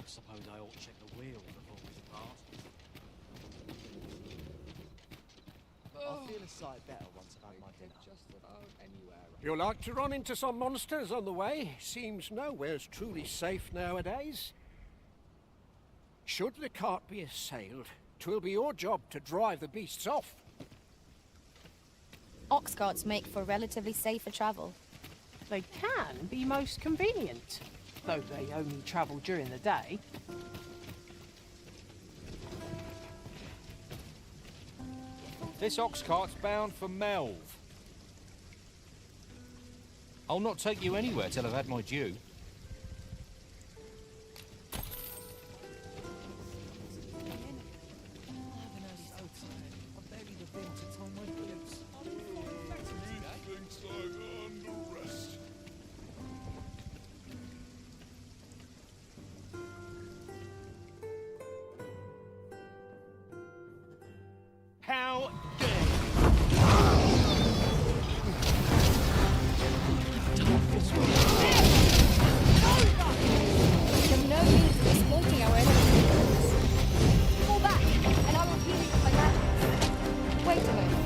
Suppose I ought to check the wheel before we depart. I'll feel a sight better once I've had my dinner. Just about anywhere. You're like to run into some monsters on the way. Seems nowhere's truly safe nowadays. Should the cart be assailed, 'twill be your job to drive the beasts off. Ox carts make for relatively safer travel. They can be most convenient, though they only travel during the day. This ox cart's bound for Melv. I'll not take you anywhere till I've had my due. How There's no means of exploiting our enemy's weaknesses. Fall back, and I will heal you with my magic. Wait a moment.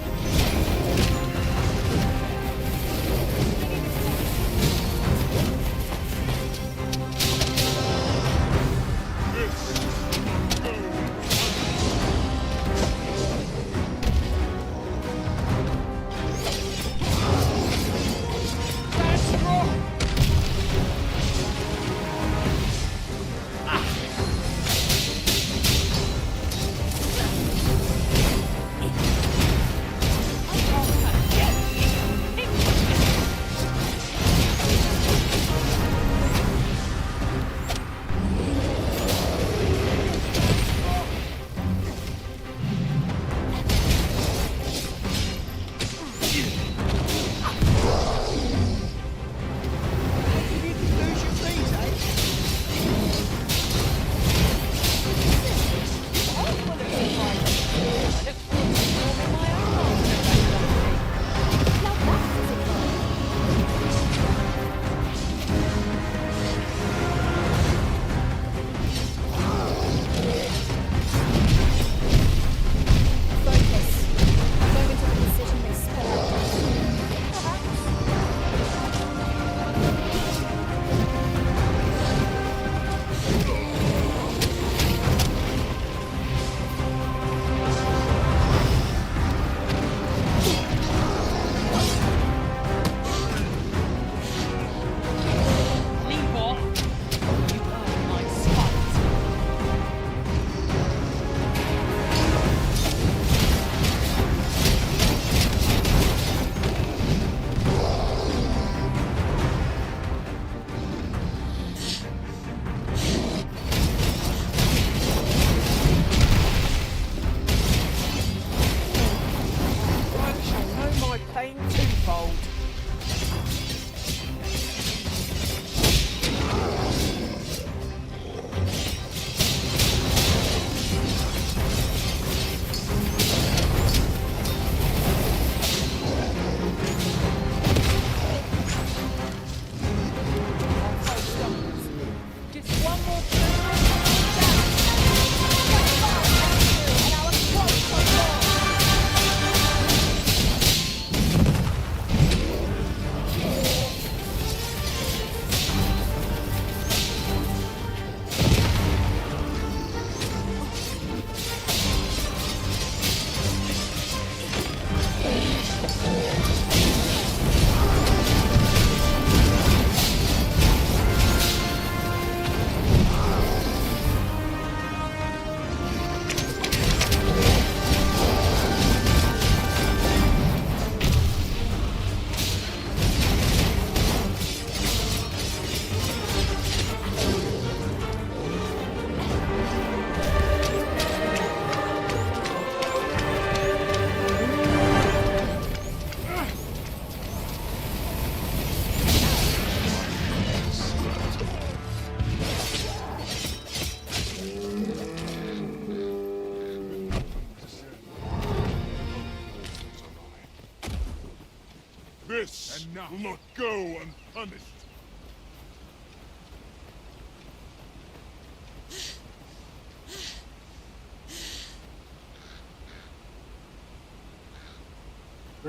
This will not go unpunished.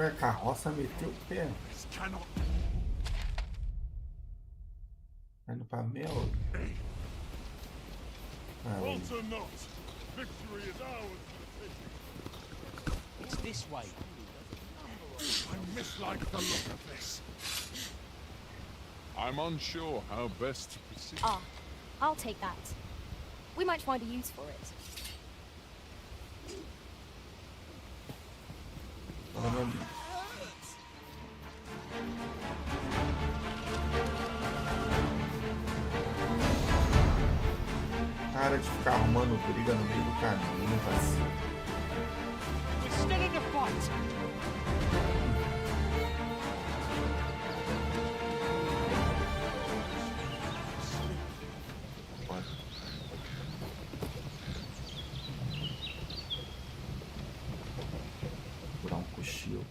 A carroça meteu o pé. This cannot. Tá indo pra mel. Ah, Falter not. Victory is ours for the taking. It's this way. I mislike the look of this. I'm unsure how best to proceed. Ah, I'll take that. We might find a use for it. Para de ficar arrumando briga no meio do caminho, parceiro. We're still in the fight. Vou dar um cochilo.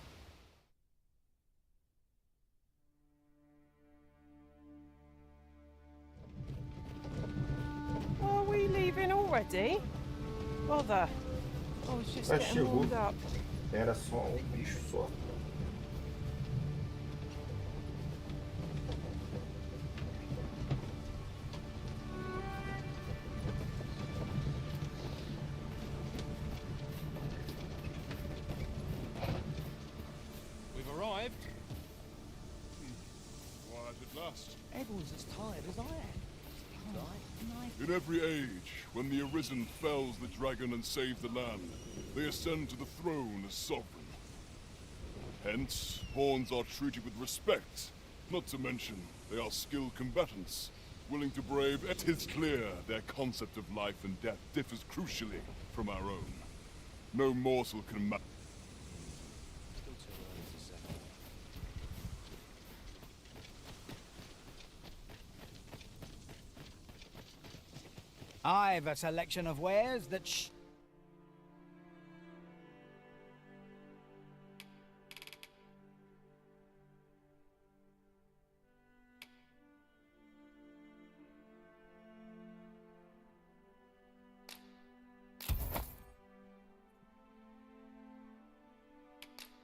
Are we leaving already? Bother. I was just Já getting chegou. warmed up. Era só um bicho só. We've arrived. Quiet at last. Everyone's as tired as I am. In every age, when the Arisen fells the dragon and save the land, they ascend to the throne as sovereign. Hence, pawns are treated with respect, not to mention they are skilled combatants, willing to brave. It is clear their concept of life and death differs crucially from our own. No mortal can match. Still too early to say. I've a selection of wares that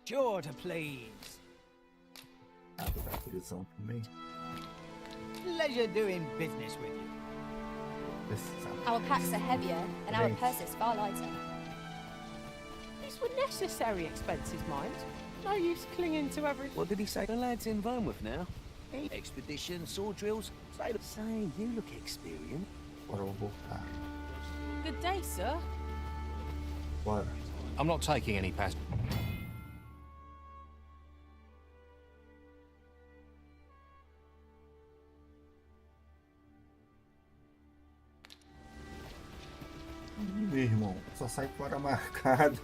sure to please. Ah, vou dar prisão também. Pleasure doing business with you. Precisava. Our packs are heavier, and our Thanks. purses far lighter. These were necessary expenses, mind. No use clinging to everything. What did he say? The lad's in Vermouth now. Expedition, sword drills. Say, you look experienced. Bora, eu vou voltar. Good day, sir. Bora. I'm not taking any passengers. Ih, meu irmão, só sai fora marcado.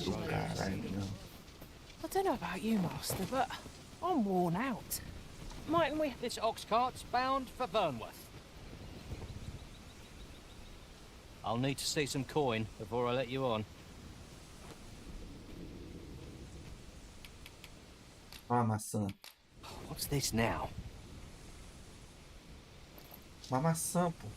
Do caralho, não. I don't know about you, Master, but I'm worn out. Mightn't we? This ox cart's bound for Vernworth. I'll need to see some coin before I let you on. Uma maçã. What's this now? Uma maçã, pô.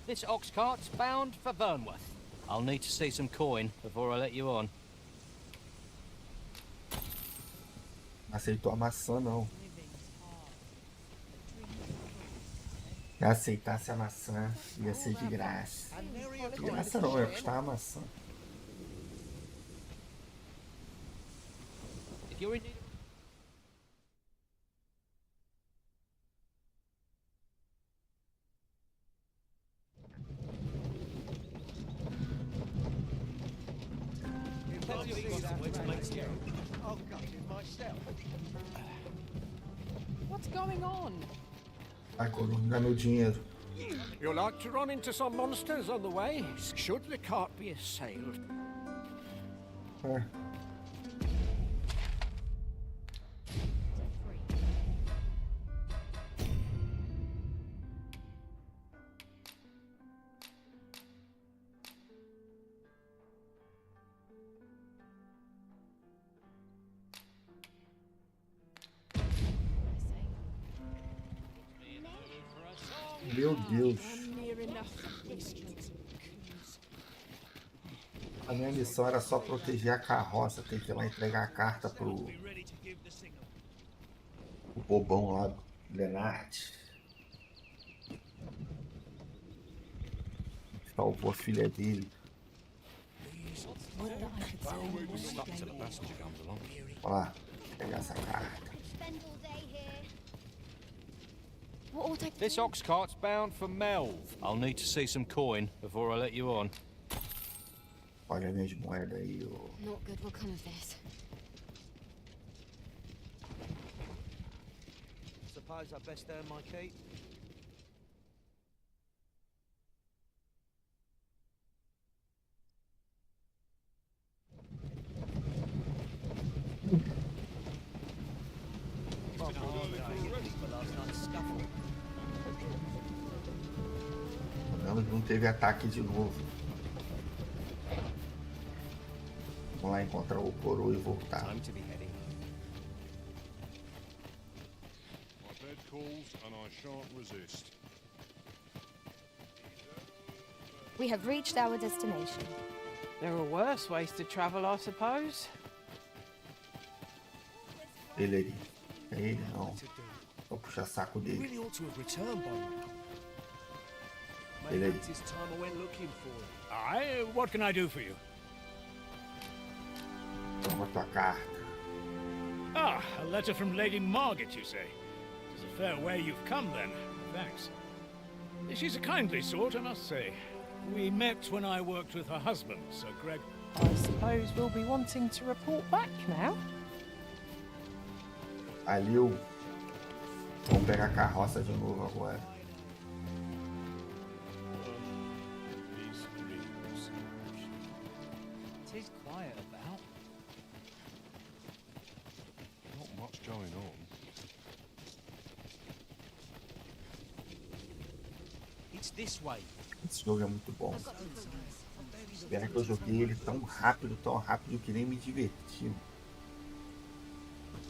This ox cart's bound for Vernworth. I'll need to see some coin before I let you on. Não aceitou a maçã, não. Se aceitasse a maçã, ia ser de graça. De graça não, ia custar a maçã. If you're in need What's going on? Ai, coroa, me dá meu dinheiro. You'll like to run into some monsters on the way, should the cart be assailed. É. Meu Deus. A minha missão era só proteger a carroça. Tem que ir lá entregar a carta pro o bobão lá, Lenart. Salvou a filha dele. Olha lá, pegar essa carta. This ox cart's bound for Melv. I'll need to see some coin before I let you on. Olha minhas moedas aí, ô. Not good will come of this. Suppose I best earn my keep. Pelo menos não teve ataque de novo. Vamos lá encontrar o coroa e voltar. My bed calls and I shan't resist. We have reached our destination. There are worse ways to travel, I suppose. Ele ali. É ele não. Vou puxar saco dele. Really ought to have returned by now. Ele Maybe ali. it's time I went looking for him. Aye, what can I do for you? Toma tua carta. Ah, a letter from Lady Margaret, you say? It's a fair way you've come, then. Thanks. She's a kindly sort, I must say. We met when I worked with her husband, Sir Greg. I suppose we'll be wanting to report back now. Ali eu... Vamos pegar a carroça de novo agora. It is quiet about. Not much going on. It's this way. Esse jogo é muito bom. Espero que eu joguei ele tão rápido que nem me divertiu.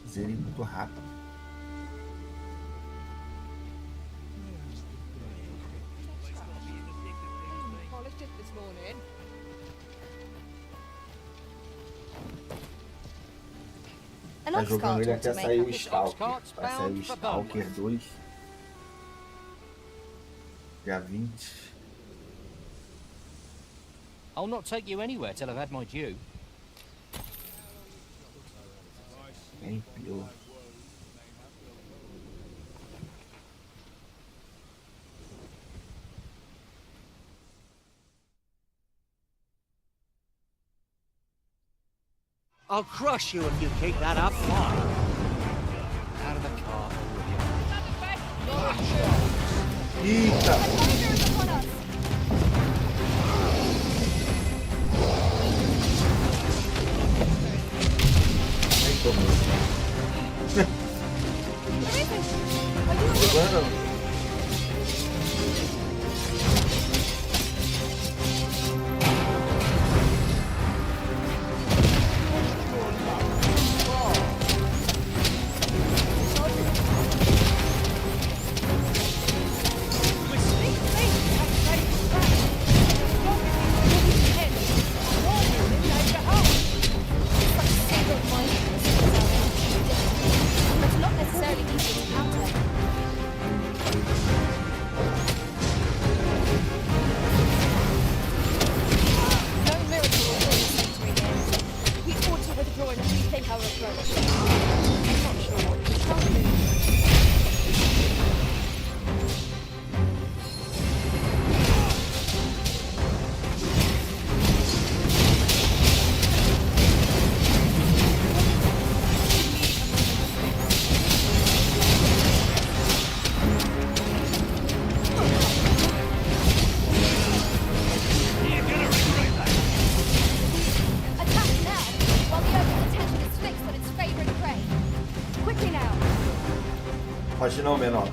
Zerei muito rápido. An Tá ox jogando cart ele ought to até make sair up o a Stalker. Vai sair o Stalker 2. Dia 20. I'll not take you anywhere till I've had my due. Nem pila. I'll crush you if you keep that up. Out of the car already. Eita! upon us. Nem tomou. Agora não. Please, Imagina o menor.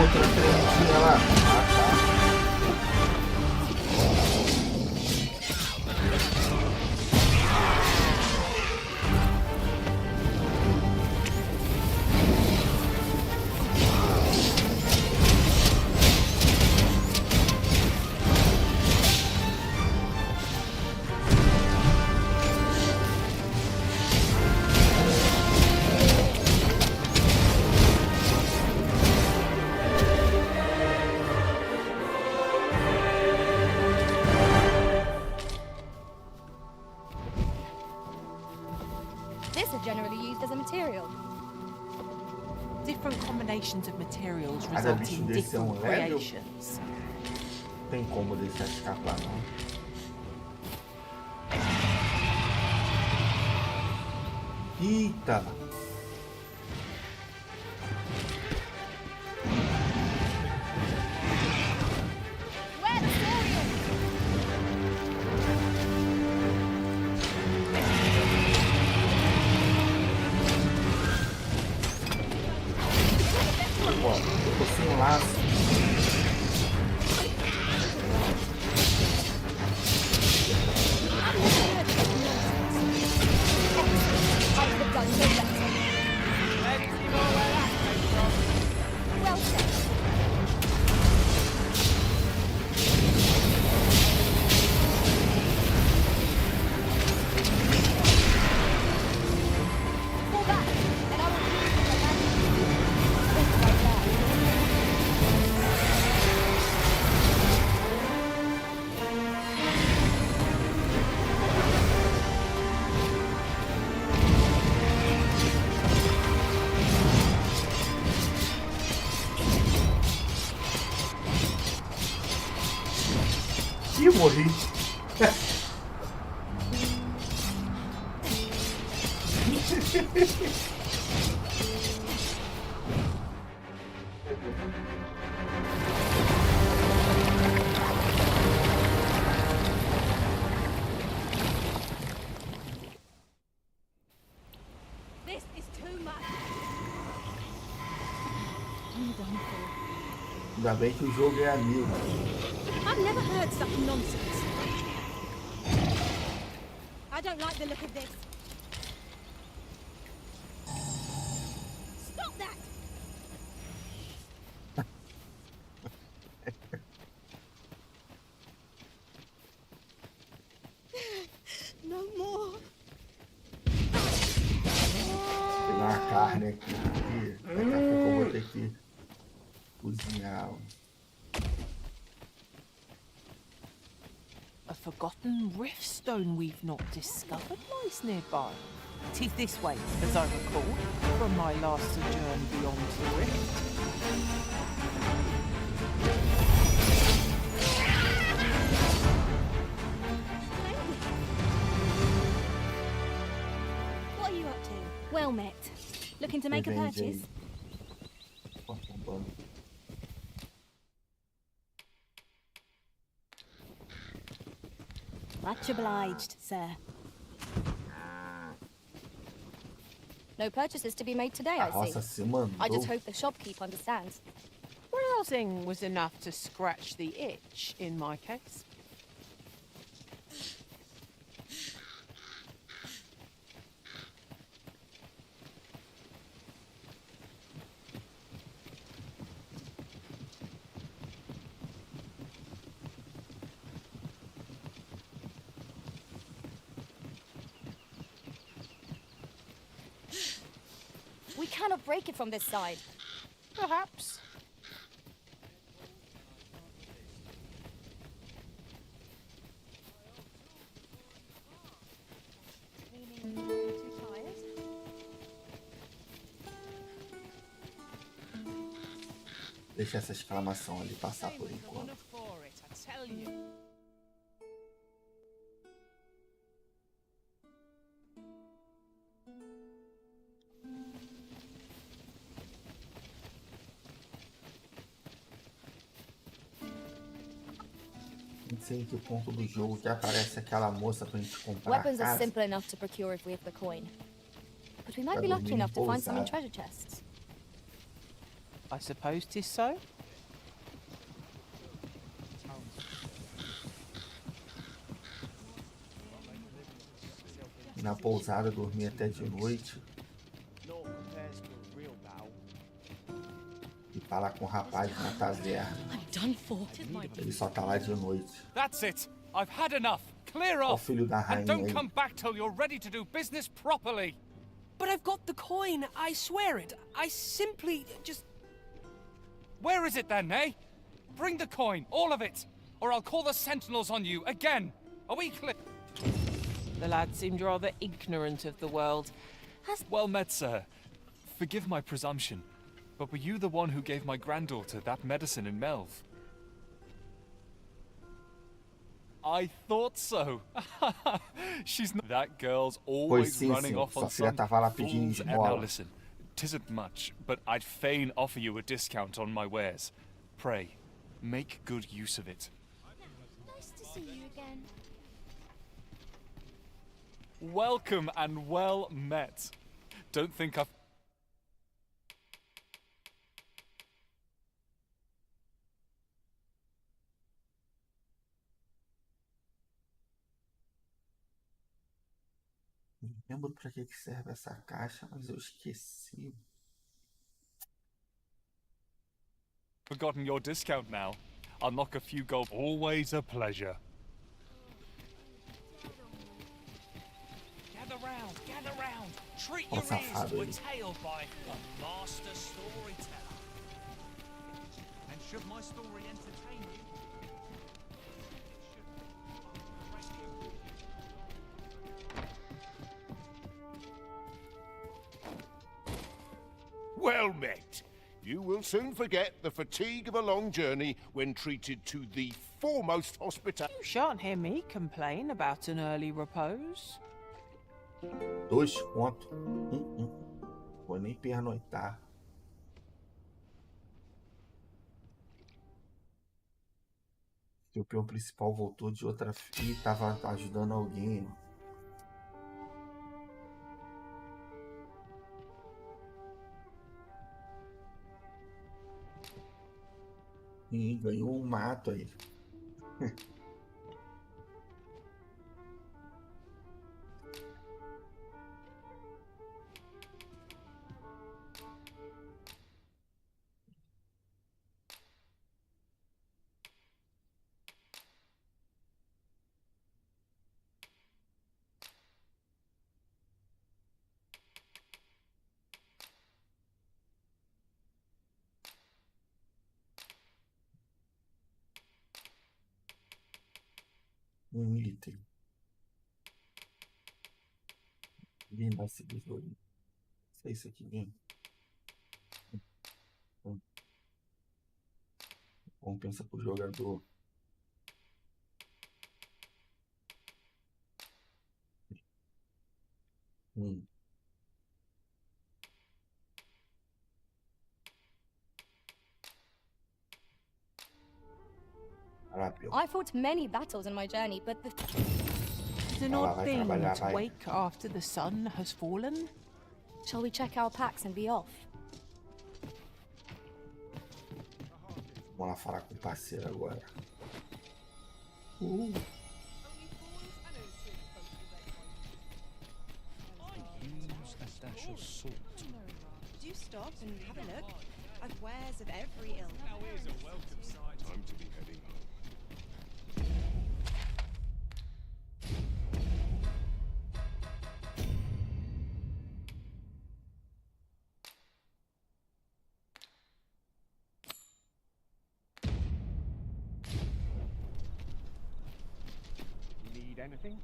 outra trementinha lá. Ah, tá. Of materials result in different creations. Tem como deixar escapar, não? Eita! I've done no better. morri. This is too much. I'm done for. Ainda bem que o jogo é amigo. I've never heard such nonsense. I don't like the look of this. Stop that! No more. Pegar uma carne aqui. Daqui a pouco eu vou ter que cozinhar. A forgotten rift stone we've not discovered lies nearby. 'Tis this way, as I recall, from my last sojourn beyond the rift. What are you up to? Well met. Looking to make a Revenge purchase? aí. Ó, bombando. Much obliged, sir. No purchases to be made today, A I roça see. se mandou. I just hope the shopkeep understands. Browsing was enough to scratch the itch in my case. We cannot break it from this side. Perhaps. Meaning too tired? Deixa essa exclamação ali passar por enquanto. For it, I tell you. Não sei em que ponto do jogo que aparece aquela moça pra gente comprar a Weapons are casa. simple enough to procure if we have the coin. But we might Pra be lucky dormir enough to find some in pousada. treasure chests. I suppose 'tis so. Na pousada dormir até de noite. E falar com o rapaz na taverna. I'm done for. Ele só tá lá de noite. That's it. I've had enough. Clear Ó o off. filho da And rainha don't aí. come back till you're ready to do business properly. But I've got the coin, I swear it. I simply just... Where is it then, eh? Bring the coin, all of it, or I'll call the sentinels on you again. Are we clear? The lad seemed rather ignorant of the world. Well met, sir. Forgive my presumption, but were you the one who gave my granddaughter that medicine in Melv? I thought so. She's not... That girl's always sim, running sim. off Sua on filha some tava lá pedindo fool's errand. Now esmola. listen, 'tisn't much, but I'd fain offer you a discount on my wares. Pray, make good use of it. Nice to see you again. Welcome and well met. Don't think I've... Não lembro pra que serve essa caixa, mas eu esqueci. forgotten your discount now. I'll knock a few gold. Always a pleasure. Gather round, gather round. Treat Ó, your ears safado to a ele. tale by a master storyteller. And should my story entertain you, Well met. You will soon forget the fatigue of a long journey when treated to the foremost hospitality. You shan't hear me complain about an early repose. 2 conto. Vou nem pernoitar. O peão principal voltou de outra e tava ajudando alguém. E ganhou um mato aí. Um item. Vindo a seguir. É isso aqui mesmo. Compensa pro jogador. I fought many battles in my journey, but the... It's an odd thing to wake after the sun has fallen. Shall we check our packs and be off? Vamos lá falar com o parceiro agora. Do stop and have a look. I've wares of every ilk. Now here's a welcome sight. Time to be heading home. Need anything?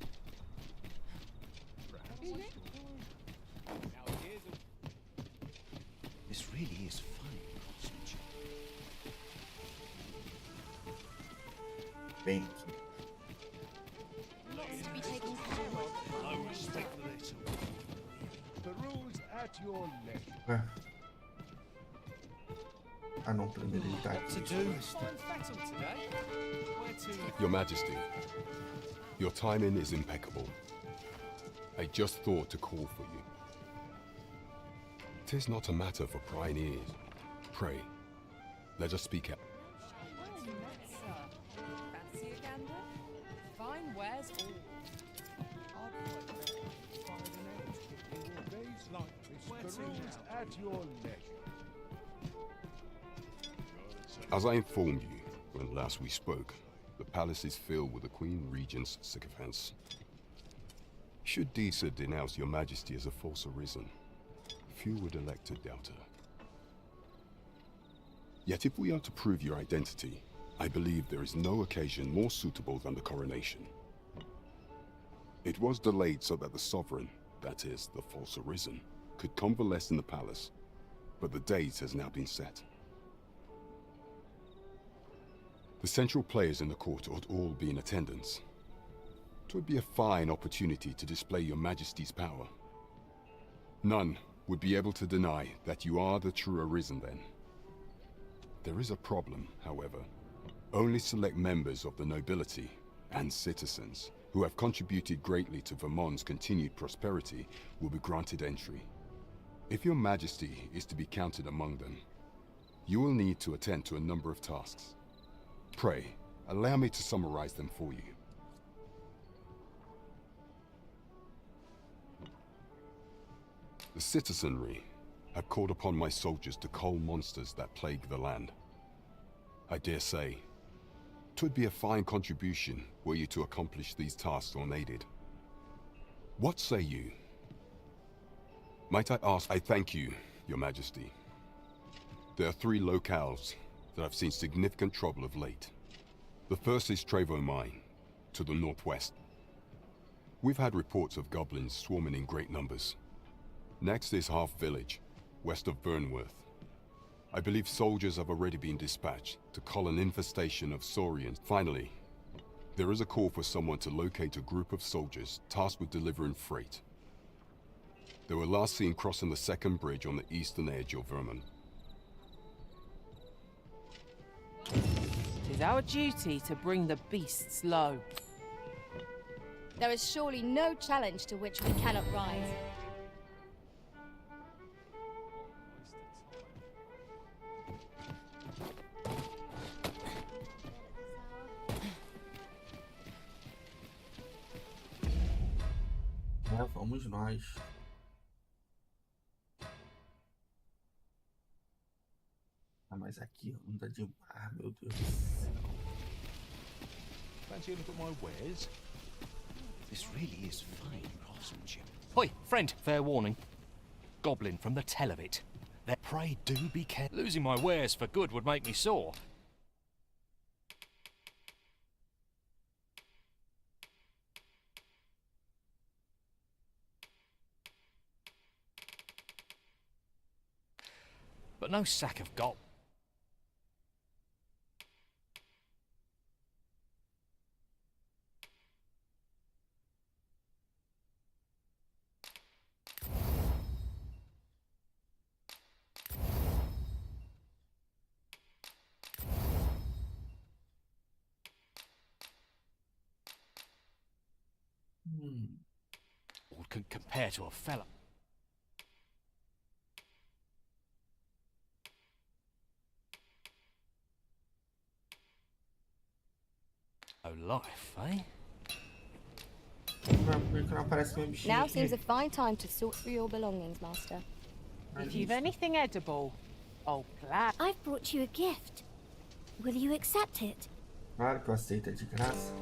This really is funny. Bem. Lots to be taken care of. No respect for this. The rules at your leisure. Ah não, primeiro ele tá aqui. Your Majesty, your timing is impeccable. I just thought to call for you. 'Tis not a matter for prying ears. Pray, let us speak out. Fancy a gander? Fine wares all. Days like this, the rules at your leisure. As I informed you when last we spoke, the palace is filled with the Queen Regent's sycophants. Should Disa denounce your Majesty as a false arisen, few would elect to doubt her. Yet if we are to prove your identity, I believe there is no occasion more suitable than the coronation. It was delayed so that the sovereign, that is, the false arisen, could convalesce in the palace, but the date has now been set. The central players in the court ought all be in attendance. It would be a fine opportunity to display your Majesty's power. None would be able to deny that you are the true arisen then. There is a problem, however. Only select members of the nobility and citizens who have contributed greatly to Vermont's continued prosperity will be granted entry. If your Majesty is to be counted among them, you will need to attend to a number of tasks. Pray, allow me to summarize them for you. The citizenry have called upon my soldiers to cull monsters that plague the land. I dare say, 'twould be a fine contribution were you to accomplish these tasks unaided. What say you? Might I ask? I thank you, Your Majesty. There are 3 locales that have seen significant trouble of late. The first is Trevo Mine, to the northwest. We've had reports of goblins swarming in great numbers. Next is Half Village, west of Burnworth. I believe soldiers have already been dispatched to cull an infestation of Saurians. Finally, there is a call for someone to locate a group of soldiers tasked with delivering freight. They were last seen crossing the second bridge on the eastern edge of Vermont. It is our duty to bring the beasts low. There is surely no challenge to which we cannot rise. Vamos nós. Ah, mas aqui onda de mar, meu Deus do céu. Fancy a look at my wares? This really is fine craftsmanship. Oi, friend, fair warning. Goblin from the tell of it. Pray do be careful. Losing my wares for good would make me sore. But no sack of gold. Can compare to a fella. Oh, life, eh? Now seems a fine time to sort through your belongings, Master. If you've anything edible, I'll glad. I've brought you a gift. Will you accept it? Claro que eu aceito, é de graça.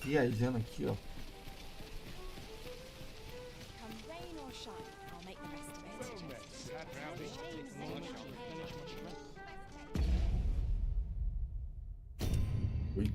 Viajando aqui, ó. Come rain or shine, I'll make the rest of it. Ui.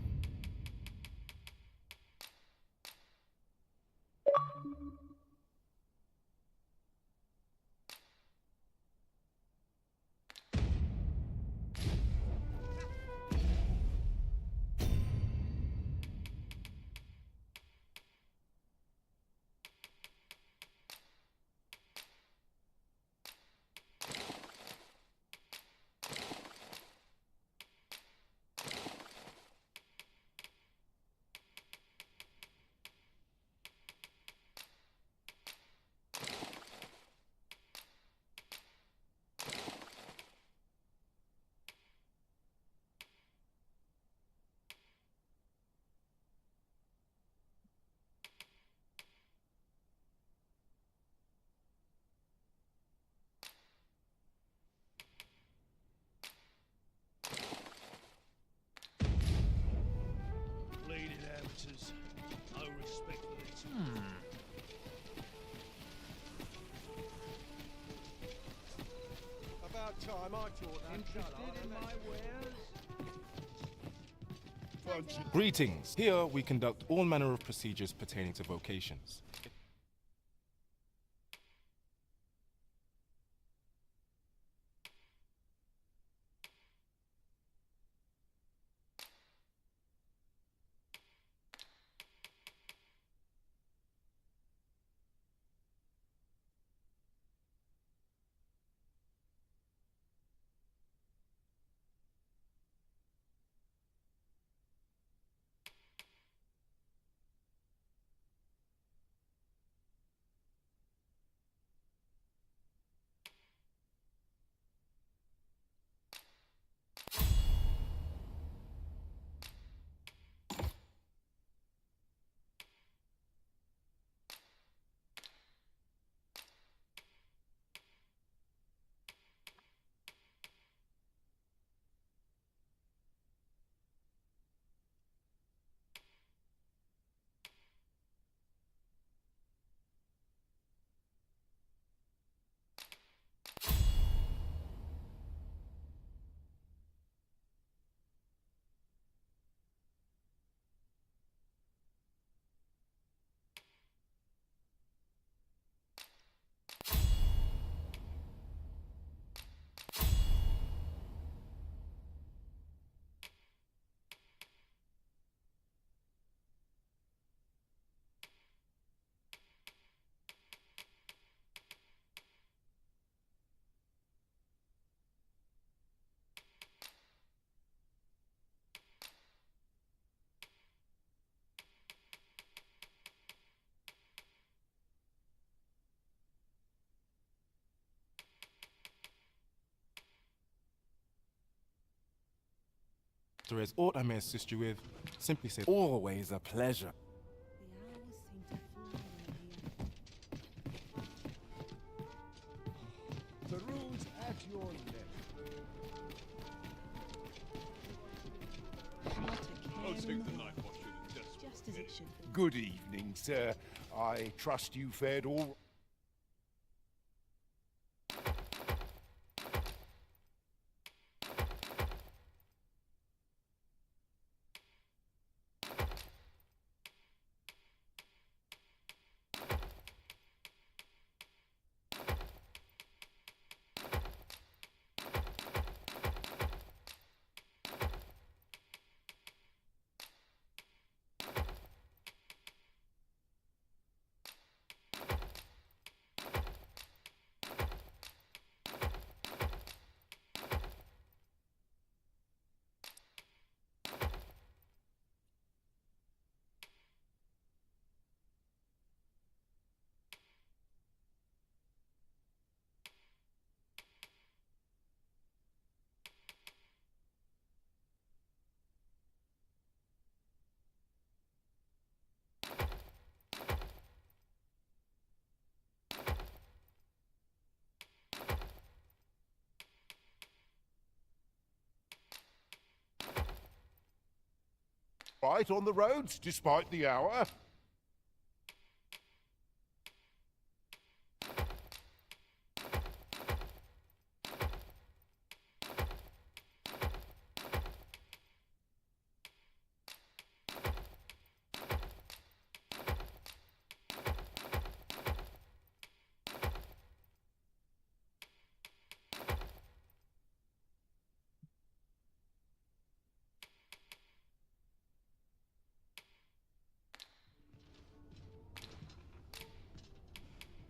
No respect for this. About time I taught that. Interested in my wares? Greetings. Here we conduct all manner of procedures pertaining to vocations. Master is aught I may assist you with, simply say always a pleasure. The rules at your I'll take the night watch in just as it should be. Good evening, sir. I trust you fared all... Right on the roads, despite the hour.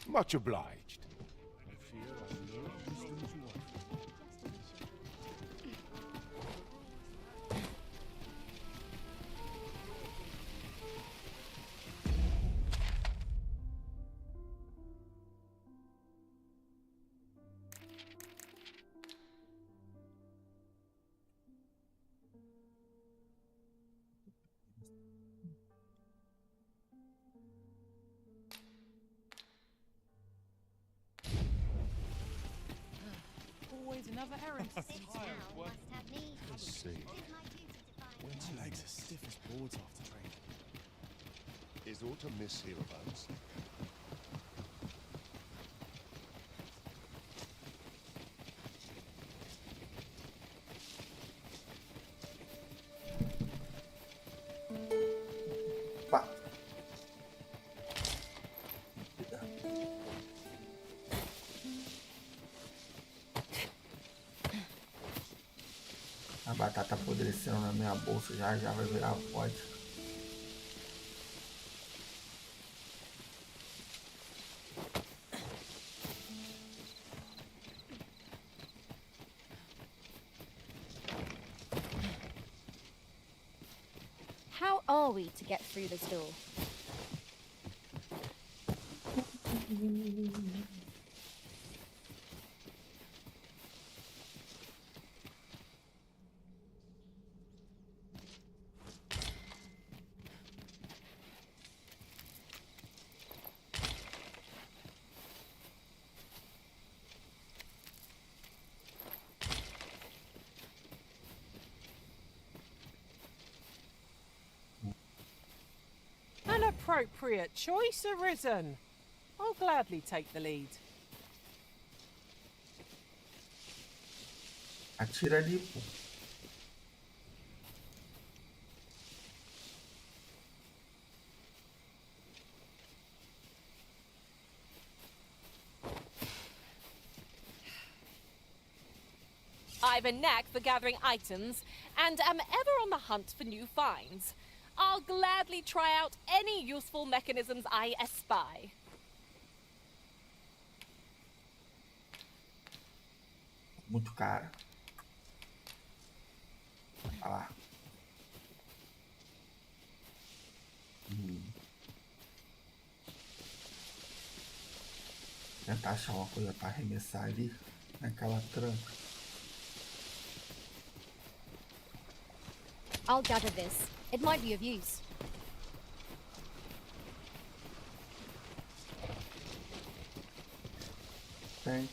Much obliged. Always another errand. Let's see. My legs are stiff as boards after training. Is aught amiss hereabouts? Pá. A batata apodrecendo na minha bolsa já vai virar vodka. How are we to get through this door? An appropriate choice arisen. I'll gladly take the lead. Atira ali, pô. I've a knack for gathering items and am ever on the hunt for new finds. I'll gladly try out any useful mechanisms I espy. Muito cara. Olha lá. Tentar achar uma coisa para arremessar ali naquela tranca. I'll gather this. It might be of use. Tem.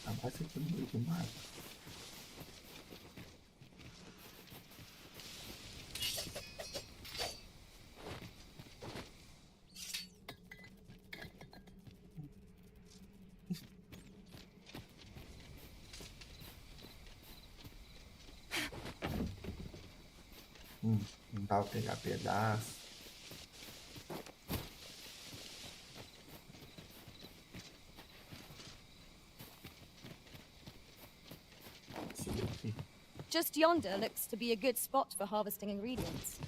Ah, vai ser aqui no meio do mato. Não dá pra pegar pedaço. Just yonder looks to be a good spot for harvesting ingredients.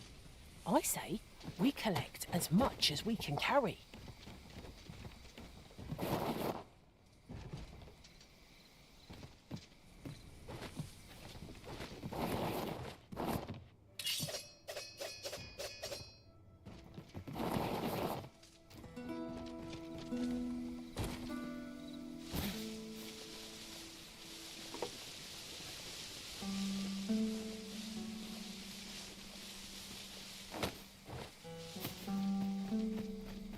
I say we collect as much as we can carry.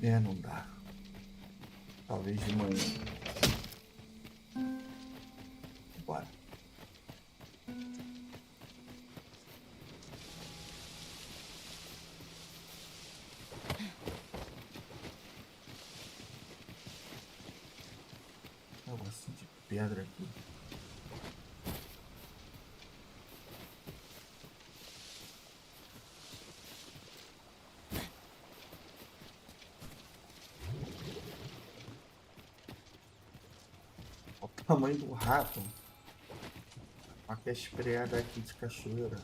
É, não dá. Talvez de manhã. Bora. Negocinho de pedra aqui. Tamanho do rato. Olha que espreada aqui de cachoeira.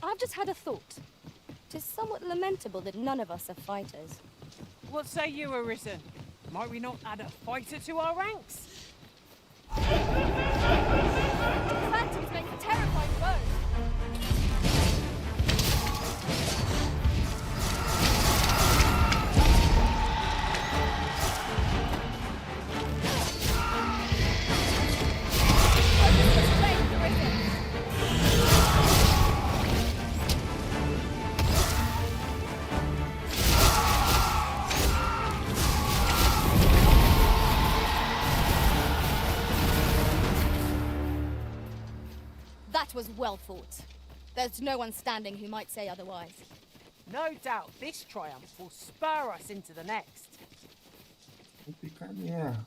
I've just had a thought. It is somewhat lamentable that none of us are fighters. What say you, Arisen? Might we not add a fighter to our ranks? Phantoms make a terrifying foe. That was well thought. There's no one standing who might say otherwise. No doubt this triumph will spur us into the next. Vou ficar minha.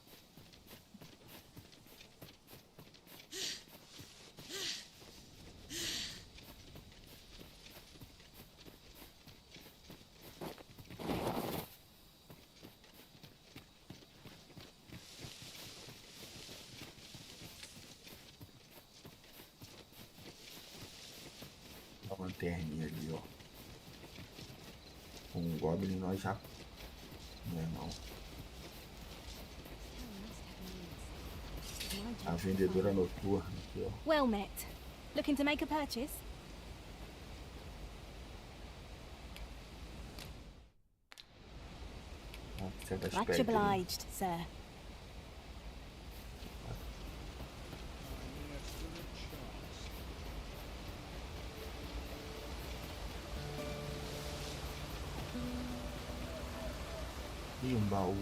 Uma lanterninha ali, ó. Com um Goblin nós já... Meu irmão. A vendedora noturna aqui, ó. Well met. Looking to make a purchase? Much obliged, sir. E um baú.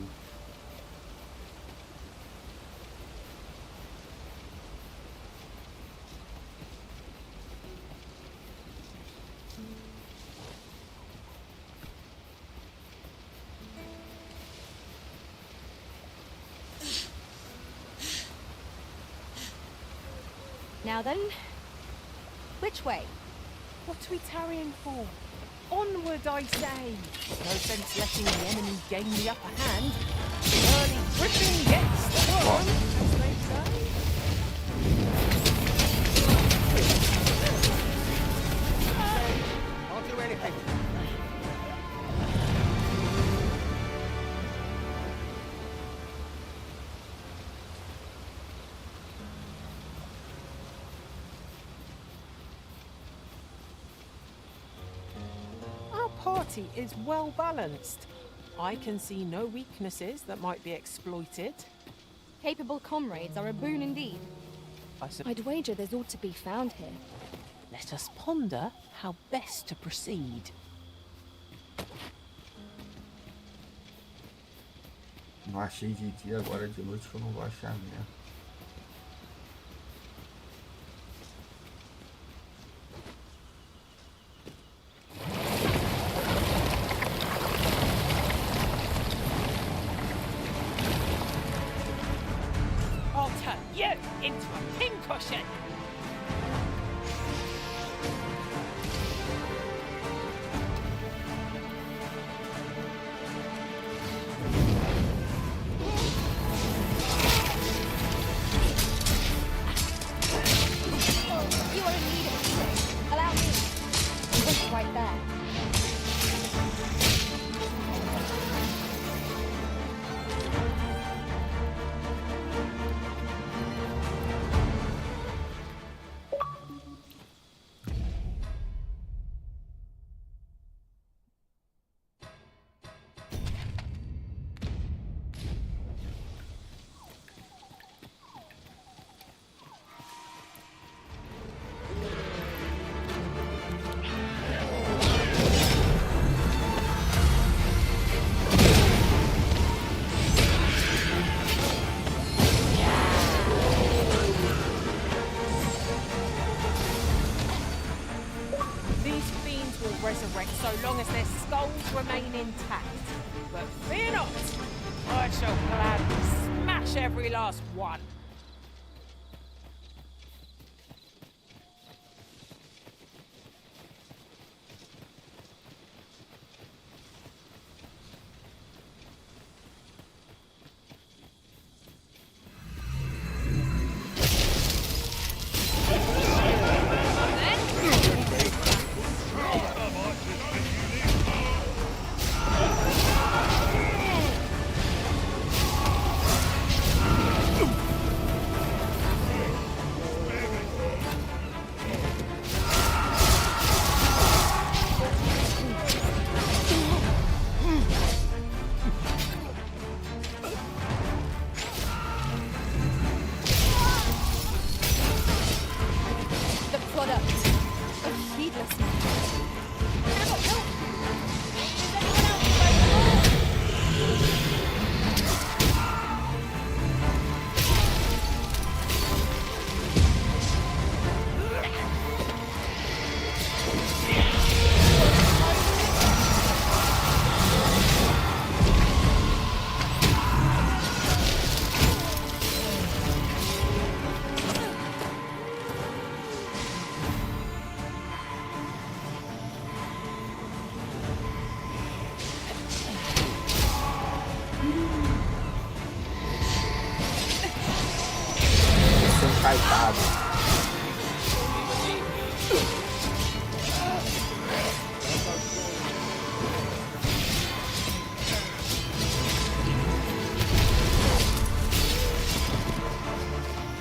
Now then, which way? What are we tarrying for? Onward, I say! No sense letting the enemy gain the upper hand. The early griffin gets the worm, as they say. I'll do anything. party is well balanced. I can see no weaknesses that might be exploited. Capable comrades are a boon indeed. I'd wager there's ought to be found here. Let us ponder how best to proceed. Não achei de dia, agora de noite que eu não vou achar mesmo. I'll turn you into a pincushion! You are in need of healing. Allow me. Wait right there. Resurrect so long as their skulls remain intact. But fear not, I shall gladly smash every last one.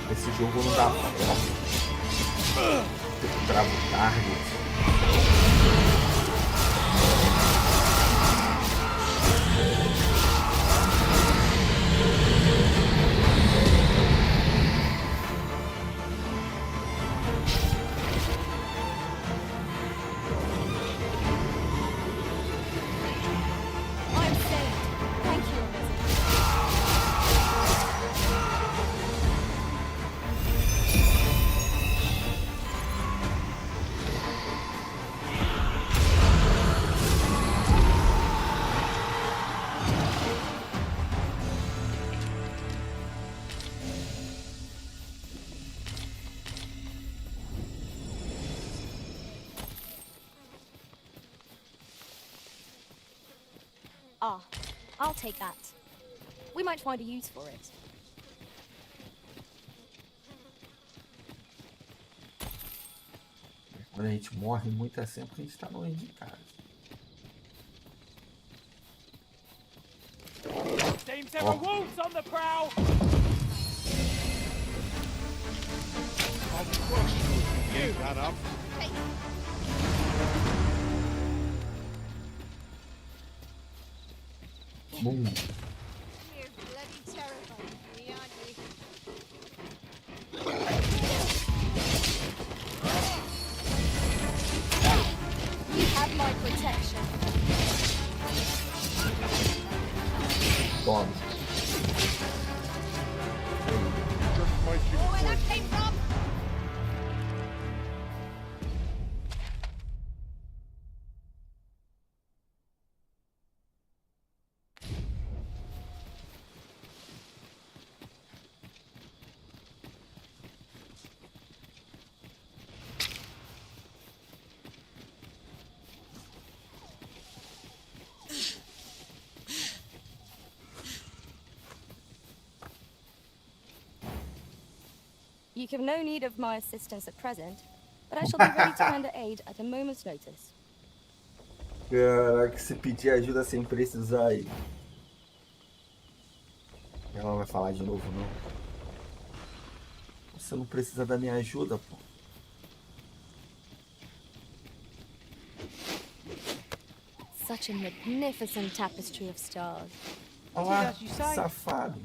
Esse jogo não dá foco. Trava o target. Ah, I'll take that. We might find a use for it. Quando a gente morre muito é sempre que a gente tá longe de casa. Seems there are wolves on the prowl. I'll crush you if you get that up. Boom. You're bloody terrifying me, aren't you? You have my protection. Toma. Oh, where that came from? You have no need of my assistance at present, but I shall be ready to render aid at a moment's notice. Caraca, se pedir ajuda sem precisar aí. Ela não vai falar de novo, não. Você não precisa da minha ajuda, pô. Such a magnificent tapestry of stars. Olha lá, safado.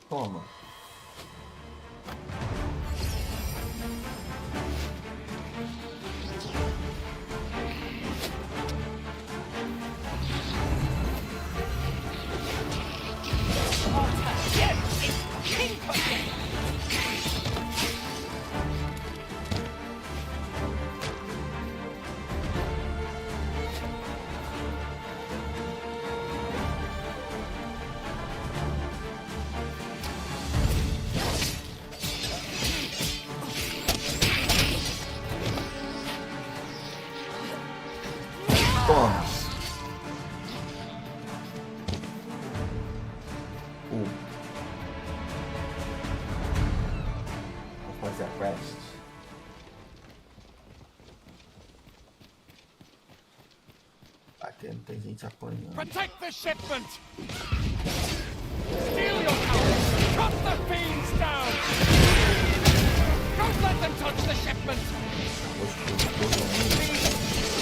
Toma. Toma. Vou fazer a quest. Batendo, tem gente apanhando. Protect the shipment! Steal your cowards! Cut the fiends down! Don't let them touch the shipment!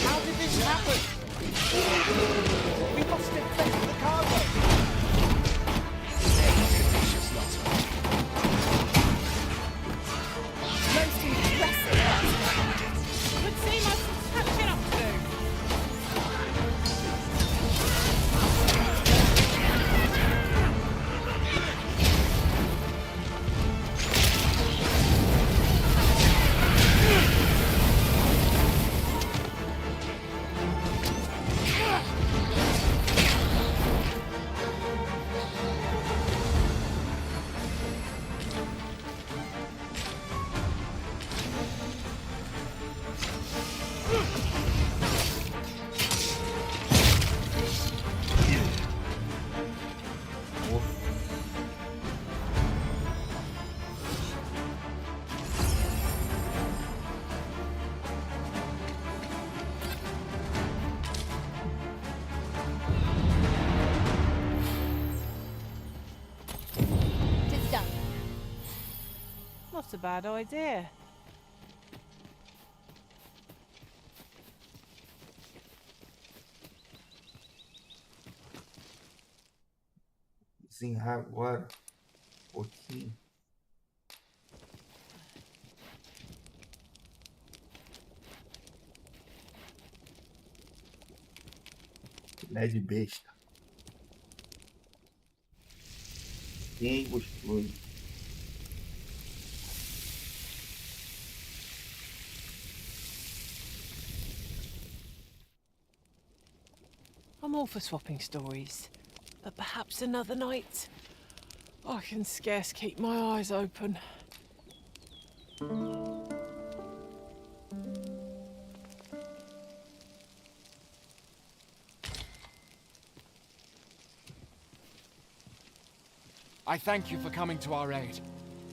How did this happen? We must infect the cargo! Most impressive. Would seem us catching up to. Not a bad idea. Desenhar agora. Um pouquinho. Filé de besta. Bem gostoso. I'm all for swapping stories, but perhaps another night. I can scarce keep my eyes open. I thank you for coming to our aid.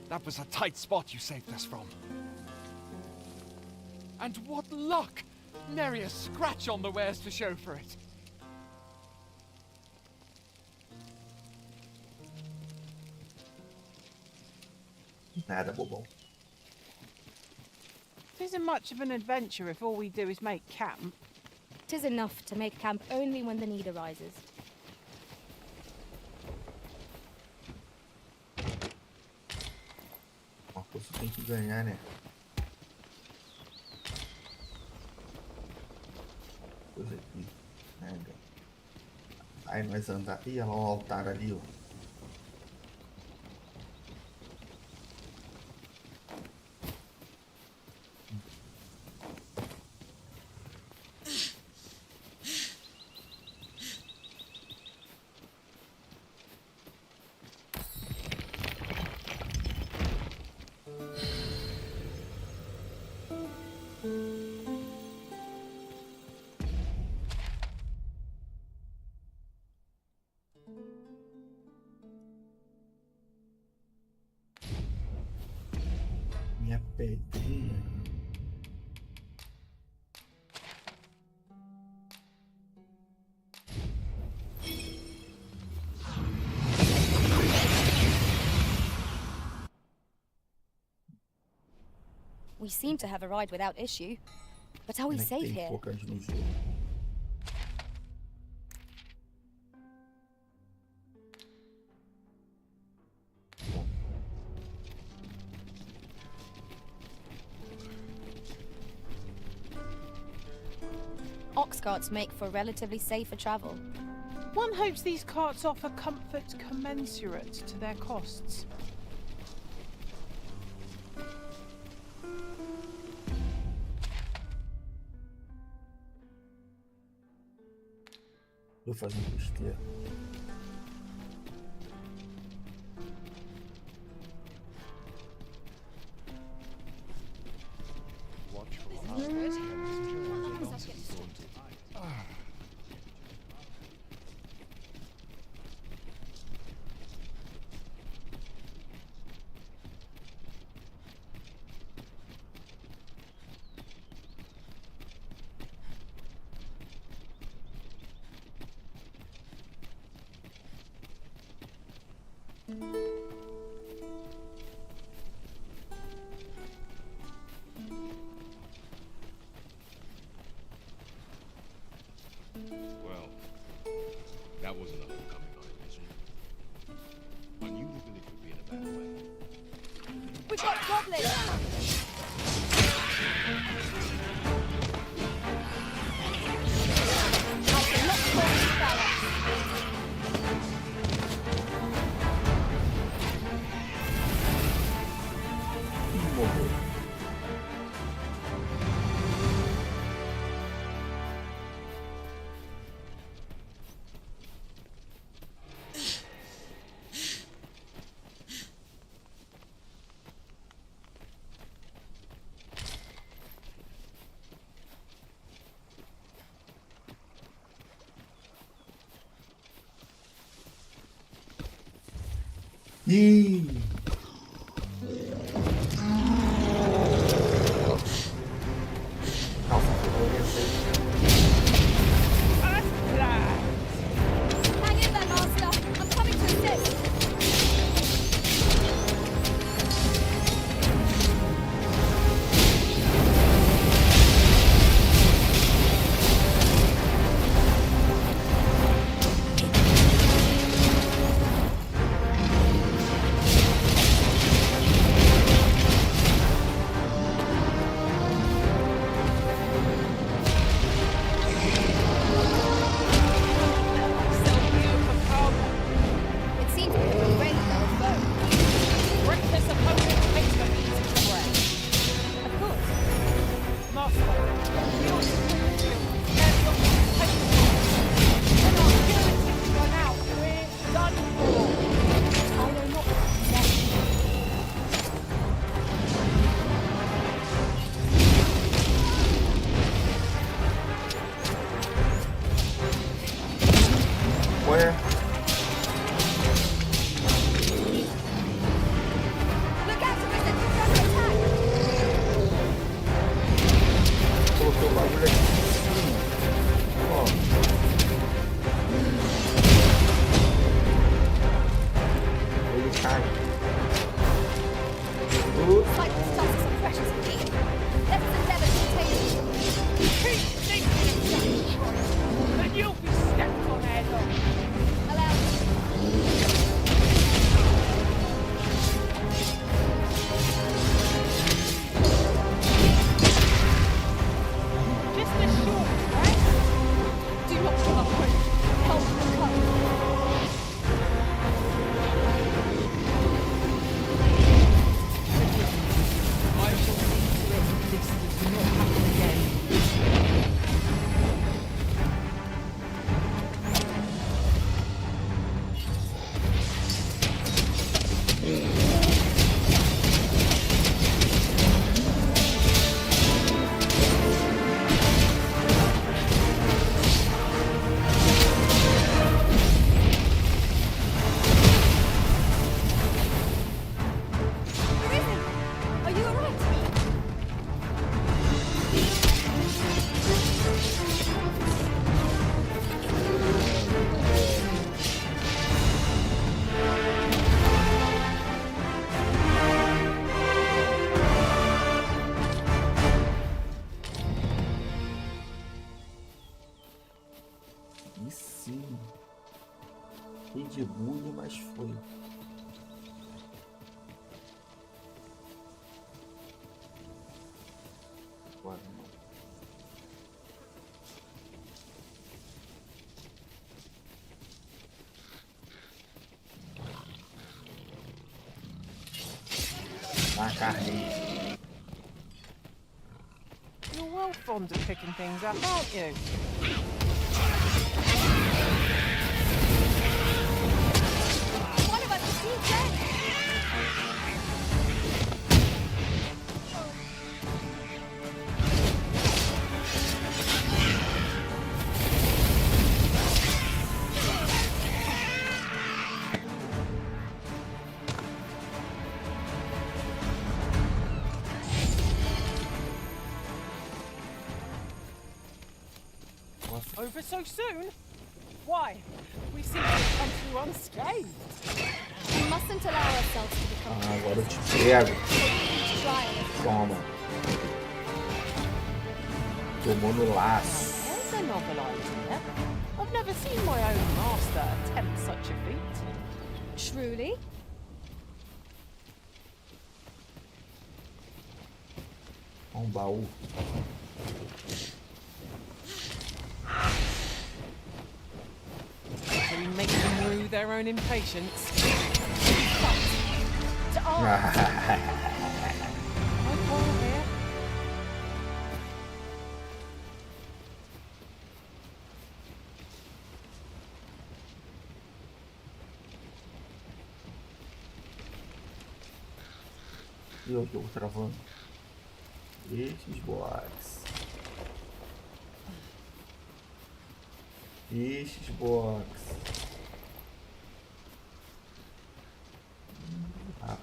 That was a tight spot you saved us from. And what luck! Nary a scratch on the wares to show for it. Nada, bobão. It isn't much of an adventure if all we do is make camp. 'Tis enough to make camp only when the need arises. Uma coisa tem que ganhar, né? Coisa aqui. Nada. Aí nós andar. Ih, olha lá o altar ali, ó. Minha pedrinha. We seem to have arrived without issue. But are we safe Tem here? poucas no jogo. Ox carts make for relatively safer travel. One hopes these carts offer comfort commensurate to their costs. Vou fazer besteira. Well, that wasn't a homecoming, I imagine. I knew the village would be in a bad way. We've got goblins! I cannot hold this balance. Morreu. Ih! Nossa, eu pensei. Hang in there, Master. I'm coming to assist. Dá uma carne aí. You're well fond of picking things up, aren't you? One of us is still dead. Over so soon? Why? We seem to have come through unscathed. We mustn't allow ourselves to become Agora eu te pego. each trial. Toma. Tomou no laço. There's a novel idea. I've never seen my own master attempt such a feat. Truly? Baú. So we make them rue their own impatience. To arms. My poor here. E eu tô travando. Esses box. Esses box. Rapaz.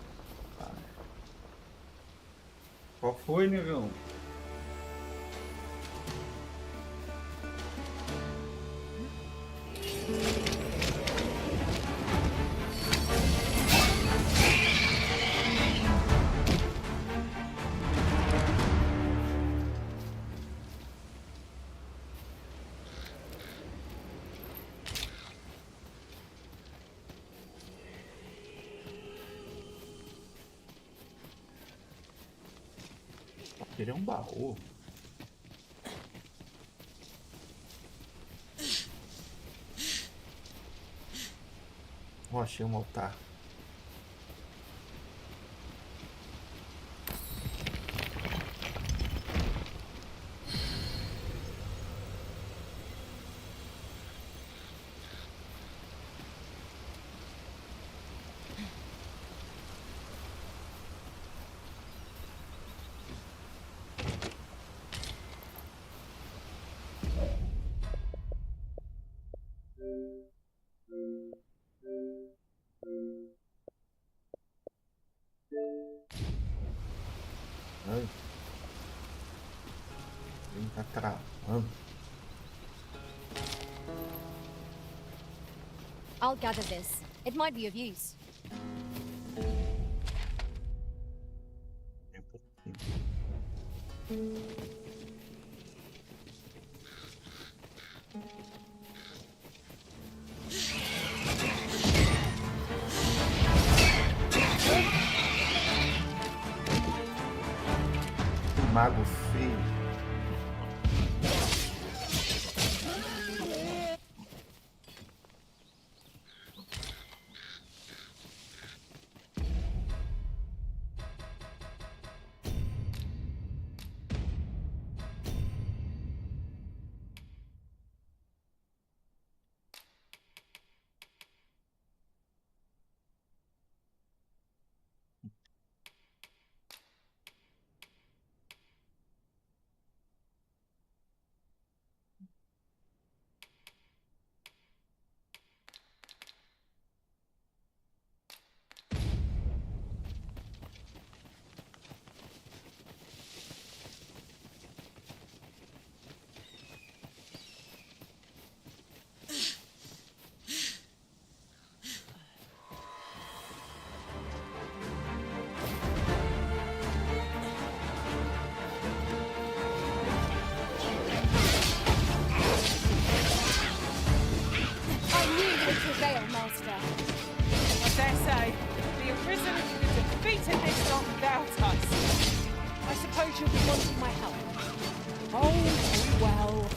Qual foi, negão? Ele é um baú. Oh, achei um altar. Ai. Ele tá travando. I'll gather this. It might be of use. Mago feio. Master. I dare say, the Arisen could have defeated this lot without us. I suppose you'll be wanting my help. Oh, very well.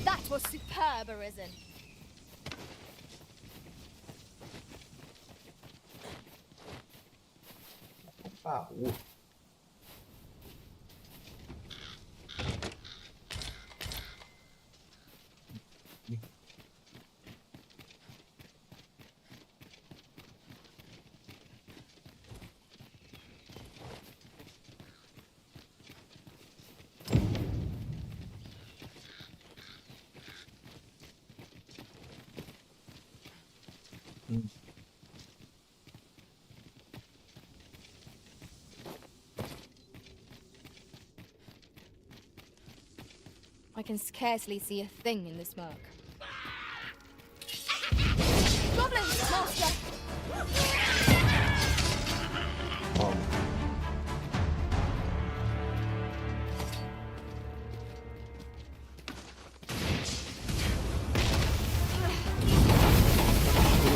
That was superb, Arisen. Baú. I can scarcely see a thing in the smoke. Goblins, master!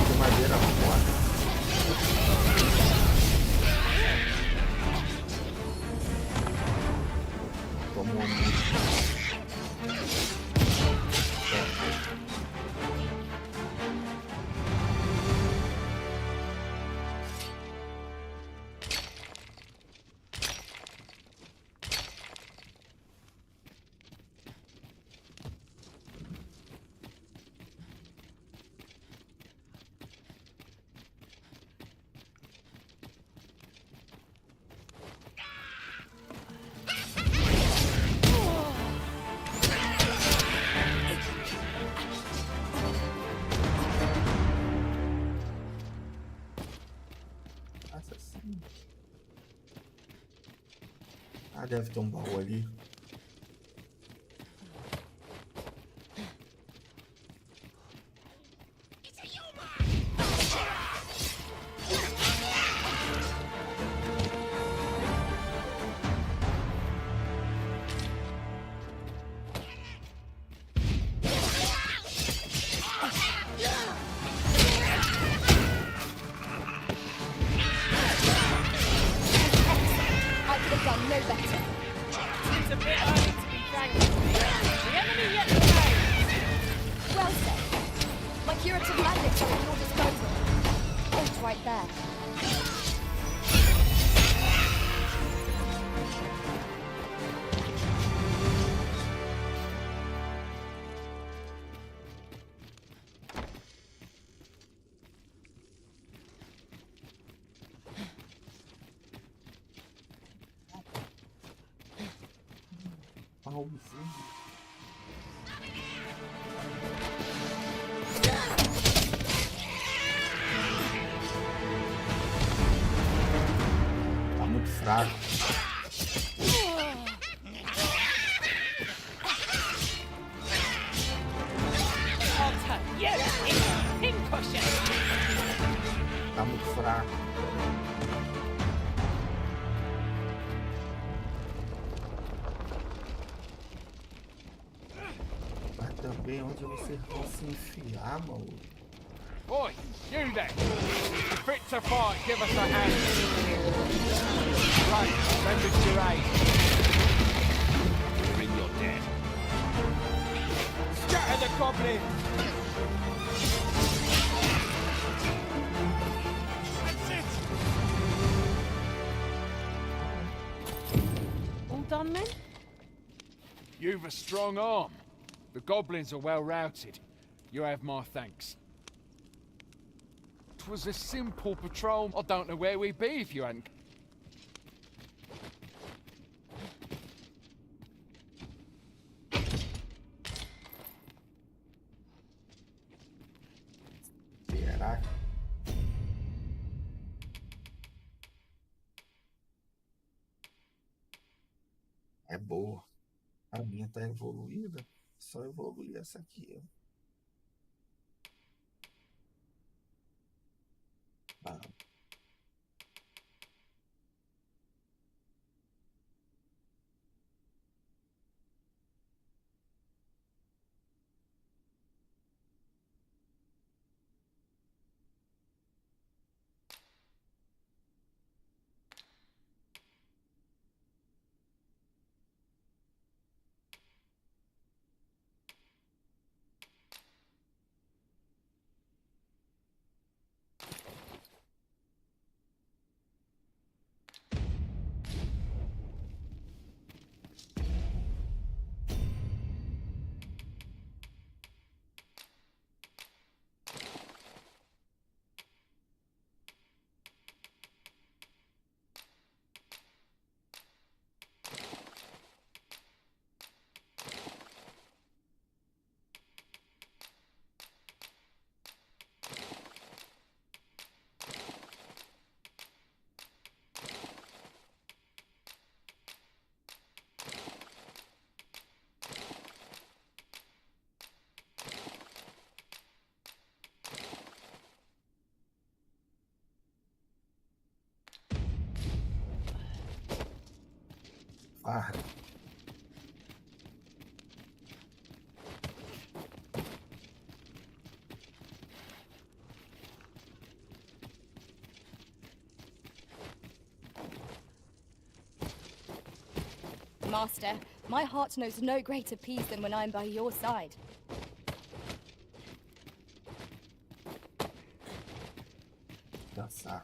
De madeira fora. Tomou muito. Assassino. Ah, deve ter um baú ali. I could have done no better. It's a bit early to be thankful. The enemy yet remains. Well said. My curative magics are at your disposal. It's right there. Baúzinho. Tá muito fraco. I'll turn you into pincushion. Tá muito fraco. Mas também onde você vai se enfiar, maluco? Oi, you there! Fit to fight, give us a hand. Right, send us your aid. Bring your dead. Scatter the goblin! That's it. All done then? You've a strong arm. The goblins are well routed. You have my thanks. 'Twas a simple patrol. I don't know where we'd be if you hadn't. Será que... É boa. A minha tá evoluída. Só evoluir essa aqui, ó. Ah. Farra. Master, my heart knows no greater peace than when I'm by your side. Dançar.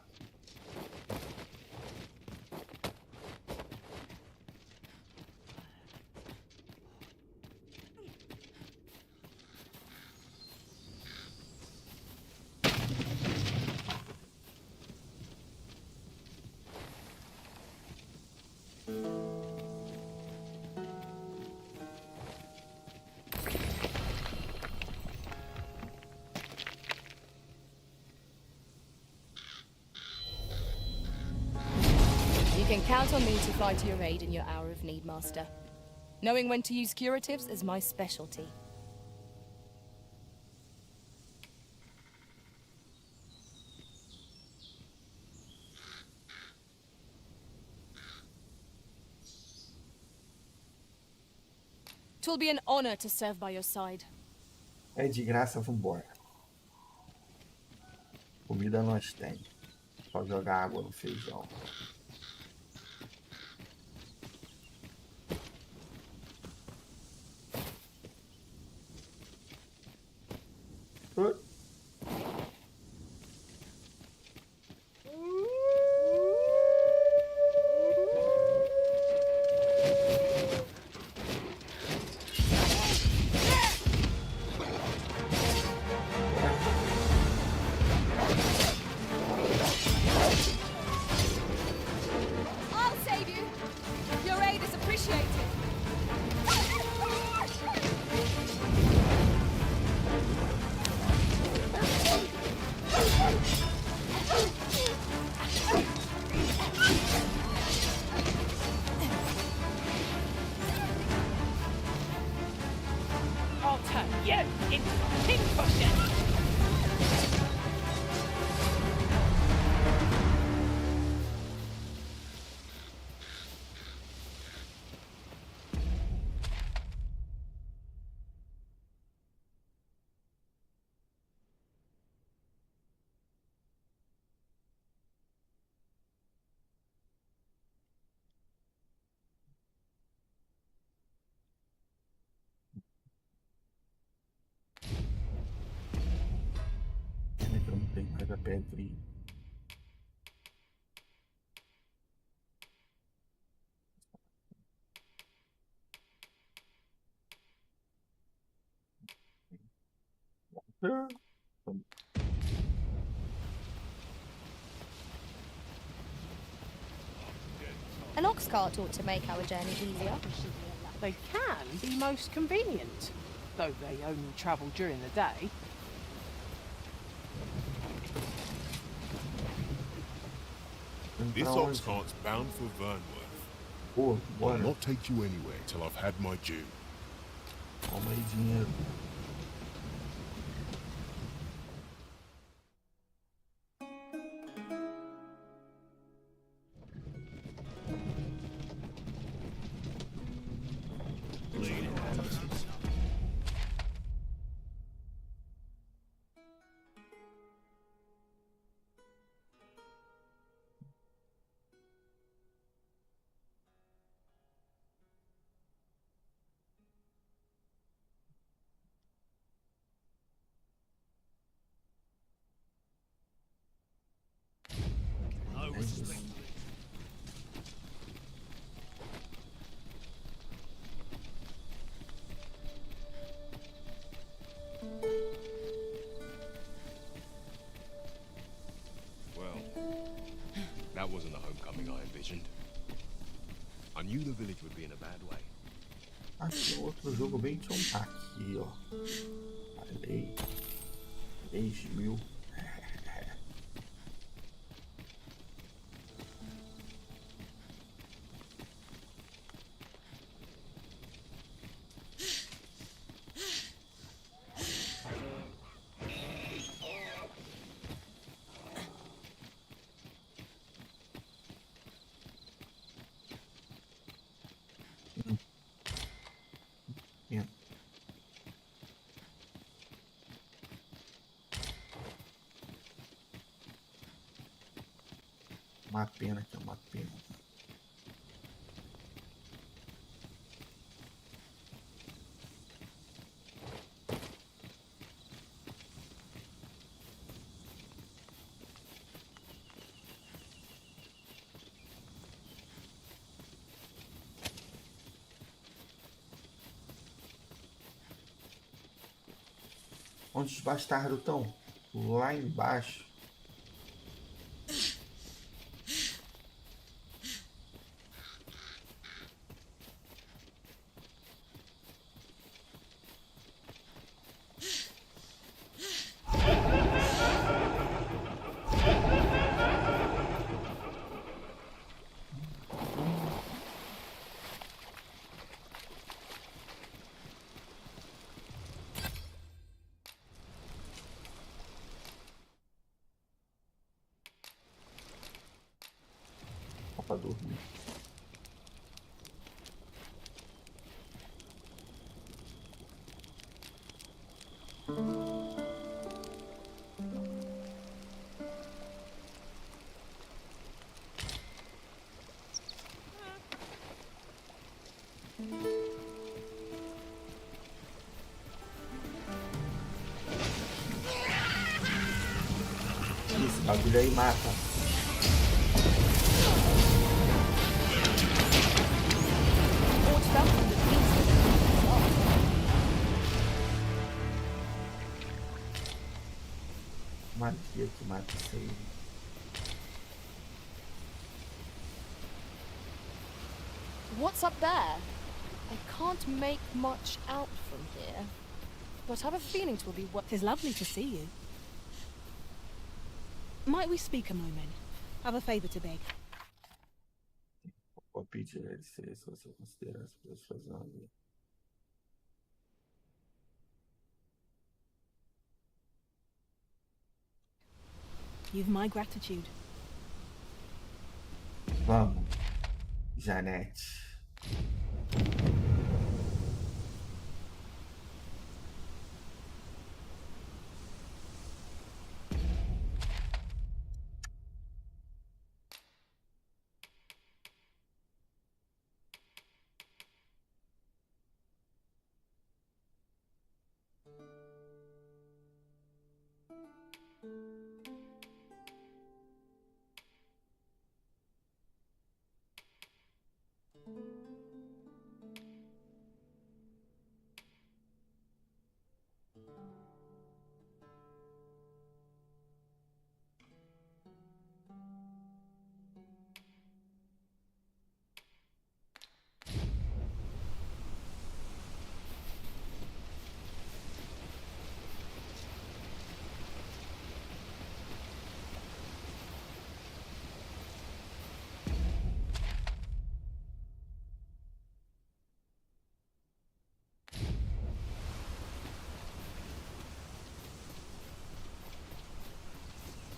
You can count on me to fly to your aid in your hour of need, Master. Knowing when to use curatives is my specialty. Twill be an honor to serve by your side. É de graça, vambora. Comida nós tem. Só jogar água no feijão. I'll save you. Your aid is appreciated. I'll turn you into a pincushion. Não tem mais a pedrinha. An ox cart ought to make our journey easier. They can be most convenient, though they only travel during the day. This ox cart's bound for Vernworth. Pô, I'll bora. not take you anywhere till I've had my due. Toma aí dinheiro. É isso. Well, that wasn't the homecoming I envisioned. I knew the village would be in a bad way. Aqui é outro jogo bem tchum. Aqui, ó. Falei. 3.000. Uma pena que é uma pena. Onde os bastardos estão? Lá embaixo. Pra dormir. Esse bagulho aí mata. Magia que mata isso aí. What's up there? I can't make much out from here, but I have a feeling it will be what. Tis lovely to see you. Might we speak a moment? Have a favour to beg. Vou pedir a ele se você considerar as pessoas ali. You've my gratitude. Vamos, Janete.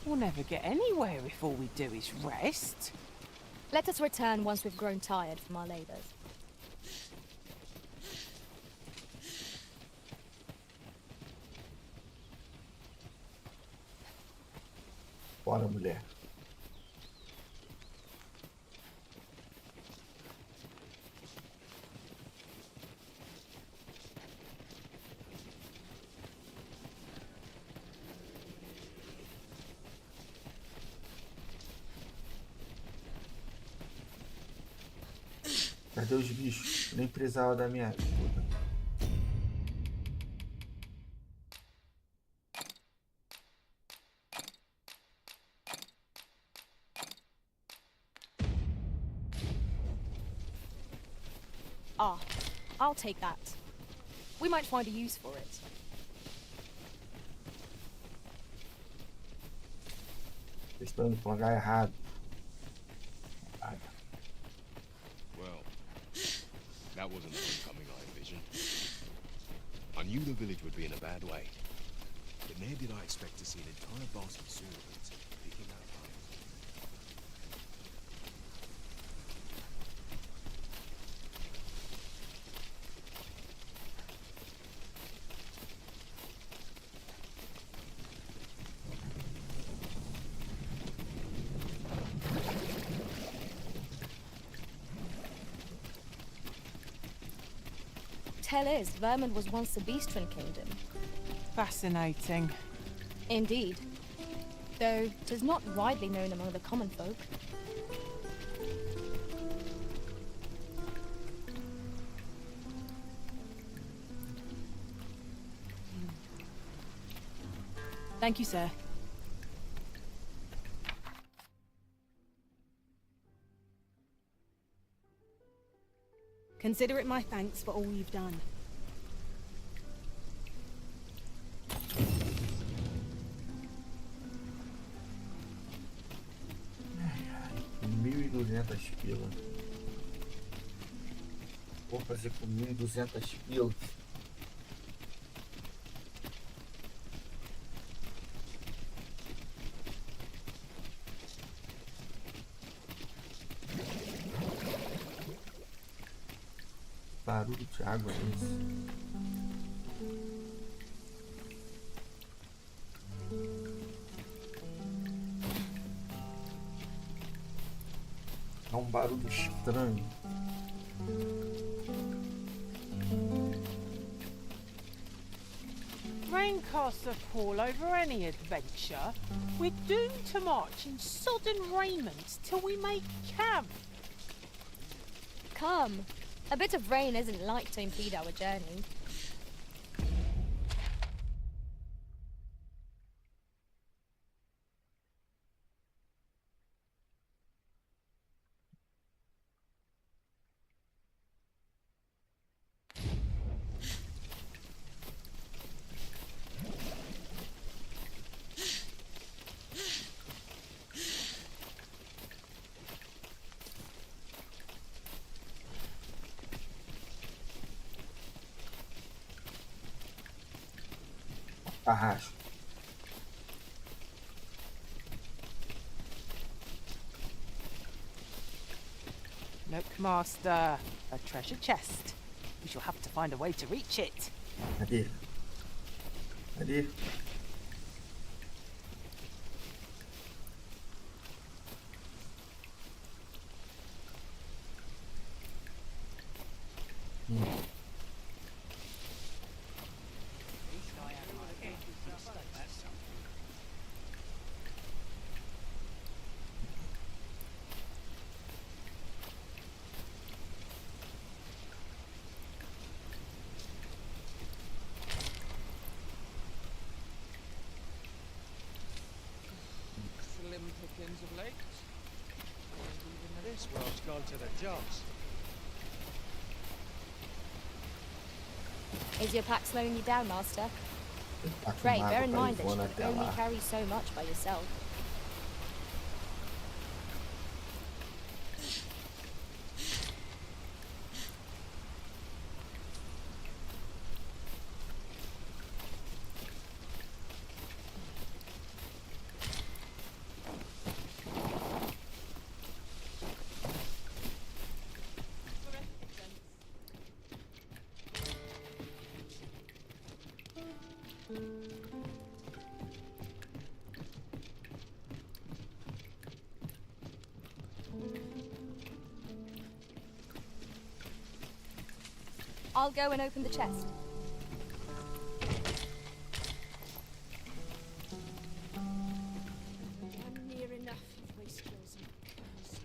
We'll never get anywhere if all we do is rest. Let us return once we've grown tired from our labors. Bora, mulher. Cadê os bichos? Nem precisava da minha ajuda. Ah, I'll take that. We might find a use for it. Vocês estão indo para um lugar errado. Well, that wasn't the homecoming I envisioned. I knew the village would be in a bad way, but never did I expect to see an entire basket of servants picking that up. Tell is, Vermund was once the Beastren Kingdom. Fascinating. Indeed. Though 'tis not widely known among the common folk. Thank you, sir. Consider it my thanks for all you've done. Pila. Vou fazer com 1.200 pilas. Barulho de água é esse? É um barulho estranho. Rain casts a pall over any adventure. We're doomed to march in sodden raiment till we make camp. Come. A bit of rain isn't like to impede our journey. Arrasto. Look, Master. A treasure chest. We shall have to find a way to reach it. Cadê? Cadê? Slim pickings of late. This world's gone to the dogs. Is your pack slowing you down, Master? Tá com Ray, água bear in pra ir mind that you voando can até only lá. carry so much by yourself. I'll go and open the chest. I'm near enough of wastrels and curls.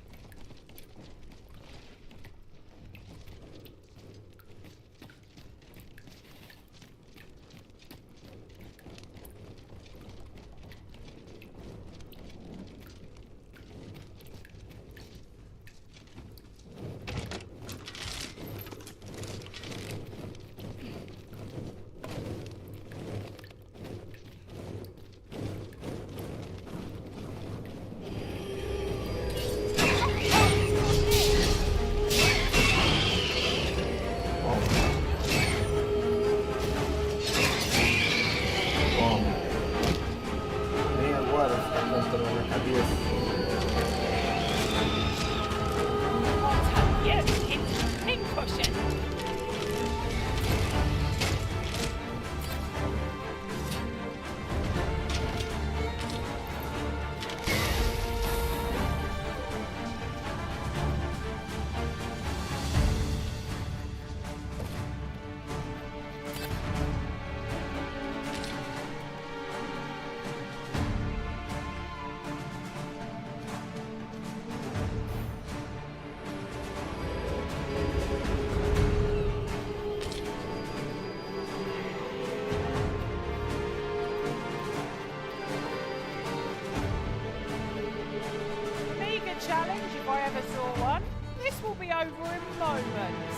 Challenge if I ever saw one. This will be over in moments.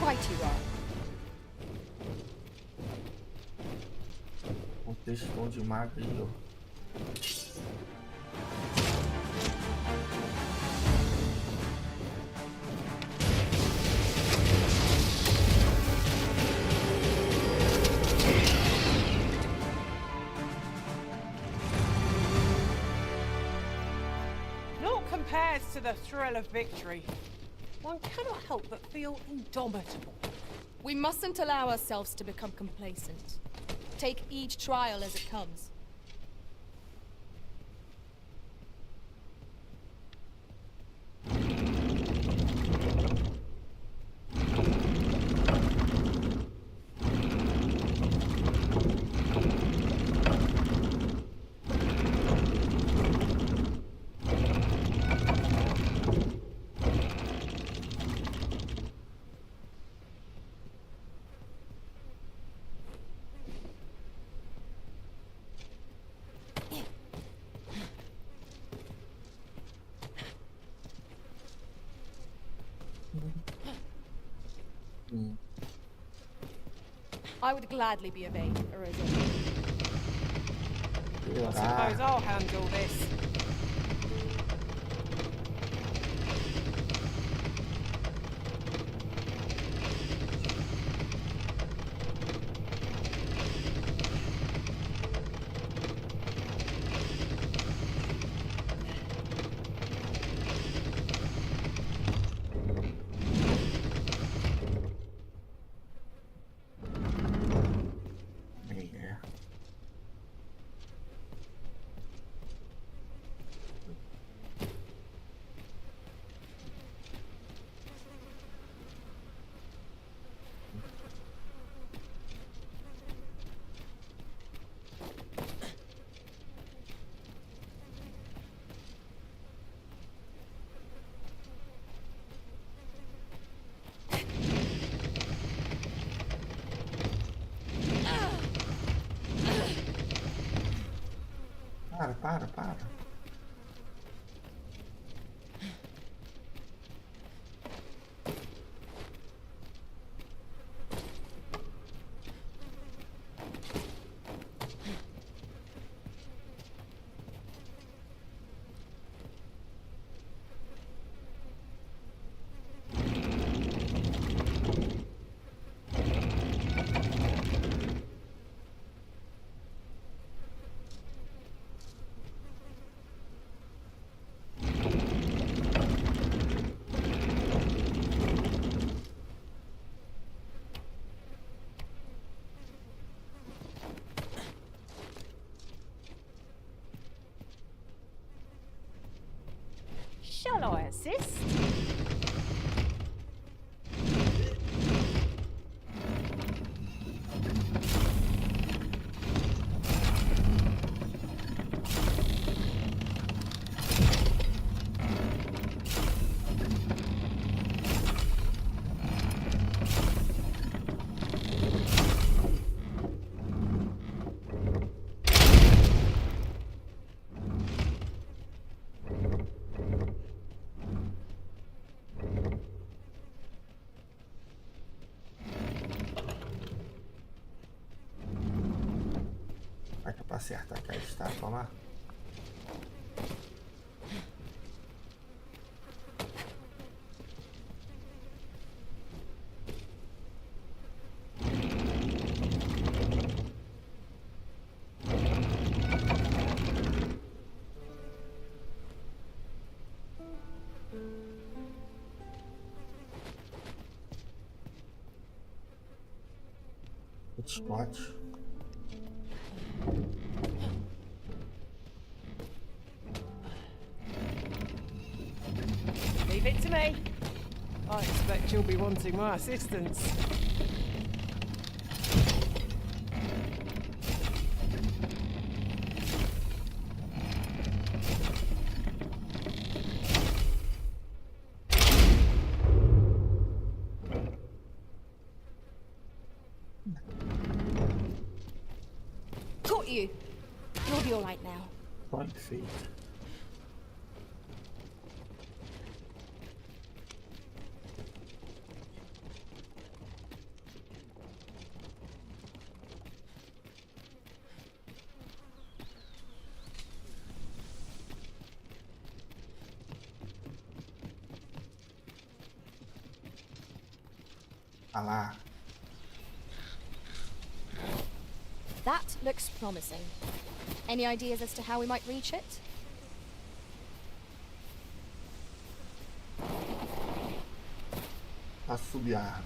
Right you are. O textão de magrilo. Compares to the thrill of victory. One cannot help but feel indomitable. We mustn't allow ourselves to become complacent. Take each trial as it comes. I would gladly be of aid, Arisen. I suppose I'll handle this. Para. acertar aquela estátua lá. Hotspot. Leave it to me. I expect you'll be wanting my assistance. Caught you. You'll be all right now. Pode ser. Ah lá. That looks promising. Any ideas as to how we might reach it? Assobiar.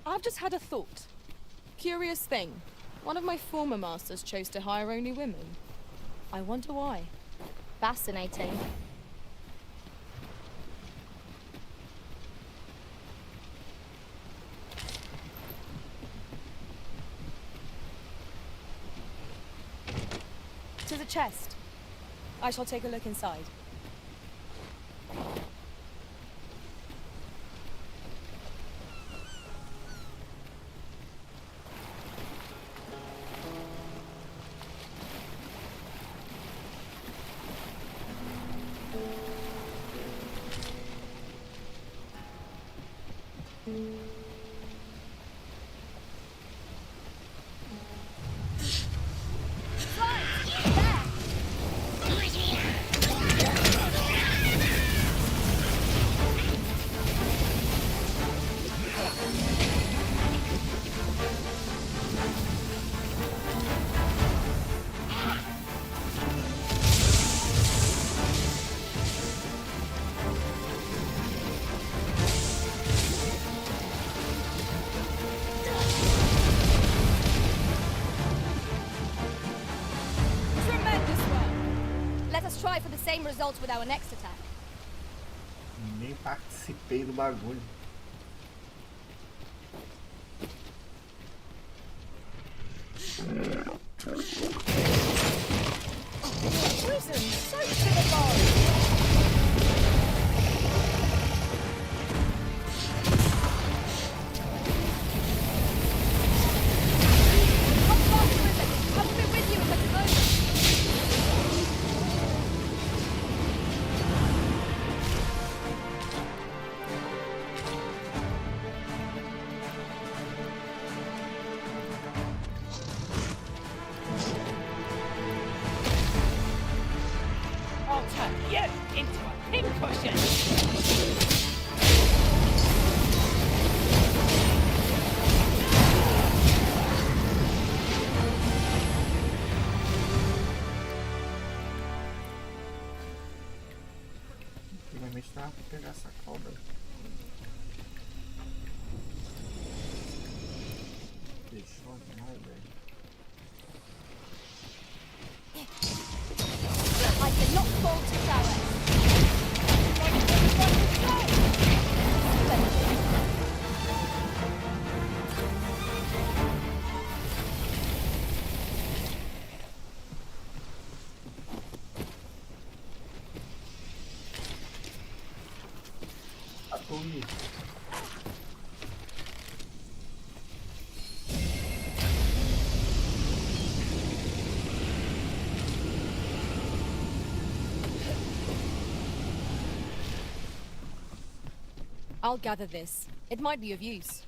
I've just had a thought. Curious thing. One of my former masters chose to hire only women. I wonder why. Fascinating. To the chest. I shall take a look inside. Try for the same results with our next attack. Nem participei do bagulho. Prison, so to the bone. Primeiramente dá pra pegar essa cobra. Deixou demais, velho. I cannot fall to prowess. com isso. I'll gather this. It might be of use.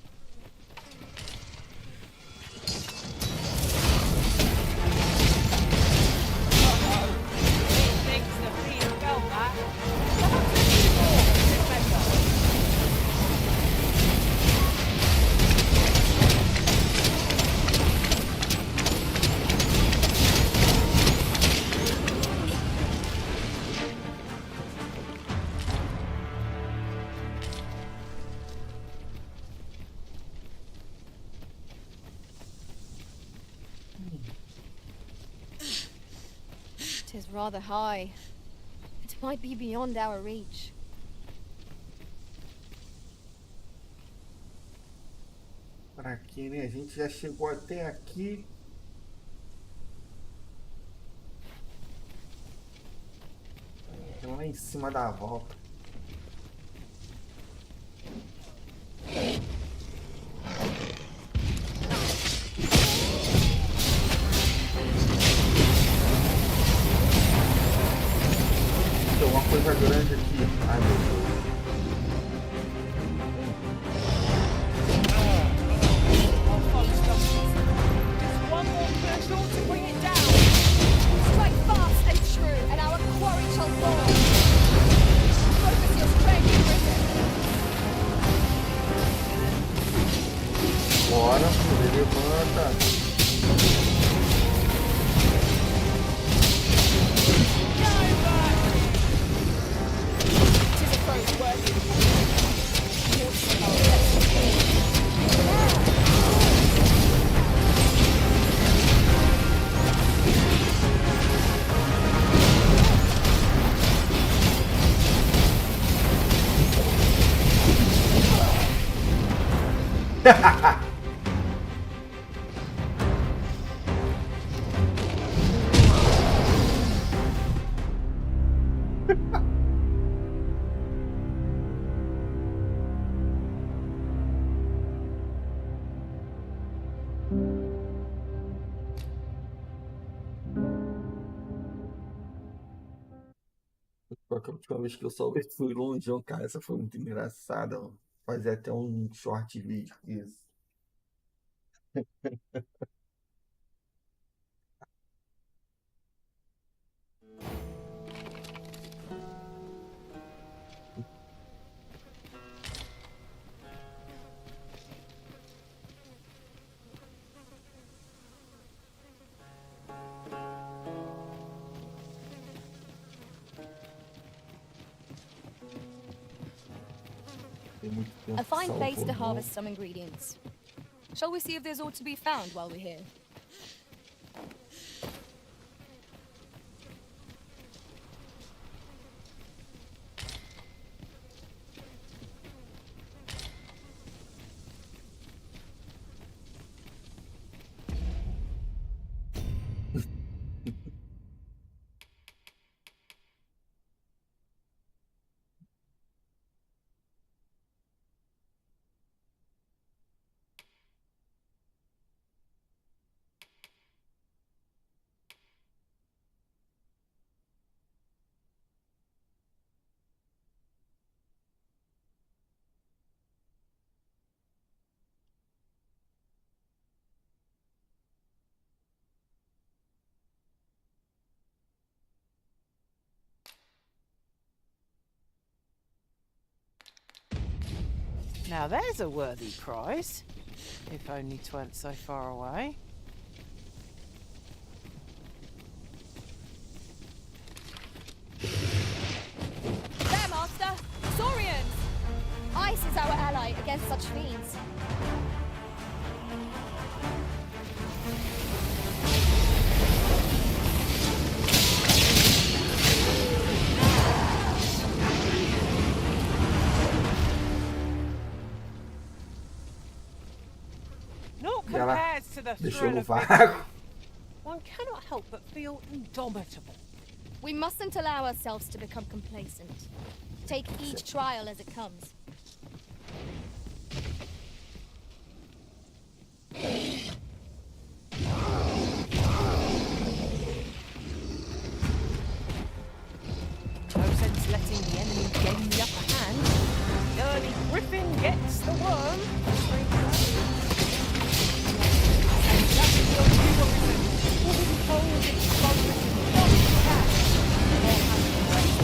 It is rather high. It might be beyond our reach. Pra quê, né? A gente já chegou até aqui. Então lá em cima da volta. Tem uma coisa grande aqui. Ai, meu Deus. Bora, ele levanta. A última vez que eu salvei fui longe, cara. Essa foi muito engraçada. Ó. Fazer até um short vídeo isso. A fine place to harvest some ingredients. Shall we see if there's aught to be found while we're here? Now there's a worthy prize, if only 'tweren't so far away. There, Master! Saurians! Ice is our ally against such fiends. Compares to the thrill of victory, one cannot help but feel indomitable. We mustn't allow ourselves to become complacent. Take each trial as it comes. No sense letting the enemy gain the upper hand. The early griffin gets the worm. And just your new origin will be told its progress in one catch. There has been rest.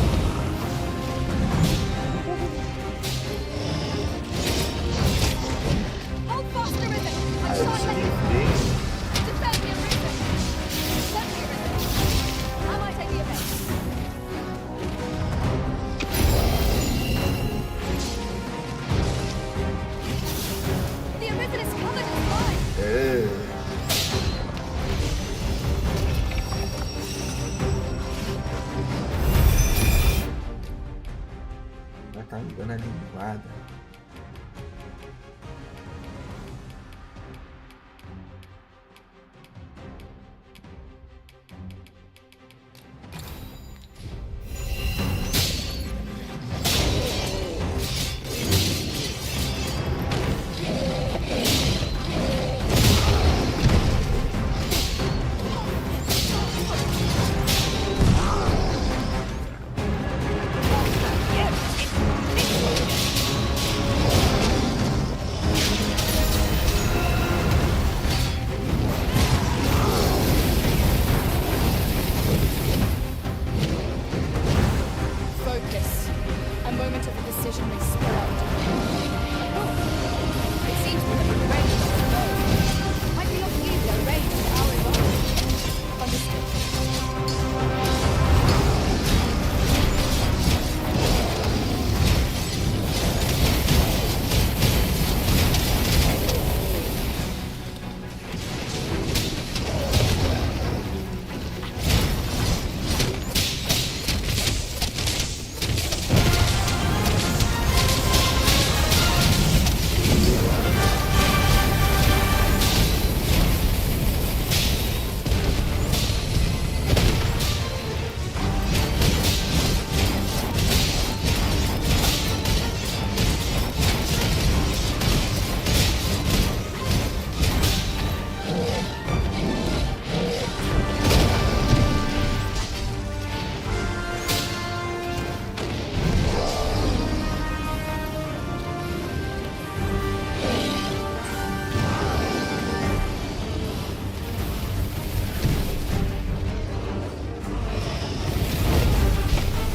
Hold fast, Arisen! I shan't let you defend the Arisen! Let me, Arisen! I might take the event. The Arisen is covered in blood! Já tá me dando a linguada. Focus. A moment of indecision may spill out. It seems within the range of the bow. I do not believe the range of our evolved. Understood.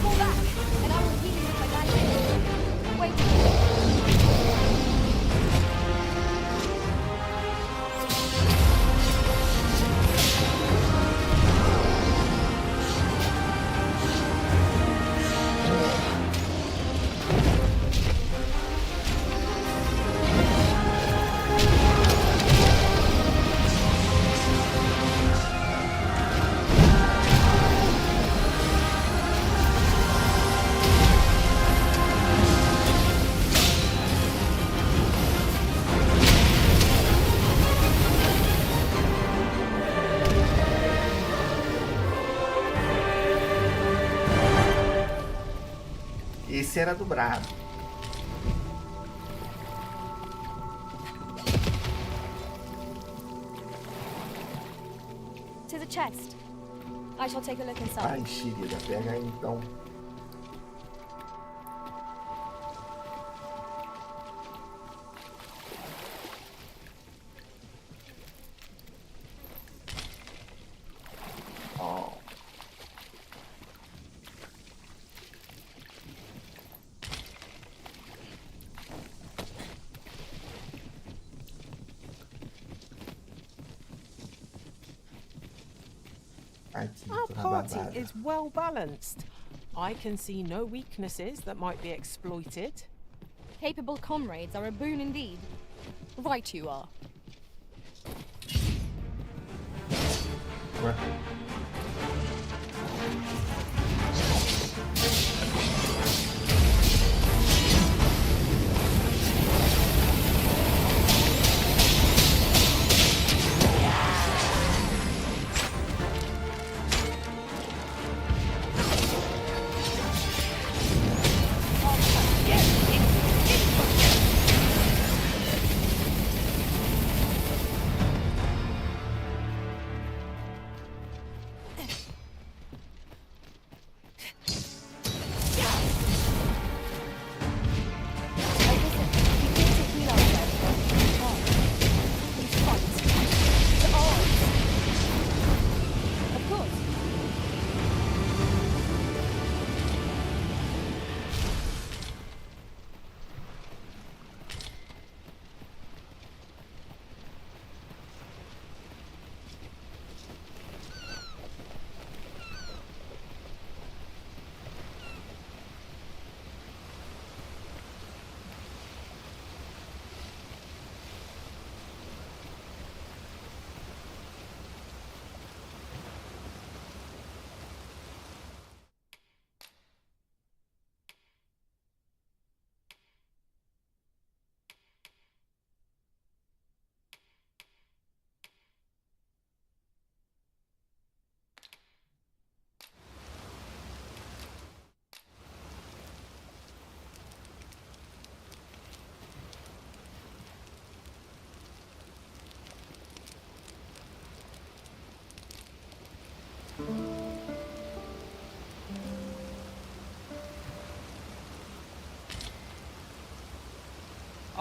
Pull back, and I will heal you with my magic. Wait. Esse era do brabo. To the chest. I shall take a look inside. Ai, querida, pega aí então. Ó. Our party is well balanced. I can see no weaknesses that might be exploited. Capable comrades are a boon indeed. Right you are. Ué.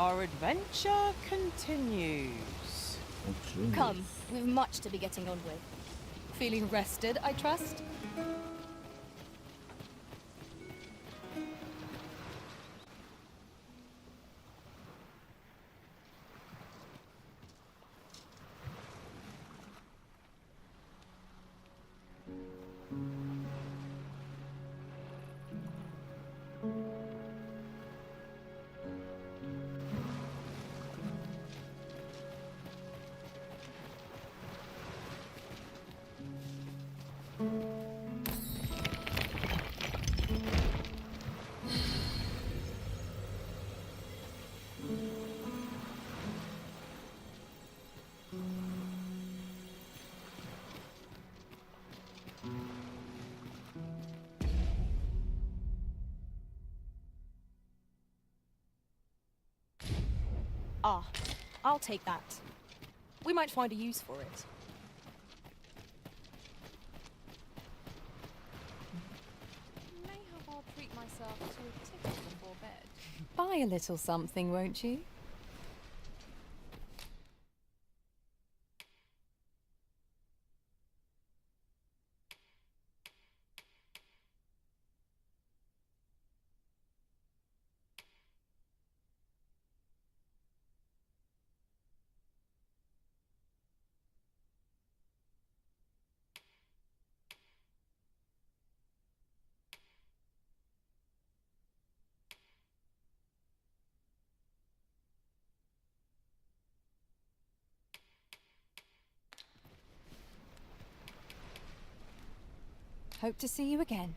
Our adventure continues. Come, we've much to be getting on with. Feeling rested, I trust? Ah, I'll take that. We might find a use for it. May have I'll treat myself to a tickle before bed. Buy a little something, won't you? Hope to see you again.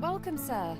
Welcome, sir.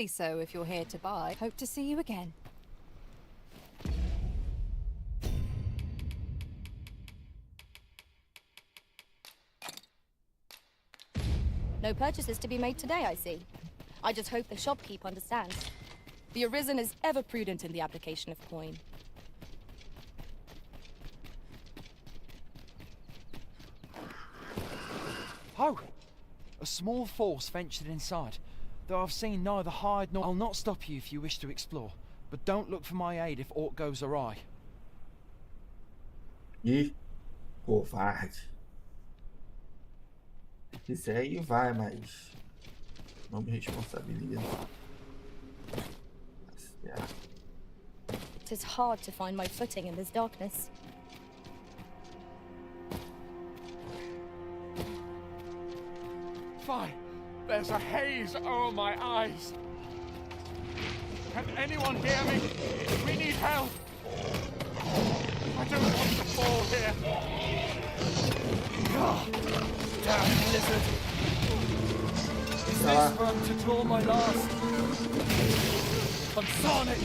So if you're here to buy, hope to see you again. No purchases to be made today, I see. I just hope the shopkeep understands. The Arisen is ever prudent in the application of coin. Ho! A small force ventured inside. Though I've seen neither hide nor... I'll not stop you if you wish to explore, but don't look for my aid if aught goes awry. E covarde. Se quiser aí vai, mas não me responsabiliza. Yeah. It is hard to find my footing in this darkness. Fine. There's a haze over my eyes. Can anyone hear me? We need help. I don't want to fall here. Oh, damn blizzard. Is this where I'm to draw my last? Consarn it!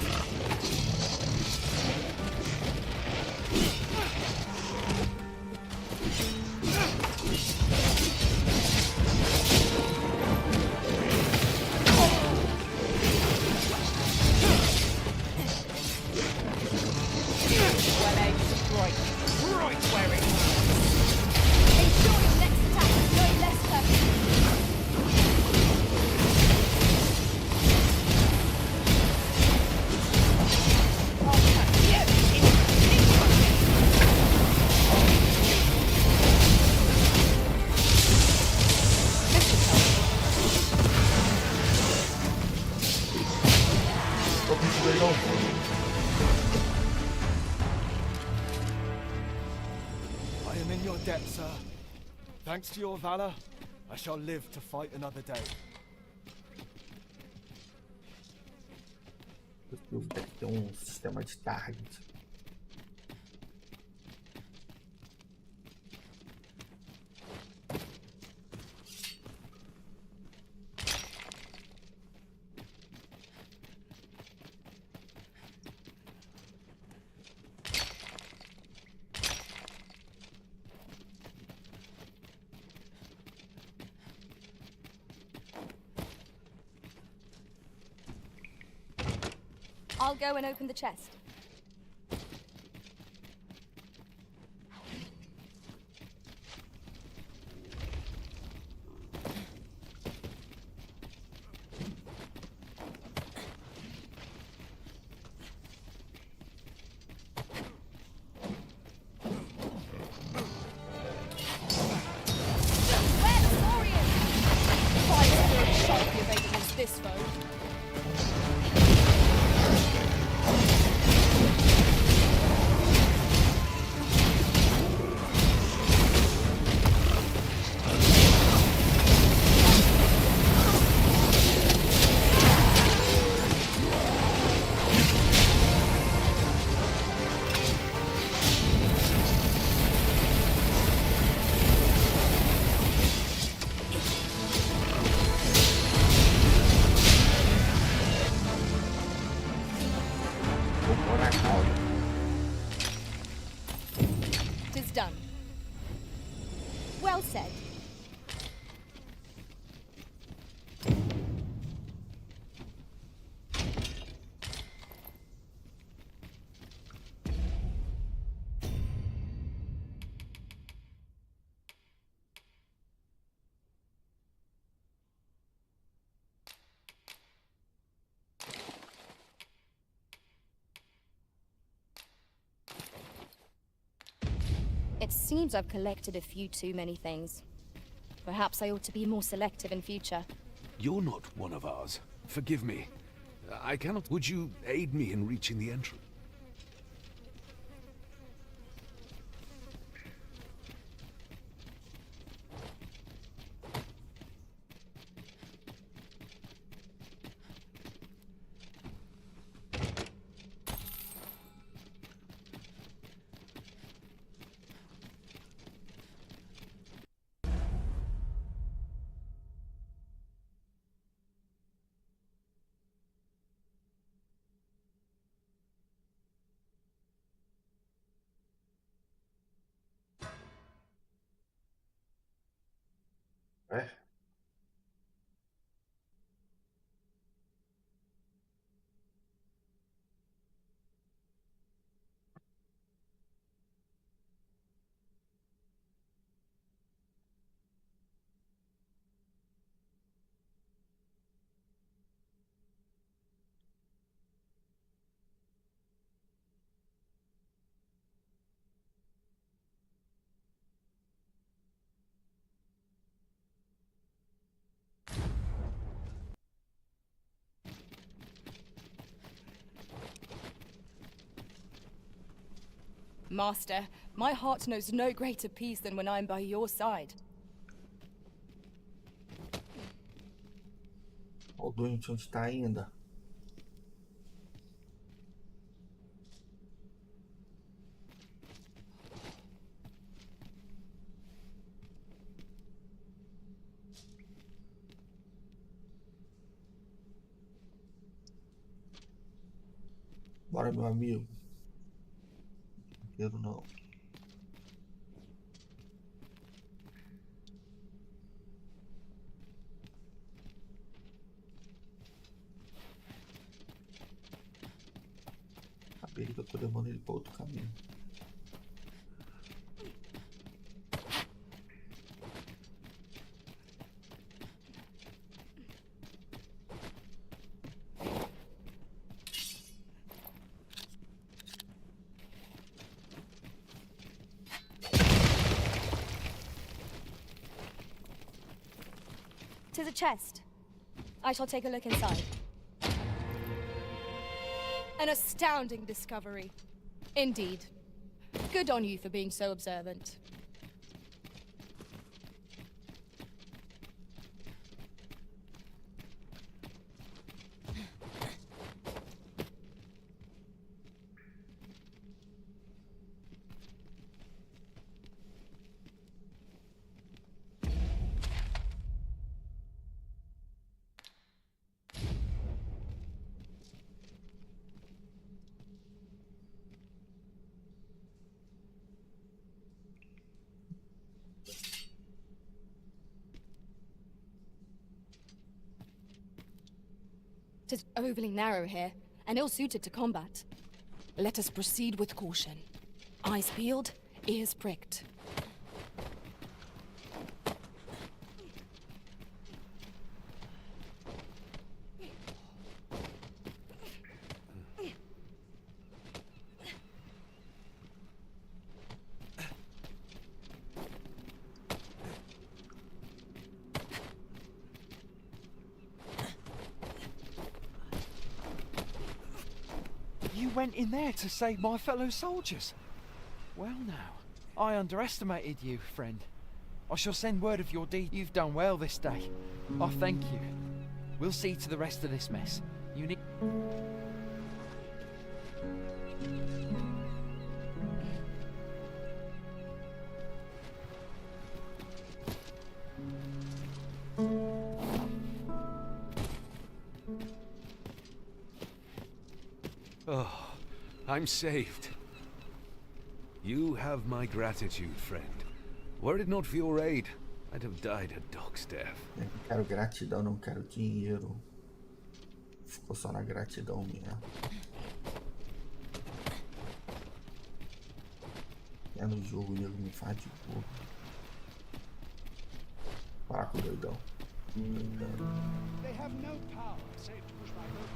Thanks to your valor, I shall live to fight another day. Deve ter um sistema de target. I'll go and open the chest. This foe. Tis done. Well said. It seems I've collected a few too many things. Perhaps I ought to be more selective in future. You're not one of ours. Forgive me. I cannot... Would you aid me in reaching the entrance? Master, my heart knows no greater peace than when I'm by your side. O doente onde está ainda? Bora, meu amigo. Não quero não. Acabei que eu tô levando ele para outro caminho. To the chest. I shall take a look inside. An astounding discovery. Indeed. Good on you for being so observant. 'Tis overly narrow here, and ill-suited to combat. Let us proceed with caution. Eyes peeled, ears pricked. You went in there to save my fellow soldiers. Well now, I underestimated you, friend. I shall send word of your deed. You've done well this day. I thank you. We'll see to the rest of this mess. You need... Oh, I'm saved. You have my gratitude, friend. Were it not for your aid, I'd have died a dog's death. Eu quero gratidão, não quero dinheiro. Ficou só na gratidão mesmo. É no jogo, o nego me faz de boa. Para com o doidão. They have no power save to push my boat.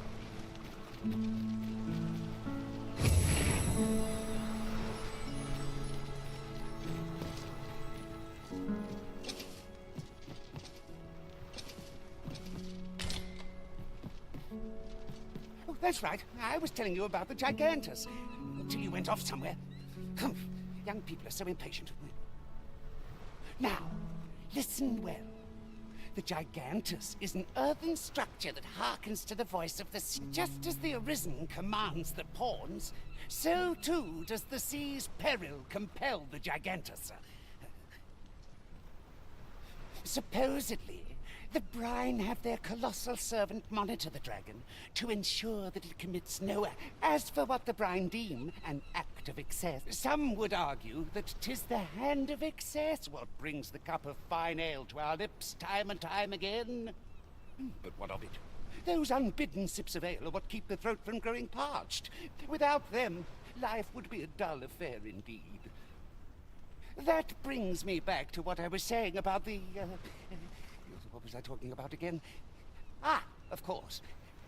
Oh, that's right. I was telling you about the Gigantus. Until you went off somewhere. Humph. Young people are so impatient. Now, listen well. The Gigantus is an earthen structure that hearkens to the voice of the sea. Just as the Arisen commands the pawns, so too does the sea's peril compel the Gigantus. Supposedly, the Brine have their colossal servant monitor the dragon to ensure that it commits no act. As for what the Brine deem an act of excess, some would argue that 'tis the hand of excess what brings the cup of fine ale to our lips time and time again. But what of it? Those unbidden sips of ale are what keep the throat from growing parched. Without them, life would be a dull affair indeed. That brings me back to what I was saying about the... what was I talking about again? Ah, of course.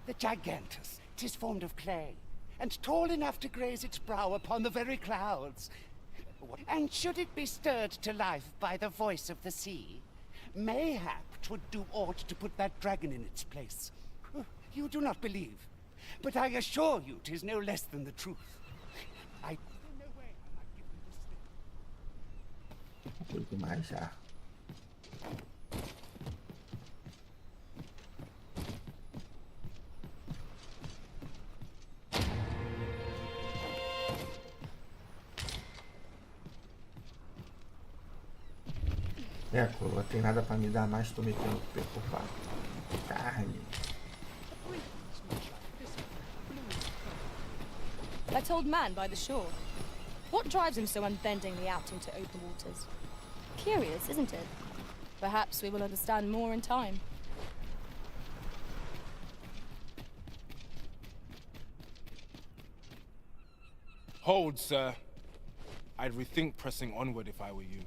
The Gigantus. 'Tis formed of clay, and tall enough to graze its brow upon the very clouds. And should it be stirred to life by the voice of the sea, mayhap 'twould do aught to put that dragon in its place. You do not believe, but I assure you 'tis no less than the truth. I... Vou demais já. É, coroa, tem nada pra me dar mais, tô metendo o pé por baixo. Carne. That old man by the shore. What drives him so unbendingly out into open waters? Curious, isn't it? Perhaps we will understand more in time. Hold, sir. I'd rethink pressing onward if I were you.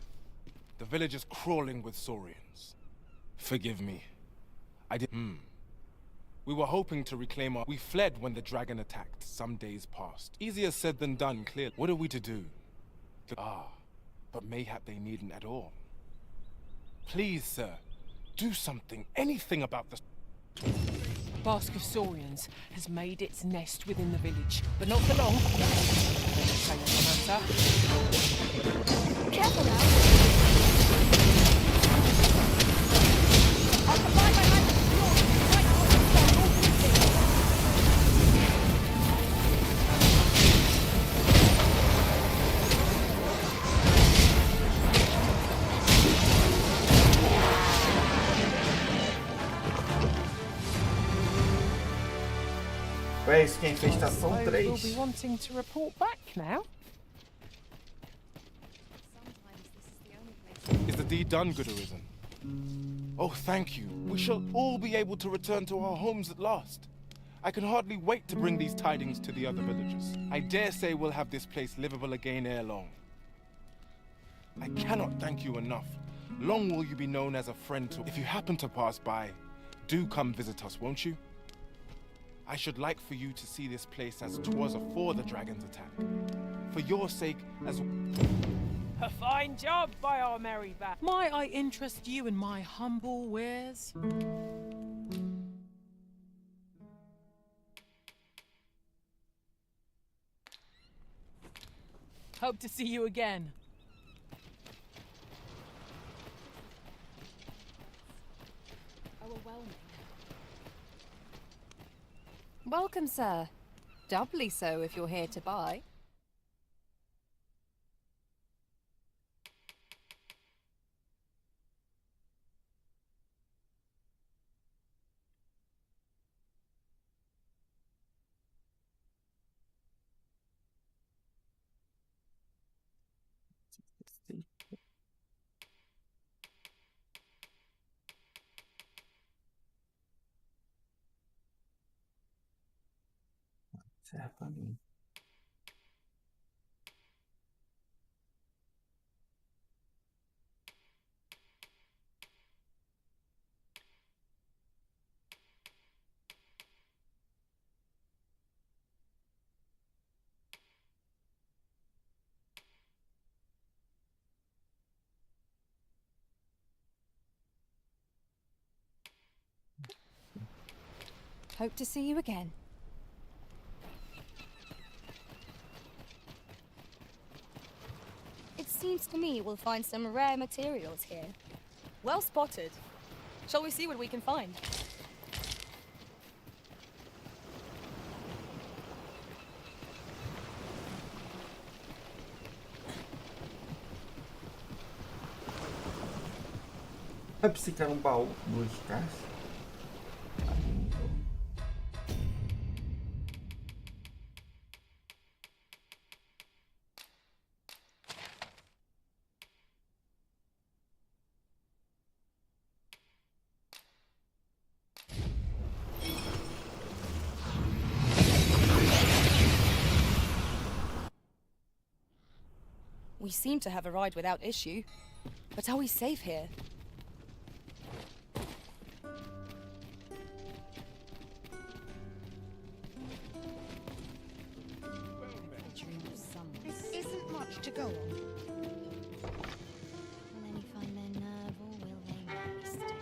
The village is crawling with saurians. Forgive me. I did. We were hoping to reclaim our... We fled when the dragon attacked some days past. Easier said than done, clearly. What are we to do? But mayhap they needn't at all. Please, sir, do something, anything about this. Bask of saurians has made its nest within the village, but not for long. Say no matter. Careful now. I'll combine my hand with yours right off the start all things. É isso, quem fez estação We'll 3. be wanting to report back now. Is the deed done, good Arisen? Oh, thank you. We shall all be able to return to our homes at last. I can hardly wait to bring these tidings to the other villagers. I dare say we'll have this place livable again ere long. I cannot thank you enough. Long will you be known as a friend to... If you happen to pass by, do come visit us, won't you? I should like for you to see this place as 'twas afore the dragon's attack. For your sake, as... A fine job by our merry bat. Might I interest you in my humble wares? Hope to see you again. Overwhelming. Welcome, sir. Doubly so if you're here to buy. Serve pra mim. Hope to see you again. It seems to me we'll find some rare materials here. Well spotted. Shall we see what we can find? Vai psicar um baú, 2 caixas. We seem to have arrived without issue. But are we safe here? This isn't much to go on. Will any find their nerve or will they waste it?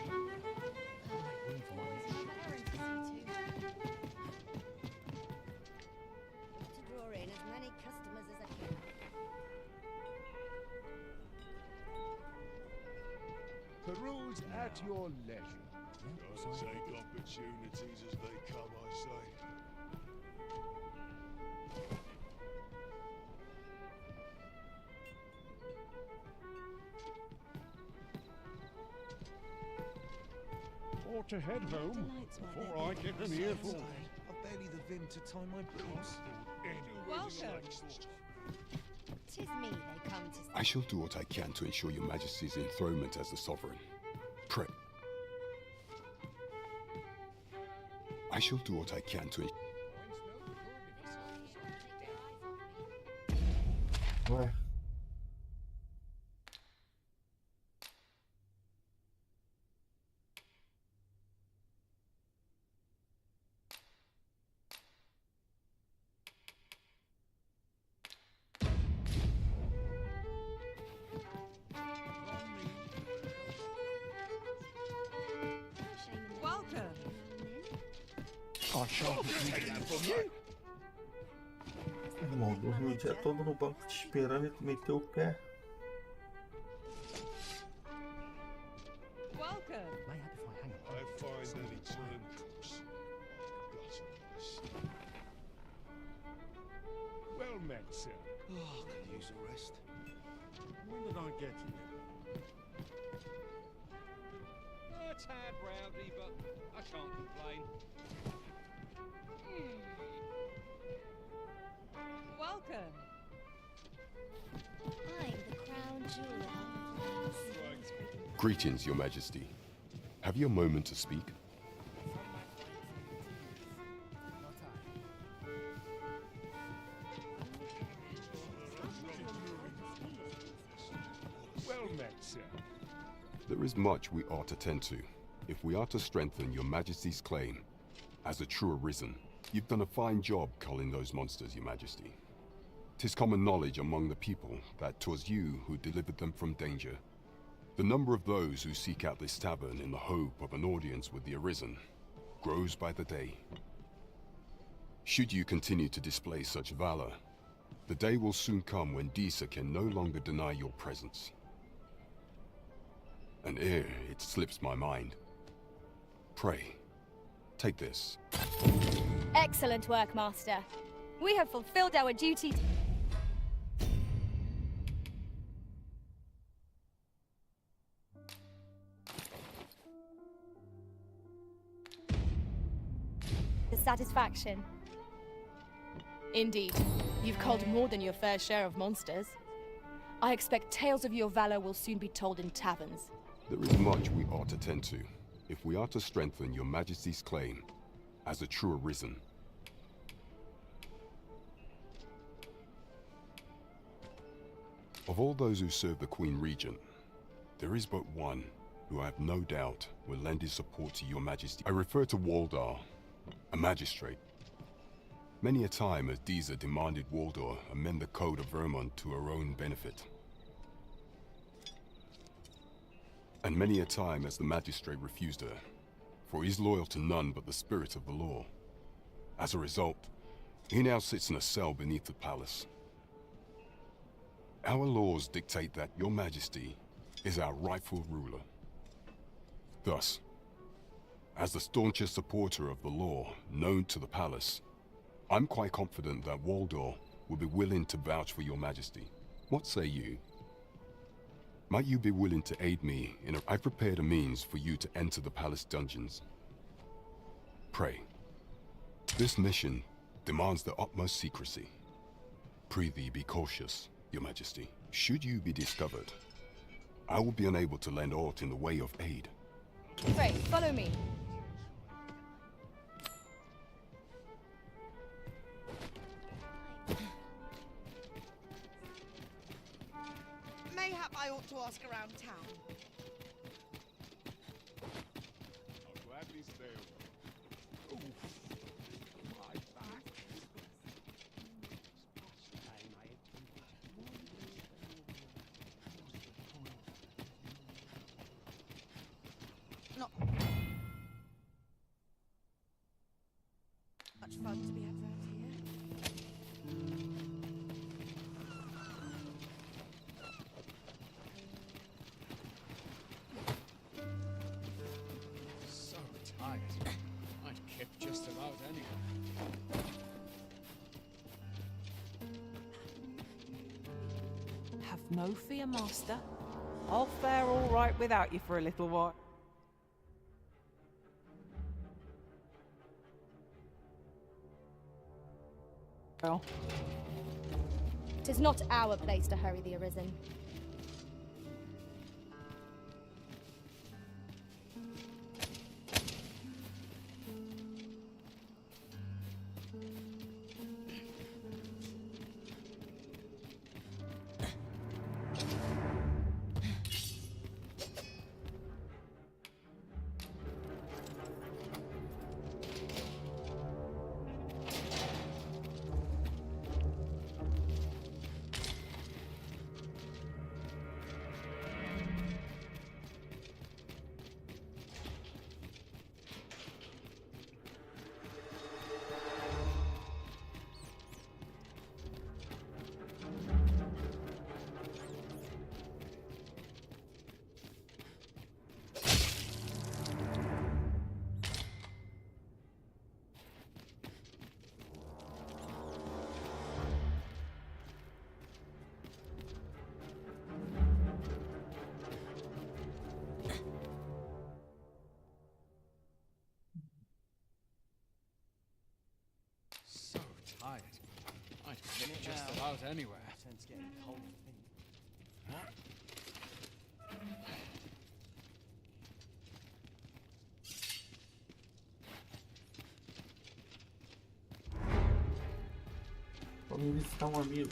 To draw in as many customers as I can. Peruse at your leisure. Gotta take opportunities as they come, I say. Or to head home before I get an earful. I've barely the vim to tie my boots. Welcome. 'Tis me they come to see. I shall do what I can to ensure your Majesty's enthronement as the sovereign. Pray. I shall do what I can to... Ué. Welcome. Ó, chão. Irmão, dormiu o dia todo no banco te esperando e tu meteu o pé. Welcome. I find any excellent cooks. Well met, sir. Oh, could use a rest. When did I get here? A tad rowdy, but I can't complain. Welcome. I'm the crown jewel of Greetings, your Majesty. Have you a moment to speak? There is much we ought to tend to, if we are to strengthen your Majesty's claim as a true arisen. You've done a fine job culling those monsters, your Majesty. 'Tis common knowledge among the people that 'twas you who delivered them from danger. The number of those who seek out this tavern in the hope of an audience with the arisen grows by the day. Should you continue to display such valor, the day will soon come when Disa can no longer deny your presence. And ere it slips my mind, pray, take this. Excellent work, Master. We have fulfilled our duty. To satisfaction. Indeed. You've culled more than your fair share of monsters. I expect tales of your valor will soon be told in taverns. There is much we ought to tend to, if we are to strengthen your Majesty's claim as a true arisen. Of all those who serve the Queen Regent, there is but one who I have no doubt will lend his support to your Majesty. I refer to Waldar, a magistrate. Many a time has Disa demanded Waldar amend the Code of Vermont to her own benefit. And many a time has the magistrate refused her, for he is loyal to none but the spirit of the law. As a result, he now sits in a cell beneath the palace. Our laws dictate that your Majesty is our rightful ruler. Thus, as the staunchest supporter of the law known to the palace, I'm quite confident that Waldor will be willing to vouch for your Majesty. What say you? Might you be willing to aid me in I've prepared a means for you to enter the palace dungeons. Pray. This mission demands the utmost secrecy. Prithee be cautious, your Majesty. Should you be discovered, I will be unable to lend aught in the way of aid. Pray, follow me. Mayhap I ought to ask around town. I'll gladly stay away. Oof. My back. Not much fun to be had around here. So tired. I'd kip just about anywhere. Have no fear, Master. I'll fare all right without you for a little while. Well, 'tis not our place to hurry the arisen. So tired. I'd kip just about anywhere. It's getting cold. Vamos visitar um amigo.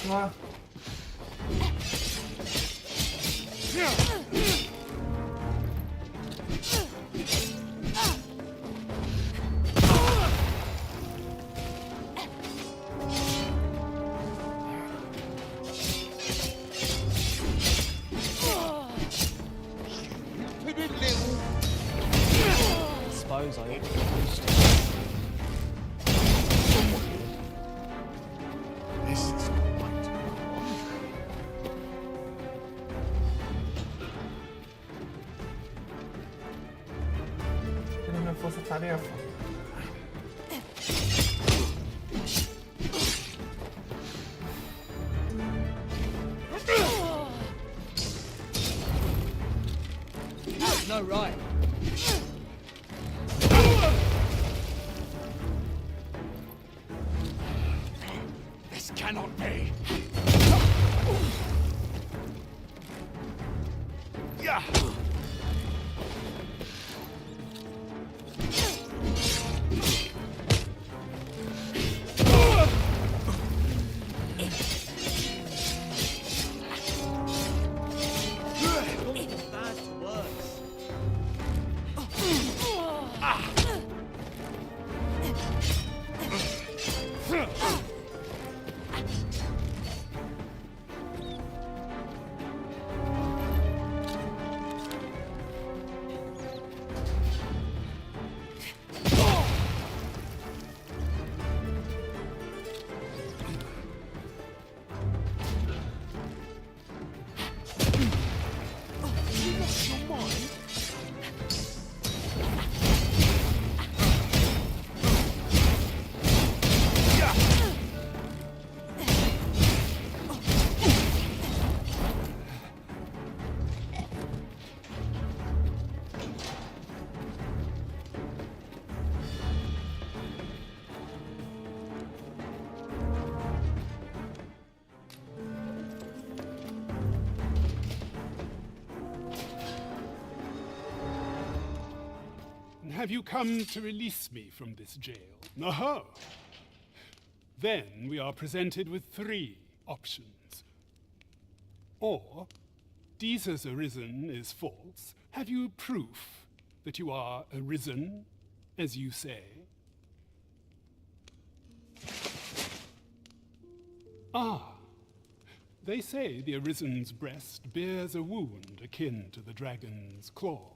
Ah. Suppose I ought to This is quite Cadê minha força-tarefa? no right. This cannot be. Yeah. Have you come to release me from this jail? Aha! Then we are presented with three options. Or, Jesus arisen is false. Have you proof that you are arisen, as you say? Ah, they say the arisen's breast bears a wound akin to the dragon's claw.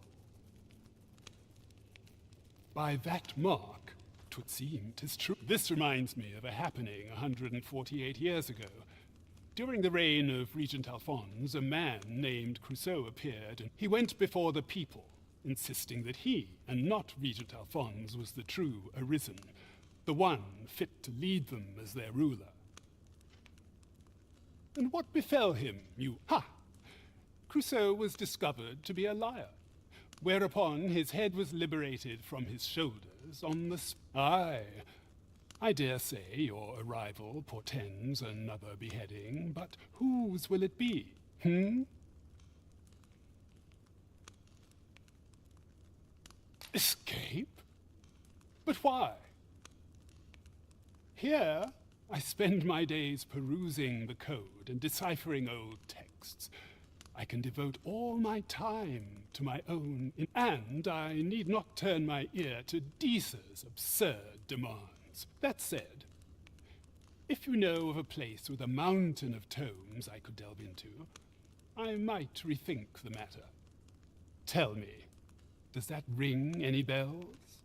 By that mark, 'twould seem 'tis true. This reminds me of a happening 148 years ago. During the reign of Regent Alphonse, a man named Crusoe appeared, and he went before the people, insisting that he, and not Regent Alphonse, was the true arisen, the one fit to lead them as their ruler. And what befell him, you... Ha! Crusoe was discovered to be a liar, whereupon his head was liberated from his shoulders on the... Aye, I dare say your arrival portends another beheading, but whose will it be, Escape? But why? Here, I spend my days perusing the code and deciphering old texts. I can devote all my time to my own, and I need not turn my ear to Deesa's absurd demands. That said, if you know of a place with a mountain of tomes I could delve into, I might rethink the matter. Tell me, does that ring any bells?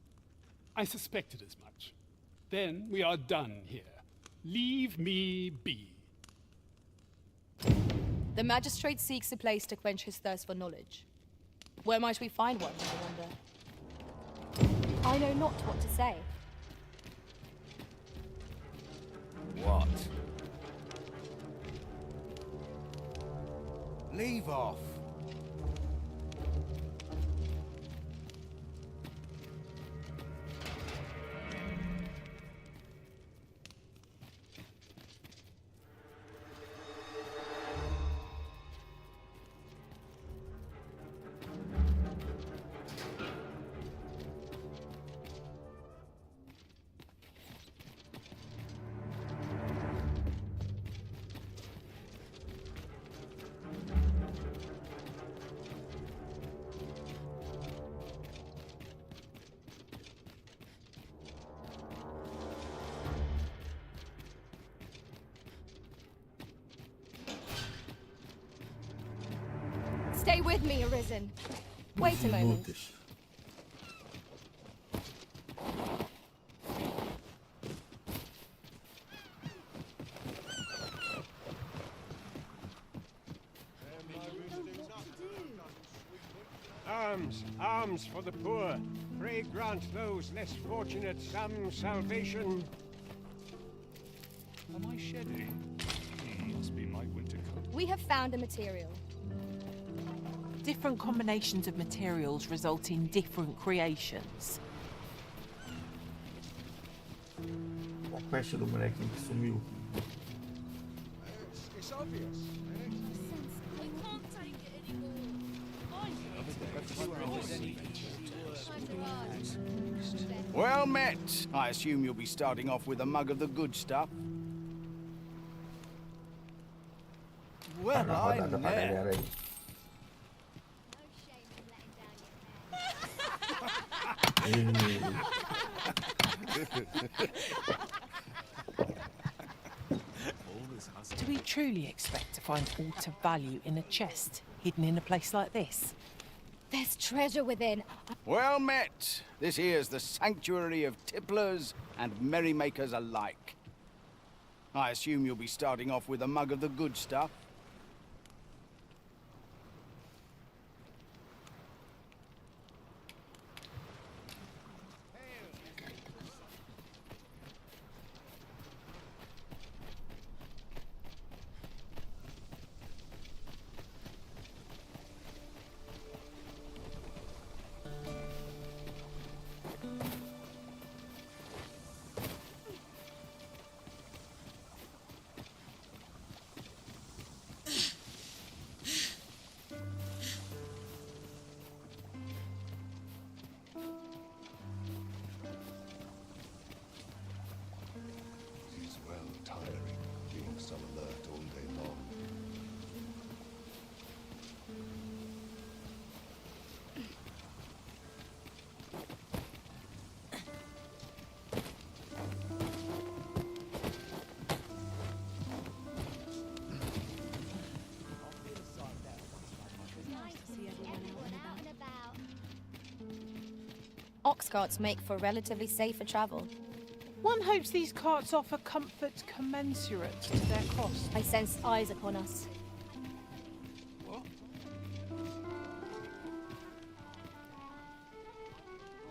I suspected as much. Then we are done here. Leave me be. The Magistrate seeks a place to quench his thirst for knowledge. Where might we find one, I wonder? I know not what to say. What? Leave off. Stay with me, Arisen. Wait a moment. Arms, arms for the poor. Pray grant those less fortunate some salvation. Am I shedding? Must be my winter coat. We have found a material. Different combinations of materials result in different creations. A quest do molequinho que sumiu. It's obvious. Well met. I assume you'll be starting off with a mug of the good stuff. Well, I never. Do we truly expect to find aught of value in a chest hidden in a place like this? There's treasure within. Well met. This here's the sanctuary of tipplers and merrymakers alike. I assume you'll be starting off with a mug of the good stuff. Ox carts make for relatively safer travel. One hopes these carts offer comfort commensurate to their cost. I sense eyes upon us. What?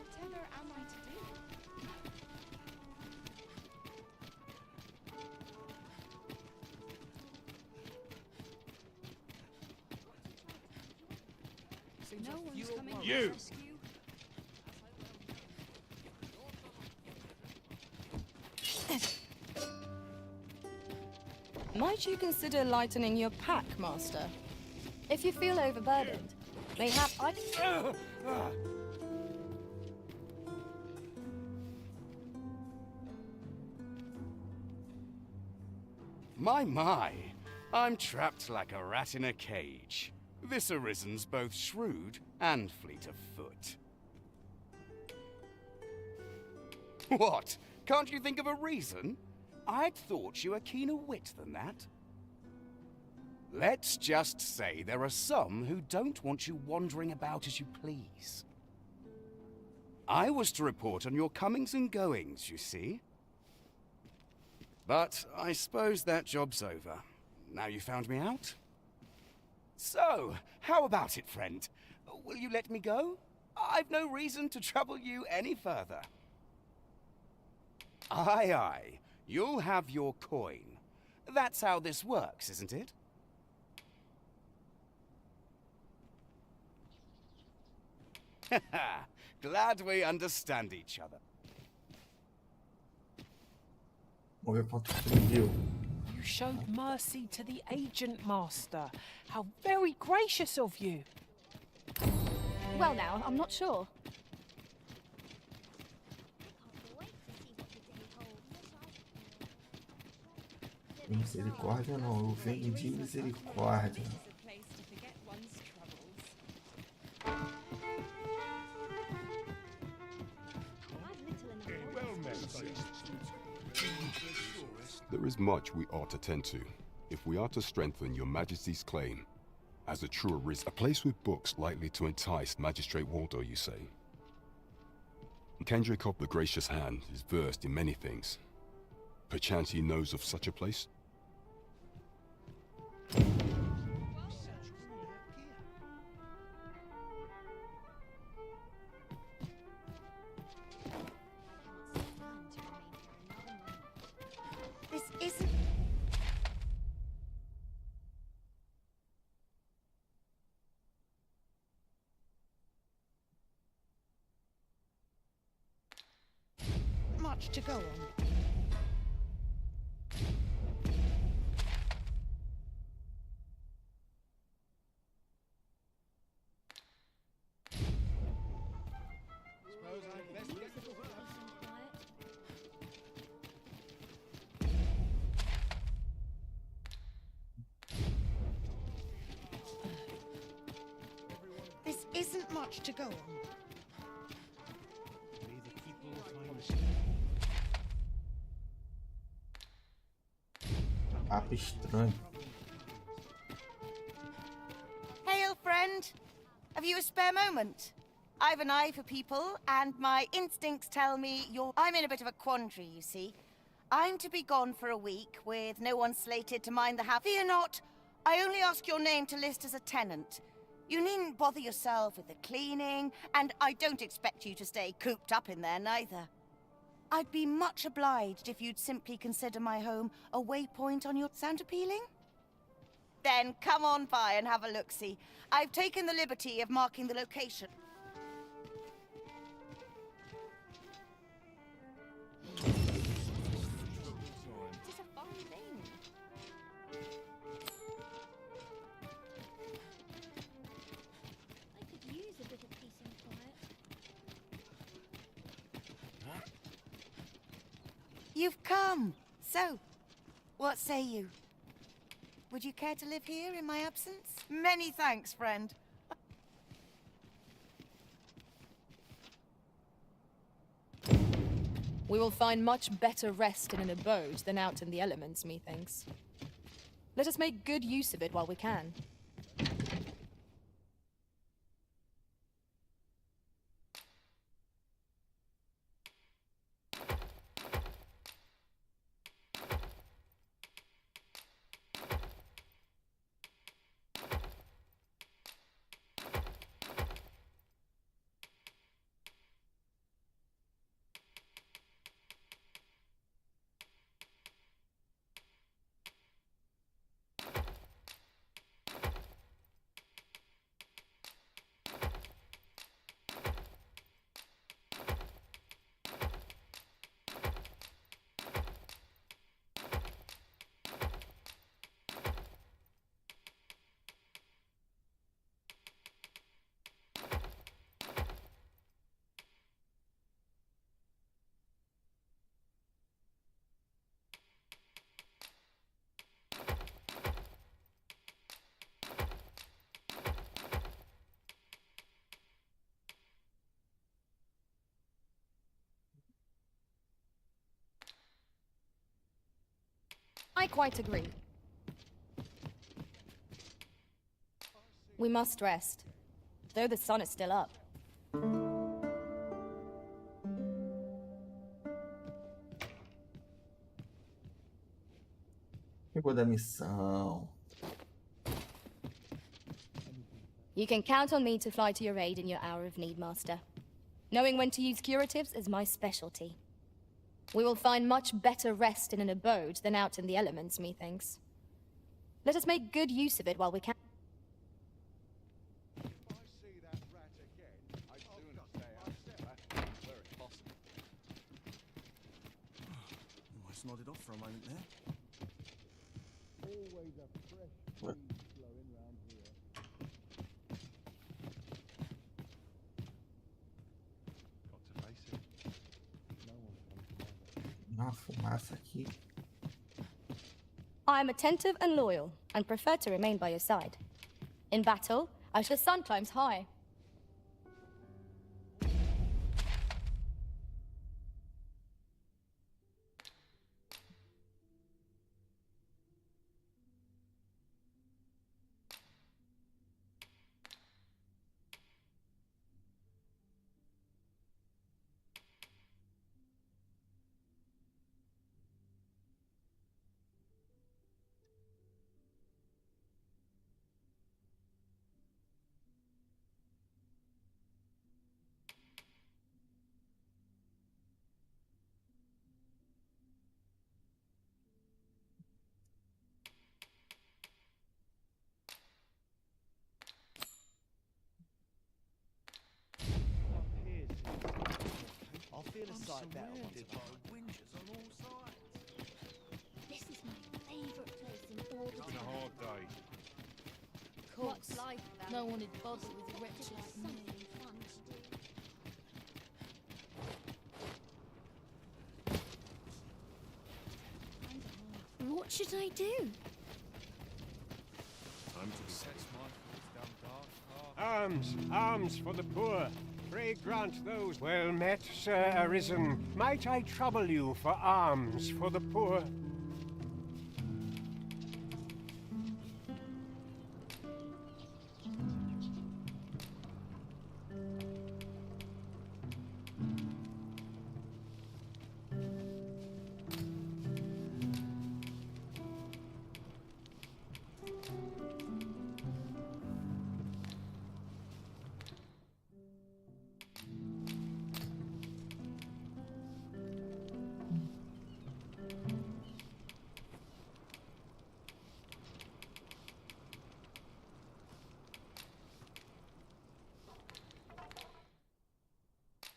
Whatever am I to do? No one's coming to You! rescue. Might you consider lightening your pack, Master? If you feel overburdened, mayhap I... My, I'm trapped like a rat in a cage. This Arisen's both shrewd and fleet of foot. What? Can't you think of a reason? I'd thought you were keener wit than that. Let's just say there are some who don't want you wandering about as you please. I was to report on your comings and goings, you see. But I suppose that job's over. Now you found me out? So, how about it, friend? Will you let me go? I've no reason to trouble you any further. Aye, aye. You'll have your coin. That's how this works, isn't it? Glad we understand each other. You showed mercy to the agent, Master. How very gracious of you. Well now, I'm not sure. Misericórdia não, eu venho de misericórdia. There is much we ought to tend to, if we are to strengthen your Majesty's claim. As a true a place with books likely to entice Magistrate Waldo, you say? Kendrick of the Gracious Hand is versed in many things. Perchance he knows of such a place? This isn't... much to go on. This isn't much to go on. Papo estranho. Hail, friend. Have you a spare moment? I've an eye for people, and my instincts tell me you're... I'm in a bit of a quandary, you see. I'm to be gone for a week, with no one slated to mind the house. Fear not. I only ask your name to list as a tenant. You needn't bother yourself with the cleaning, and I don't expect you to stay cooped up in there, neither. I'd be much obliged if you'd simply consider my home a waypoint on your... Sound appealing? Then come on by and have a look-see. I've taken the liberty of marking the location. It's a fun thing. I could use a bit of peace and quiet. You've come. So, what say you? Would you care to live here in my absence? Many thanks, friend. We will find much better rest in an abode than out in the elements, methinks. Let us make good use of it while we can. I quite agree. We must rest, though the sun is still up. Pegou da missão. You can count on me to fly to your aid in your hour of need, Master. Knowing when to use curatives is my specialty. We will find much better rest in an abode than out in the elements, methinks. Let us make good use of it while we can. Almost nodded off for a moment there. Always a fresh breeze blowing round here. Got to face it. No one comes together. Uma fumaça aqui. I am attentive and loyal, and prefer to remain by your side. In battle, I shall sun climbs high. feel a sight better wanted by whingers on all sides. This is my favourite place in all the It's been a town. hard day. What's life without? No one would bother with a wretch like me. Something fun to do. What should I do? Time to be Sets my foot down dark path. Arms, arms for the poor. Pray grant those. Well met, Sir Arisen. Might I trouble you for alms for the poor?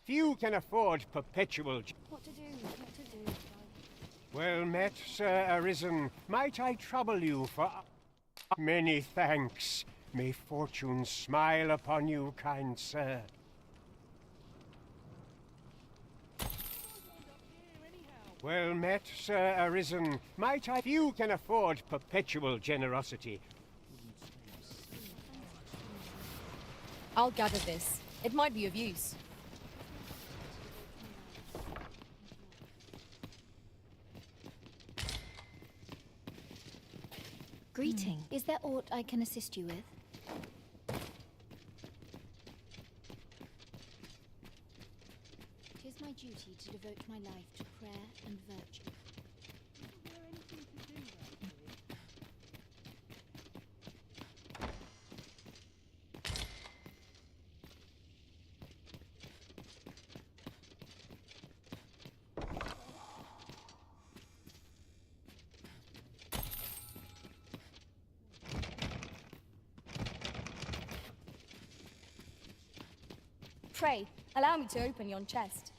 Few can afford perpetual. What to do? What to do? Well met, Sir Arisen. Might I trouble you for... Many thanks. May fortune smile upon you, kind sir. Well met, Sir Arisen. Might I... Few can afford perpetual generosity. I'll gather this. It might be of use. Greeting. Is there aught I can assist you with? It is my duty to devote my life to prayer and virtue. Pray, allow me to open yon chest.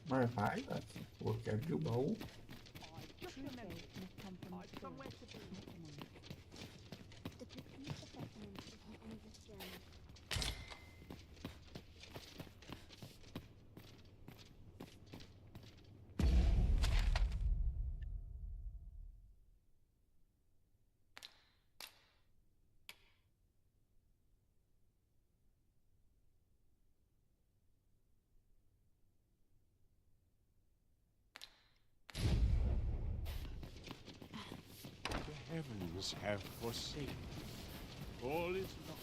Mas vai, pô, quer abrir o baú. The heavens have forsaken. All is lost.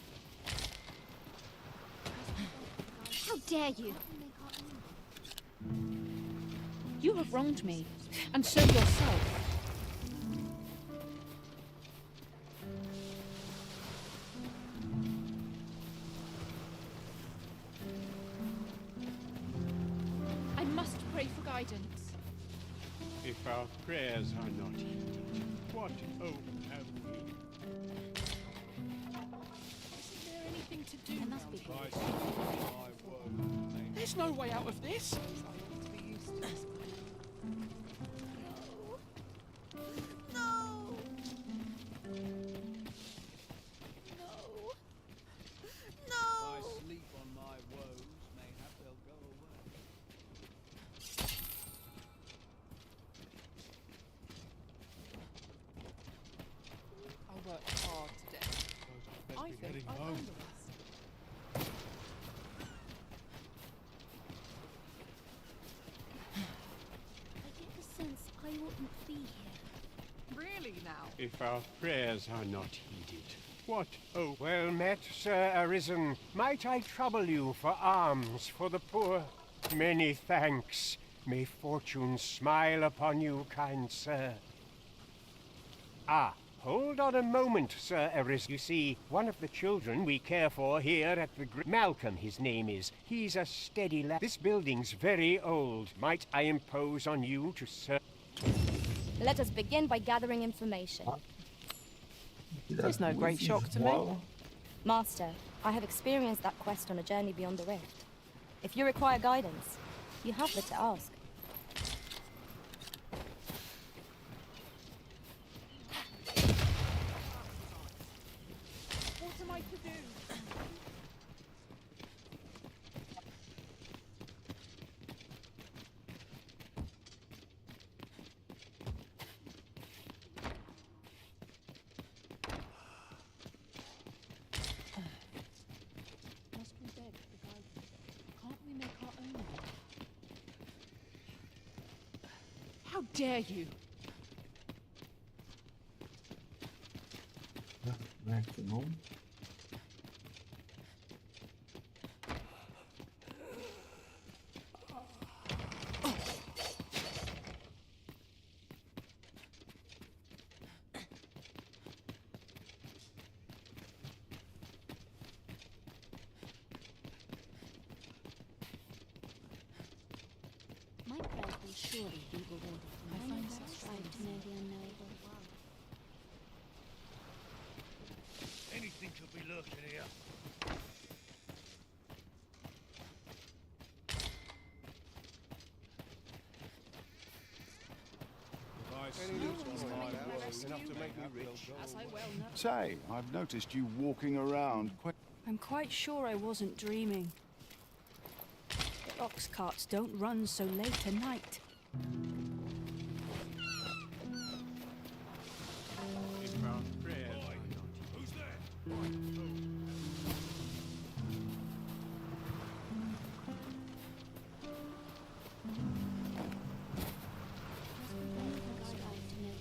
How dare you! You have wronged me, and so yourself. I must pray for guidance. If our prayers are not heeded, what hope have we? Isn't there anything to do? There must be. There's no way out of this. No! I sleep on my woes, mayhap they'll go away. I worked hard today. I think I've earned the rest. I get the sense I oughtn't be here. Really now? If our prayers are not heeded, what hope? Well met, Sir Arisen. Might I trouble you for alms for the poor? Many thanks. May fortune smile upon you, kind sir. Ah, hold on a moment, Sir Arisen. You see, one of the children we care for here at the Malcolm, his name is. He's a steady lad. This building's very old. Might I impose on you to serve? Let us begin by gathering information. It's no great shock to me. Master, I have experienced that quest on a journey beyond the rift. If you require guidance, you have but to ask. What am I to do? Must we beg for guidance? Can't we make our own? How dare you! Maximum. My prayers will surely be rewarded. I find such strive to know the unknowable. Anything could be lurking here. Say, I've noticed you walking around quite... I'm quite sure I wasn't dreaming. The ox carts don't run so late at night. Who's there?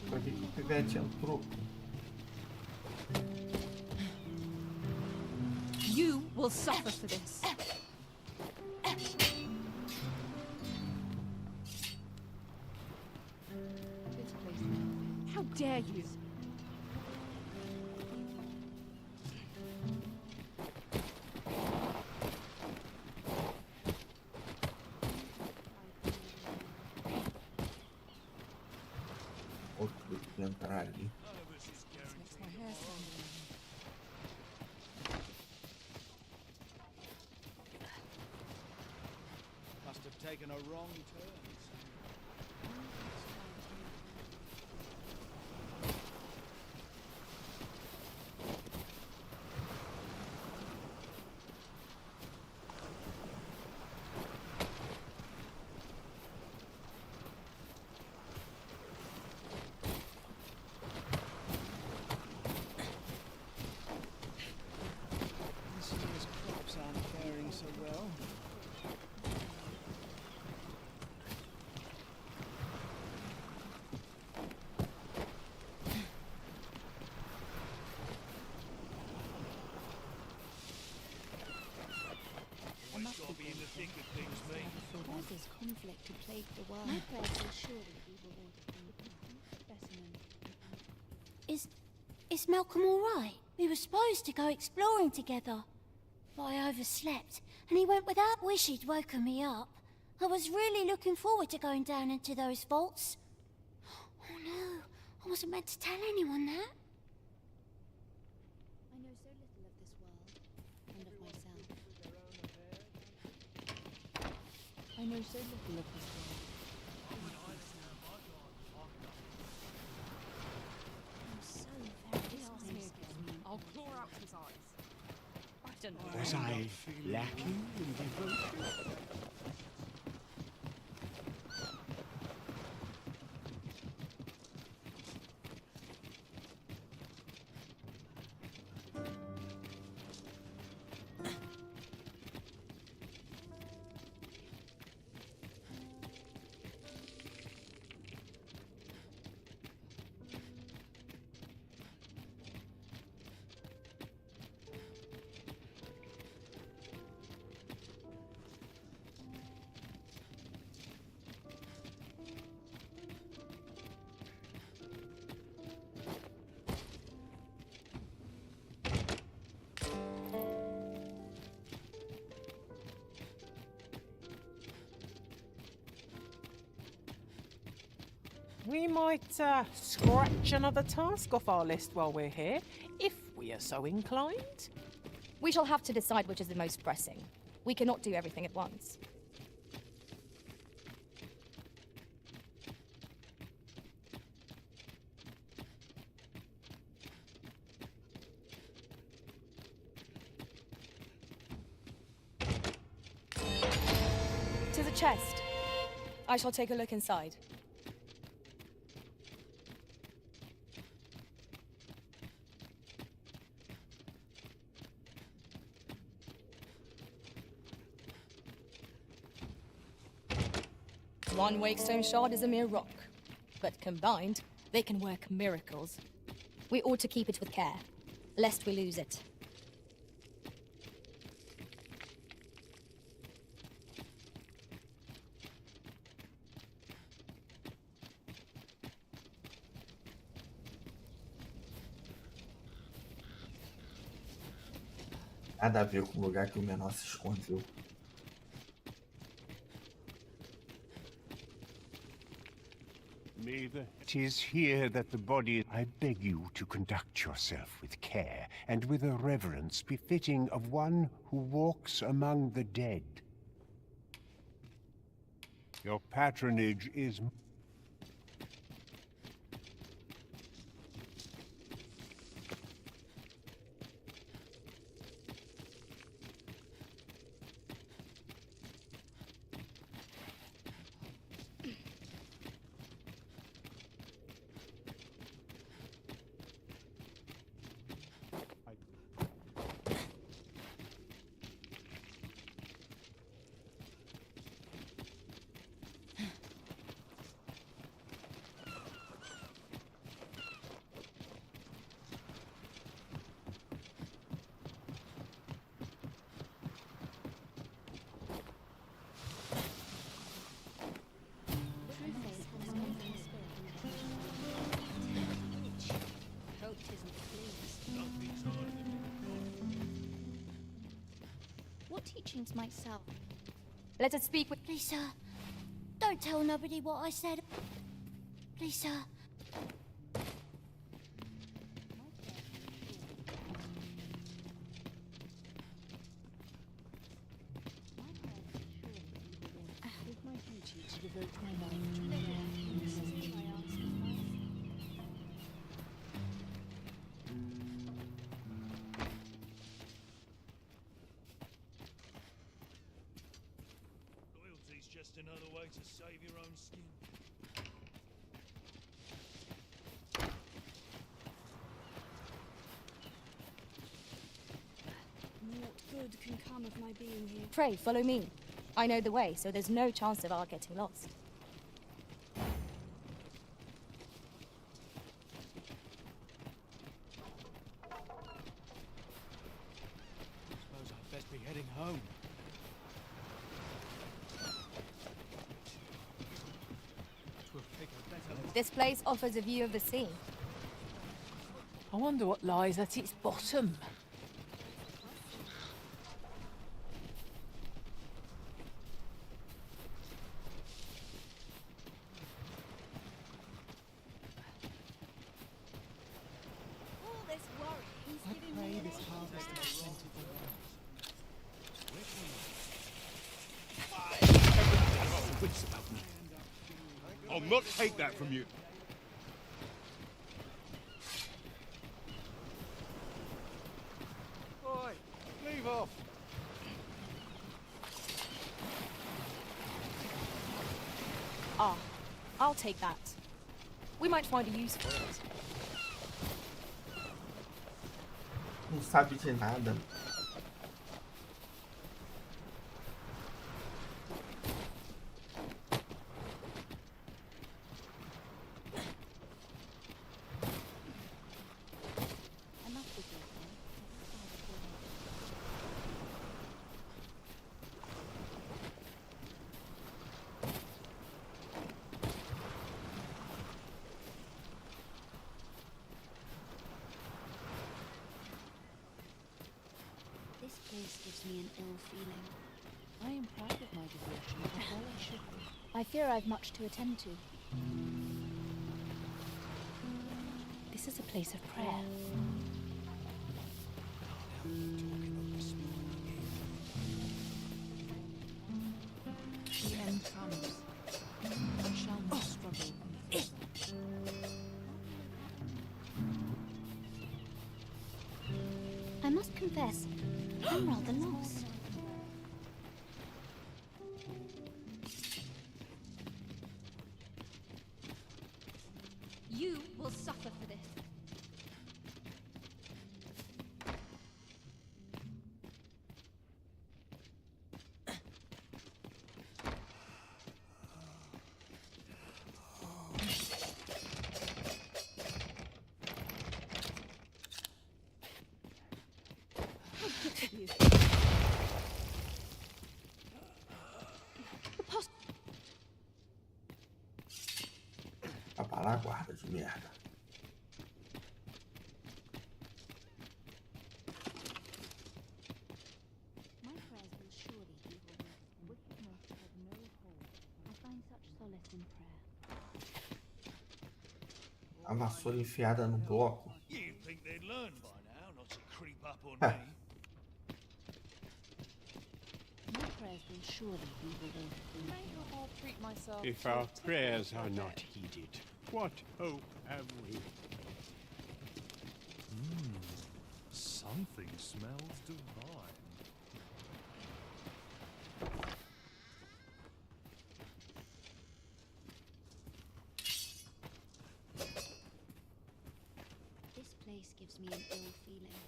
Pra que o Pivete entrou? You will suffer for this. How dare you! Outro que entrar ali. Makes my hair stand on end. Must have taken a wrong turn. This year's crops aren't faring so well. I must Gotta be in the thick of things, mate. Why does conflict to plague the world? My prayers will surely be rewarded. Is Malcolm all right? We were supposed to go exploring together, but I overslept, and he went without. Wish he'd woken me up. I was really looking forward to going down into those vaults. Oh no, I wasn't meant to tell anyone that. I know so little of this world and of myself. I know so little of this world. I'm so very disappointed. I'll claw out his eyes. I don't know. Was I lacking in devotion? We might scratch another task off our list while we're here. we are so inclined? We shall have to decide which is the most pressing. We cannot do everything at once. To the chest. I shall take a look inside. One wakestone shard is a mere rock, but combined, they can work miracles. We ought to keep it with care, lest we lose it. Nada a ver com o lugar que o menor se escondeu. It is here that the body... I beg you to conduct yourself with care, and with a reverence befitting of one who walks among the dead. Your patronage is... What teachings myself? Let us speak with... Please, sir. Don't tell nobody what I said. Please, sir. With my duty to devote my mind to prayer. Loyalty's just another way to save your own skin. What good can come of my being here? Pray, follow me. I know the way, so there's no chance of our getting lost. Suppose I'd best be heading home. Twill take a better look. This place offers a view of the sea. I wonder what lies at its bottom. All this worry is giving Pray me this harvest is plentiful. Wits about me. I'll not take that from you. Oi, leave off. Ah, I'll take that. We might find a use for it. Não sabe de nada. Enough with you, This place gives me an ill feeling. I am proud of my devotion, and well I should be. I fear I've much to attend to. This is a place of prayer. The end comes. I shall not struggle any further. I must confess, I'm rather lost. You will suffer for this. Vai parar a guarda de merda. My prayers will surely be heard. Wickedness has no hold. I find such solace in prayer. A vassoura enfiada no bloco. You'd think they'd learn by now not to creep up on Ha. me. My prayers will surely be rewarded. Mayhap I'll treat myself If to a our tickle prayers are before not bed. heeded, what hope have we? Something smells divine. This place gives me an ill feeling.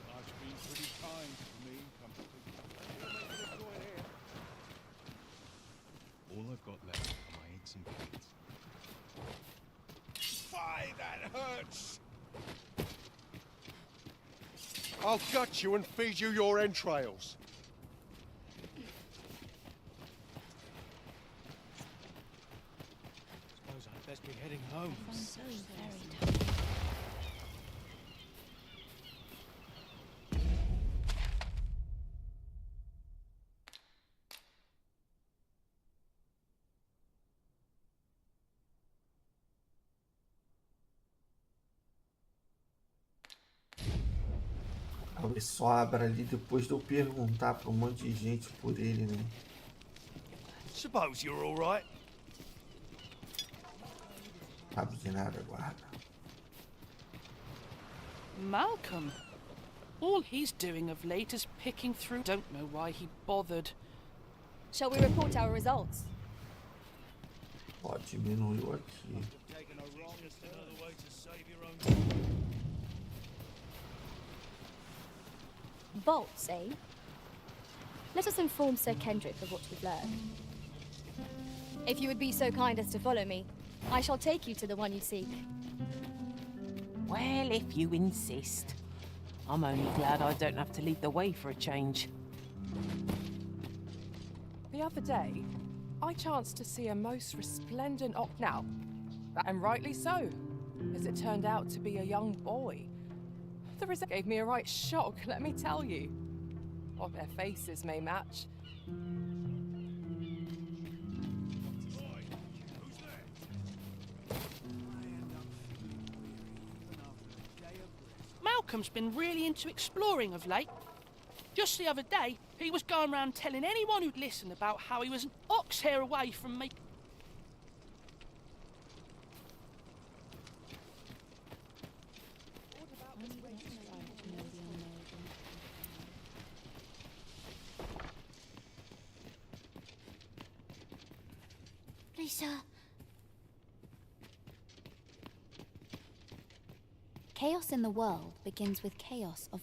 Life's been pretty kind to me, come to think of it. All I've got left are my eggs and kids. Fie, that hurts! I'll gut you and feed you your entrails. Suppose I'd best be heading home. I'm so very tired. Talvez só abra ali depois de eu perguntar pra um monte de gente por ele, né? Suppose you're all right. Sabe de nada, guarda. Malcolm. All he's doing of late is picking through. Don't know why he bothered. Shall we report our results? Ó, diminuiu aqui. Taking a wrong is just another way to save your own. Vaults, eh? Let us inform Sir Kendrick of what we've learned. If you would be so kind as to follow me, I shall take you to the one you seek. Well, if you insist. I'm only glad I don't have to lead the way for a change. The other day, I chanced to see a most resplendent now, and rightly so, as it turned out to be a young boy. The result gave me a right shock, let me tell you. What their faces may match. Malcolm's been really into exploring of late. Just the other day, he was going around telling anyone who'd listen about how he was an ox hair away from me. Please, sir. Chaos in the world begins with chaos of...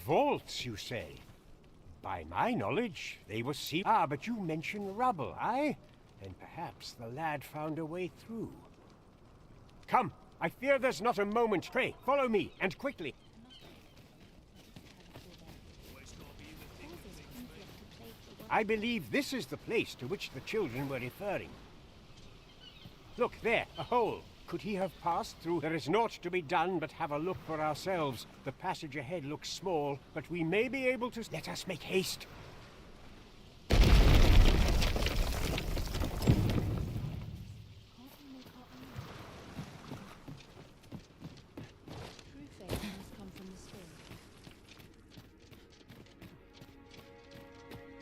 Vaults, you say? By my knowledge, they were sealed. Ah, but you mention rubble, aye? Then perhaps the lad found a way through. Come, I fear there's not a moment. Pray, follow me, and quickly. I believe this is the place to which the children were referring. Look there, a hole. could he have passed through? There is naught to be done but have a look for ourselves. The passage ahead looks small, but we may be able to... Let us make haste.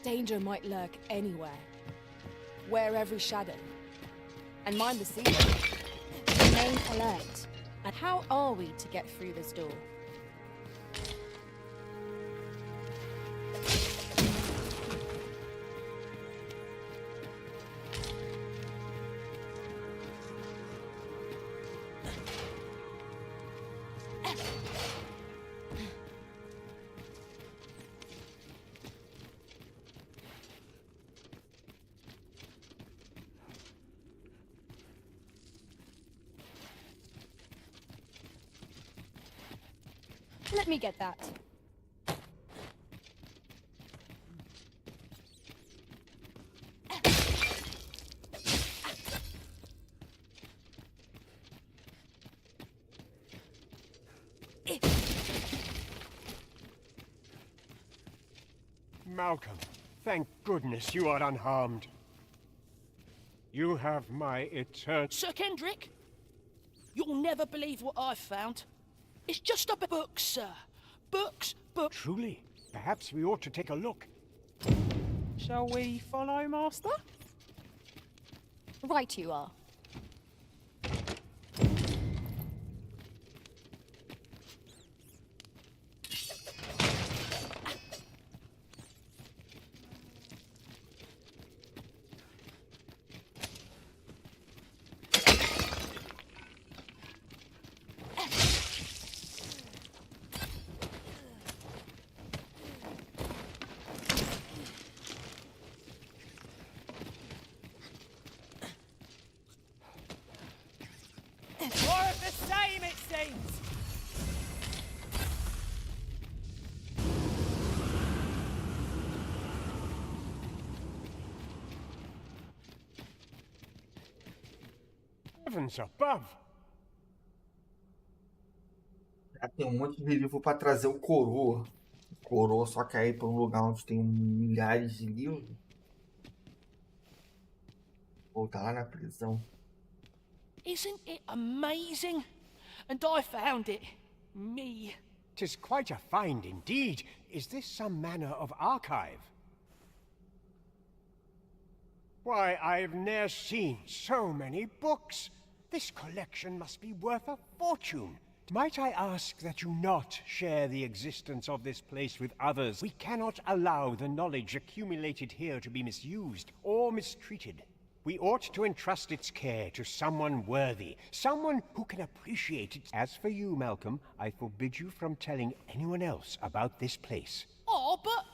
Danger might lurk anywhere. Wear every shadow. And mind the ceiling. Remain alert. And how are we to get through this door? Let me get that. Malcolm, thank goodness you are unharmed. You have my eternal... Sir Kendrick, you'll never believe what I've found. It's just a book, sir. Books. Truly? Perhaps we ought to take a look. Shall we follow, Master? Right you are. More of the same, it seems. Heavens above! Já tem um monte de livro pra trazer o coroa. O coroa só quer ir pra um lugar onde tem milhares de livros. Voltar lá na prisão. Isn't it amazing? And I found it. Me. 'Tis quite a find indeed. Is this some manner of archive? Why, I've ne'er seen so many books. This collection must be worth a fortune. Might I ask that you not share the existence of this place with others? We cannot allow the knowledge accumulated here to be misused or mistreated. We ought to entrust its care to someone worthy, someone who can appreciate it. As for you, Malcolm, I forbid you from telling anyone else about this place. Oh, but...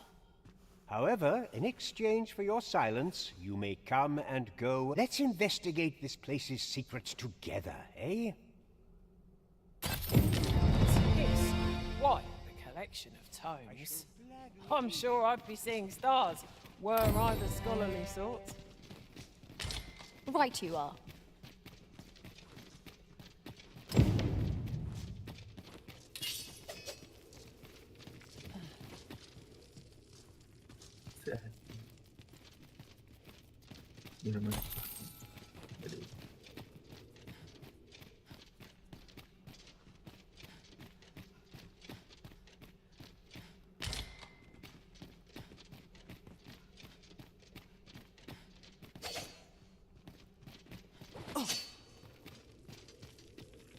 However, in exchange for your silence, you may come and go. Let's investigate this place's secrets together, eh? Yes. What a collection of tomes. I'm sure I'd be seeing stars, were I the scholarly sort. Right you are. Certo. Mira, mas... Beleza.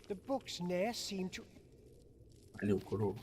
The books ne'er seem to... Ali o coroa.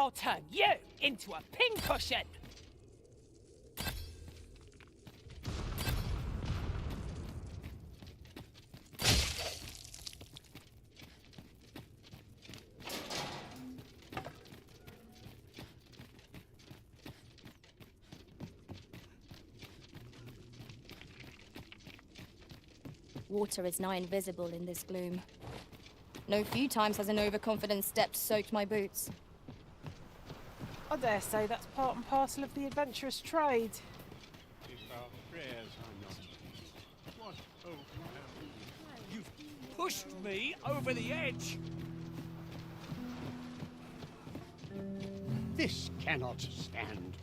I'll turn you into a pincushion. Water is nigh invisible in this gloom. No few times has an overconfident step soaked my boots. I dare say that's part and parcel of the adventurous trade. If our prayers are not heeded, what hope have we? You've pushed me over the edge. This cannot stand.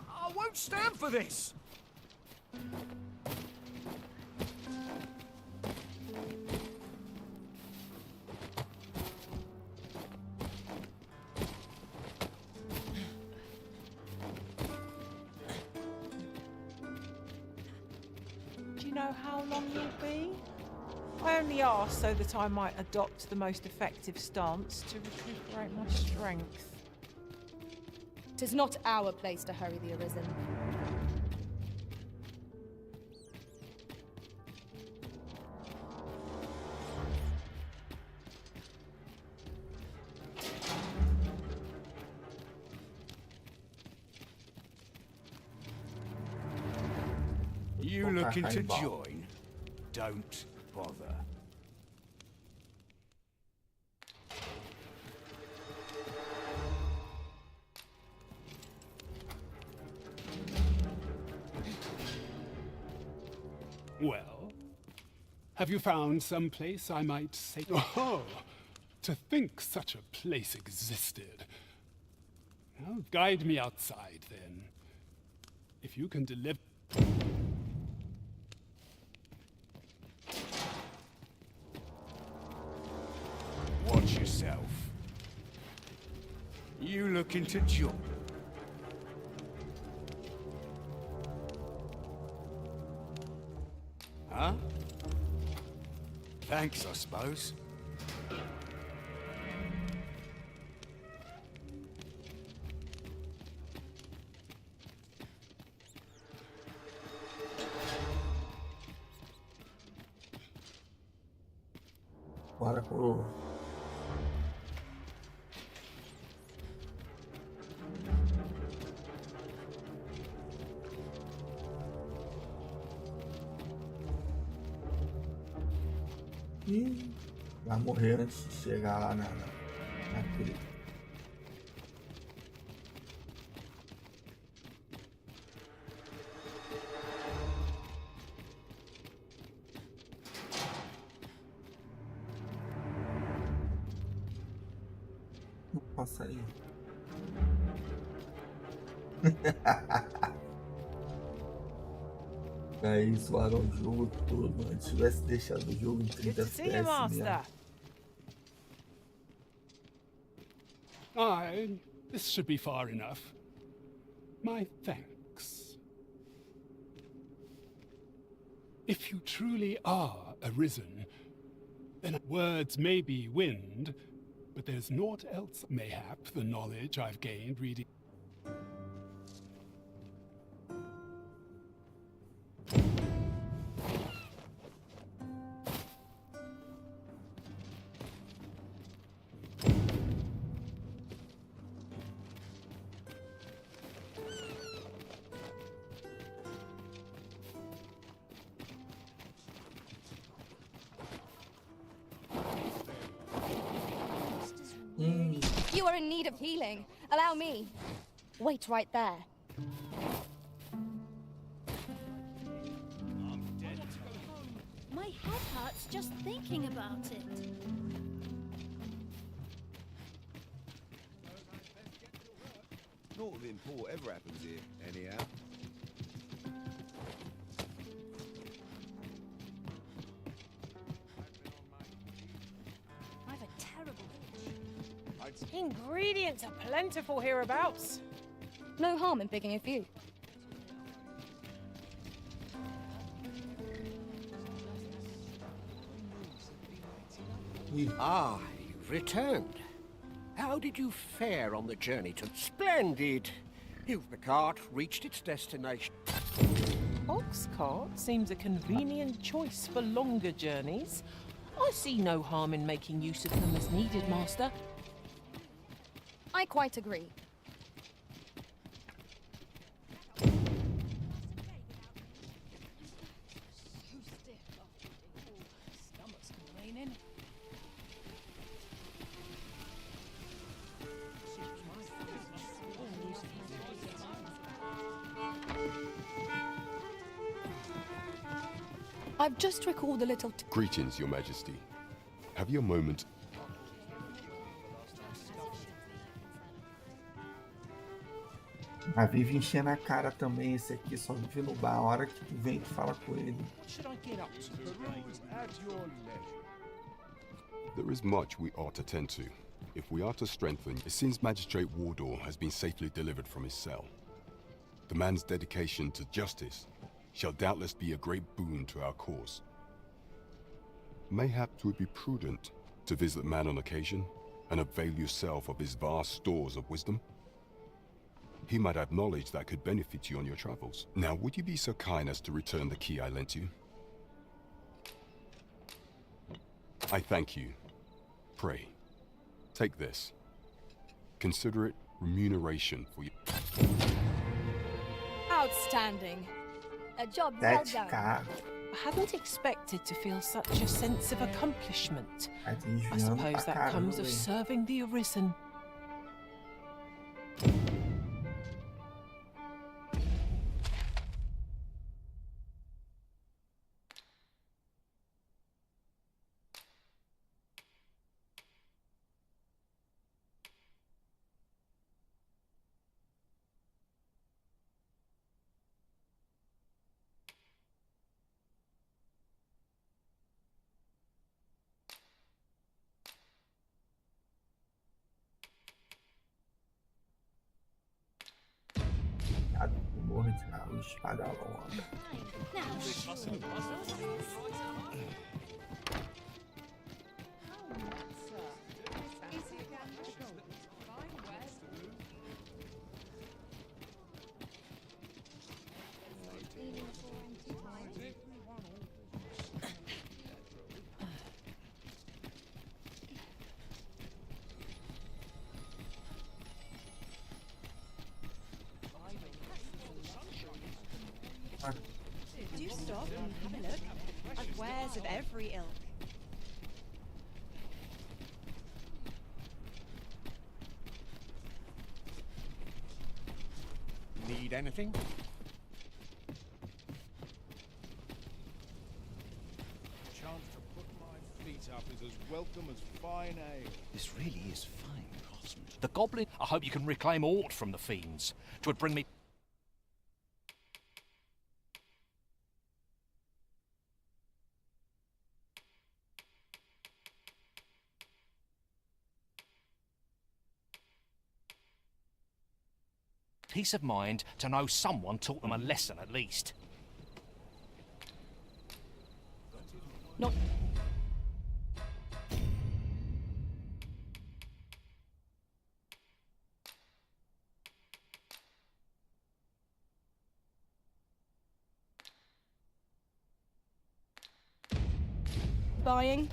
I won't stand for this. Do you know how long you'll be? I only asked so that I might adopt the most effective stance to recuperate my strength. 'Tis not our place to hurry the Arisen. You looking to join? Don't bother. Well, have you found some place I might say? Oh, to think such a place existed. Well, guide me outside, then. If you can deliver... Watch yourself. You looking to join? Huh? Thanks, I suppose. Bora pro... Ih, vai morrer antes de chegar lá naquele... Não passa aí. Aí zoaram o jogo todo, mano. Se tivesse deixado o jogo em 30 FPS mesmo. Aye, this should be far enough. My thanks. If you truly are Arisen, then words may be wind, but there's naught else, mayhap the knowledge I've gained reading. You are in need of healing. Allow me. Wait right there. My head hurts just thinking about it. Naught of import ever happens here, anyhow. I've a terrible itch. Ingredients are plentiful hereabouts. No harm in picking a few. Ah, returned. How did you fare on the journey to... Splendid! The cart reached its destination. Ox cart seems a convenient choice for longer journeys. I see no harm in making use of them as needed, Master. I quite agree. I've just recalled a little... Greetings, Your Majesty. Have you a moment? Ah, vive enchendo a cara também esse aqui, só vive no bar. A hora que tu vem, tu fala com ele. There is much we ought to tend to. If we are to strengthen, it seems Magistrate Wardor has been safely delivered from his cell. The man's dedication to justice shall doubtless be a great boon to our cause. Mayhap 'twould be prudent to visit the man on occasion and avail yourself of his vast stores of wisdom. He might have knowledge that could benefit you on your travels. Now, would you be so kind as to return the key I lent you? I thank you. Pray, take this. Consider it remuneration for you. Outstanding. A job well done. I hadn't expected to feel such a sense of accomplishment. I suppose that comes of serving the Arisen. Espada longa. Do stop and have a look. I've wares of every ilk. Need anything? Chance to put my feet up is as welcome as fine ale. This really is fine craftsmanship. The goblin. I hope you can reclaim aught from the fiends. 'Twould bring me. Peace of mind to know someone taught them a lesson at least. Not... Buying?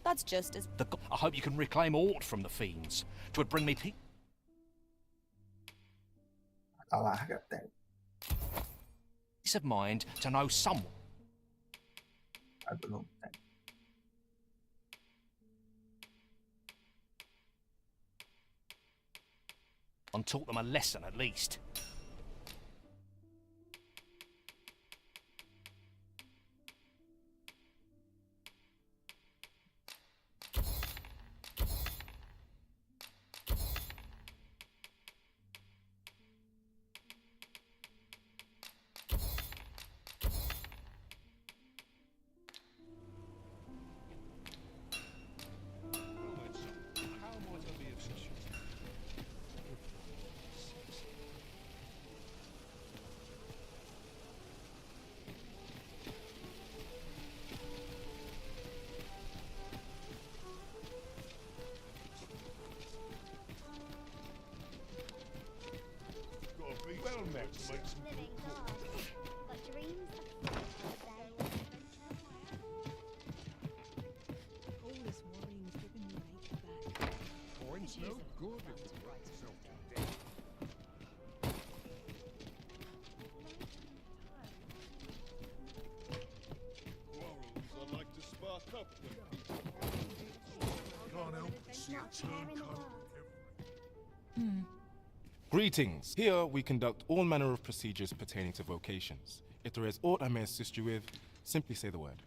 That's just as... I hope you can reclaim aught from the fiends. 'Twould bring me peace. Peace of mind to know someone. And taught them a lesson at least. All this worrying's giving me an ache back. Point's no good if it's right self to death. Quarrels I like to spark up when people can't help but see a turncoat. Greetings. Here we conduct all manner of procedures pertaining to vocations. If there is aught I may assist you with, simply say the word.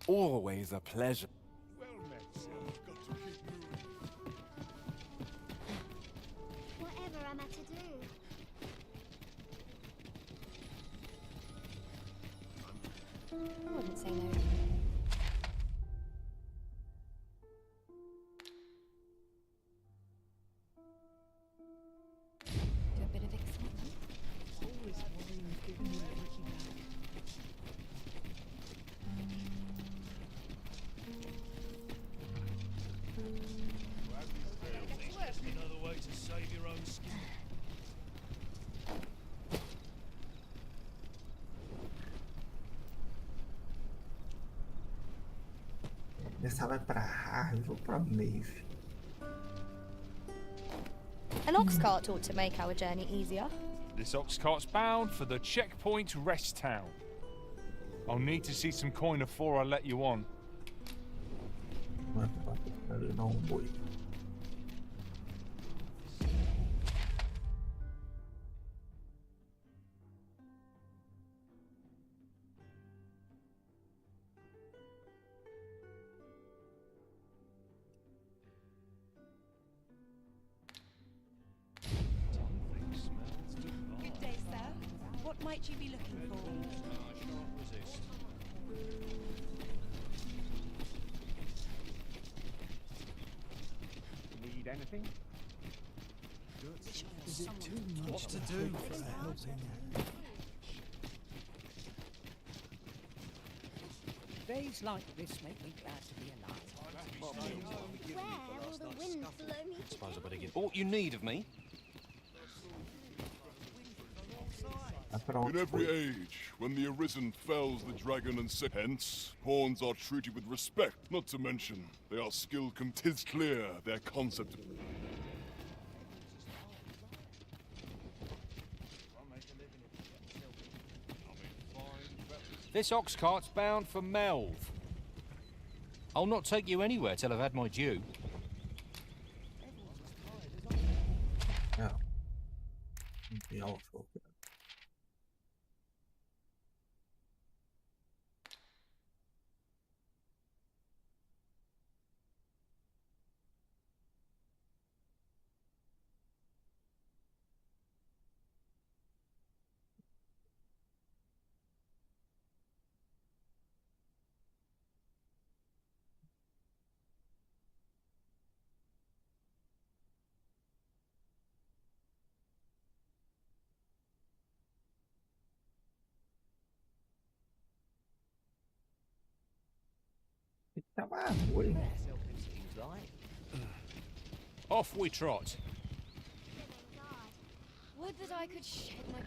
Always a pleasure. Well met, sir. Got to keep moving. Whatever am I to do? I wouldn't say no. Do a bit of excitement. All this worrying's giving me an ache back. Another way to save your own skin. Essa vai pra Harvey ou pra Maeve? An ox cart ought to make our journey easier. This ox cart's bound for the checkpoint rest town. I'll need to see some coin before I let you on. Não, boi. Good day, sir. What might you be looking for? Need anything? Is it too much to do for a helping hand? Days like this make me glad to be alive. Where will the wind blow me to? Suppose I better get all you need of me. In every age, when the Arisen fells the dragon and hence, pawns are treated with respect, not to mention, they are skilled. Tis clear their concept. This ox cart's bound for Melv. I'll not take you anywhere till I've had my due. Yeah. Be awful. Tá mais ruim. Off we trot. Would that I could shed my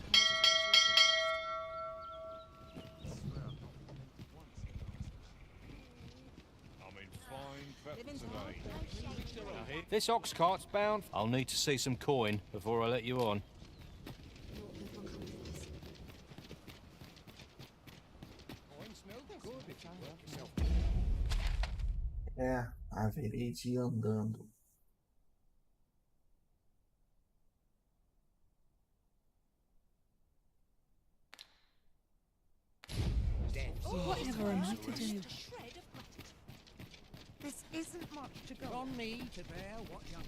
I'm in fine feathers again. This ox cart's bound. I'll need to see some coin before I let you on. É, haverei de ir andando. Whatever am I to do? This isn't much to go on me to bear what young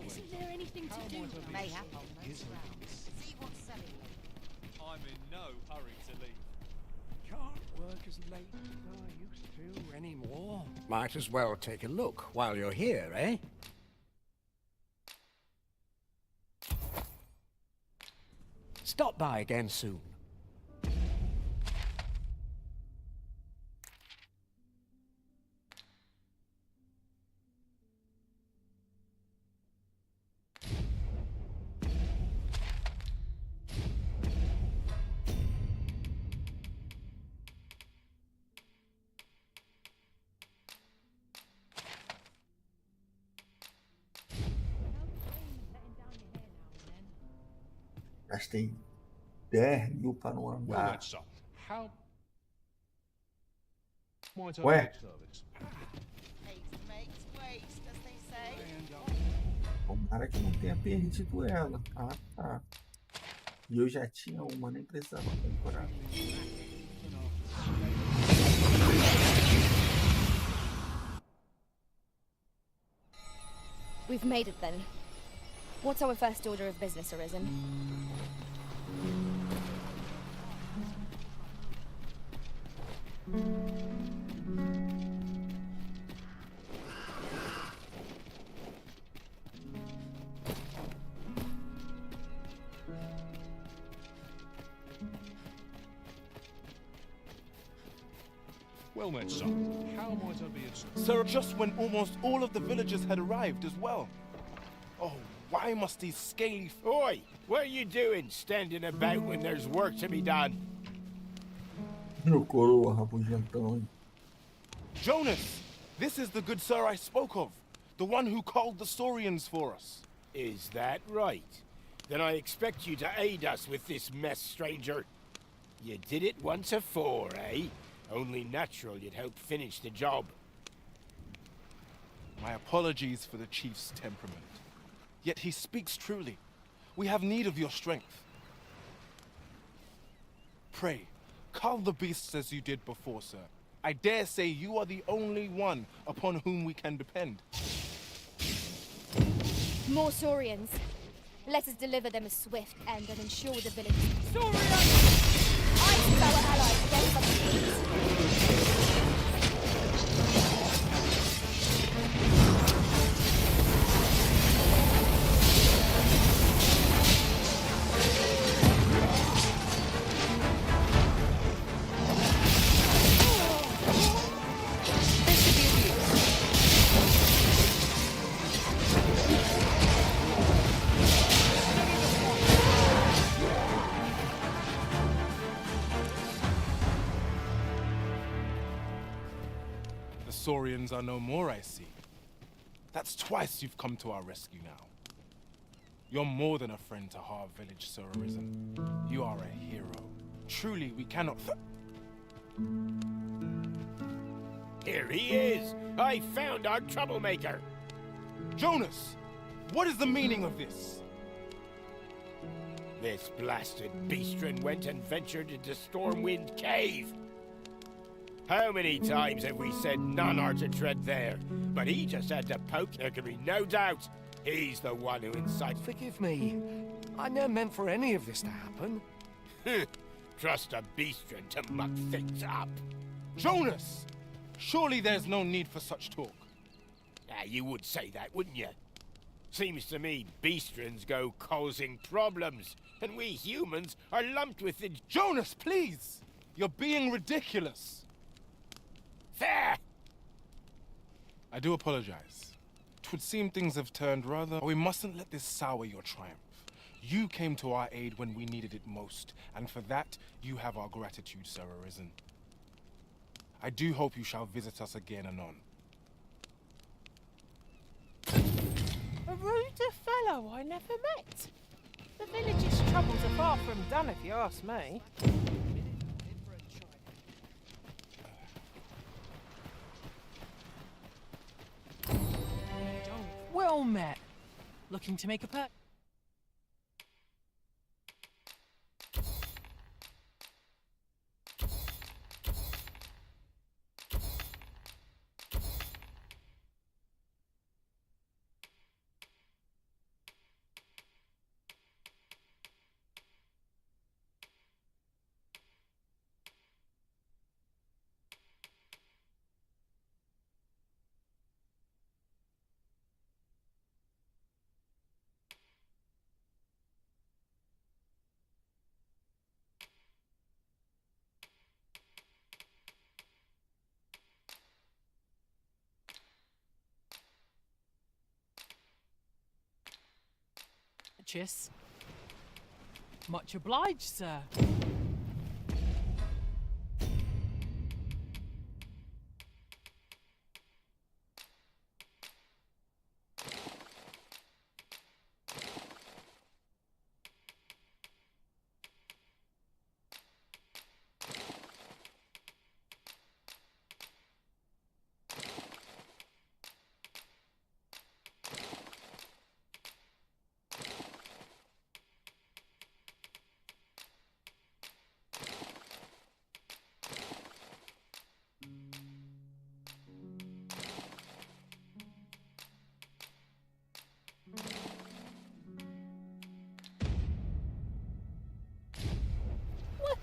Isn't there anything to do? Mayhap on those grounds. See what's selling. I'm in no hurry to leave. Can't work as late as I used to anymore. Might as well take a look while you're here, eh? Stop by again soon. Gastei 10.000 para um hangar. How might I Ué? be of service? Tomara que não tenha perdido ela. Ah, tá. E eu já tinha uma, nem precisava comprar. We've made it then. What's our first order of business, Arisen? Well met, son. How might I be of service? Sir, just when almost all of the villagers had arrived as well. Oh, why must these scaly... Oi! What are you doing standing about when there's work to be done? Meu coroa, rabugentão, hein? Jonas! This is the good sir I spoke of. The one who called the Saurians for us. Is that right? Then I expect you to aid us with this mess, stranger. You did it once afore, eh? Only natural you'd help finish the job. My apologies for the chief's temperament. Yet he speaks truly. We have need of your strength. Pray, cull the beasts as you did before, sir. I dare say you are the only one upon whom we can depend. More Saurians. Let us deliver them a swift end and ensure the village. Saurians! I choose our allies against such thieves. Saurians are no more, I see. That's twice you've come to our rescue now. You're more than a friend to Harv Village, Sir Arisen. You are a hero. Truly, we cannot Here he is! I found our troublemaker! Jonas! What is the meaning of this? This blasted beastren went and ventured into Stormwind Cave! How many times have we said none are to tread there? But he just had to poke. There can be no doubt he's the one who incited. Forgive me. I never meant for any of this to happen. Trust a beastren to muck things up. Jonas! Surely there's no need for such talk. You would say that, wouldn't you? Seems to me beastrens go causing problems, and we humans are lumped with the... Jonas, please! You're being ridiculous. There! I do apologize. 'Twould seem things have turned rather... We mustn't let this sour your triumph. You came to our aid when we needed it most, and for that, you have our gratitude, Sir Arisen. I do hope you shall visit us again anon. A ruder fellow I never met. The village's troubles are far from done, if you ask me. Well met. Looking to make a purchase? Much obliged, sir.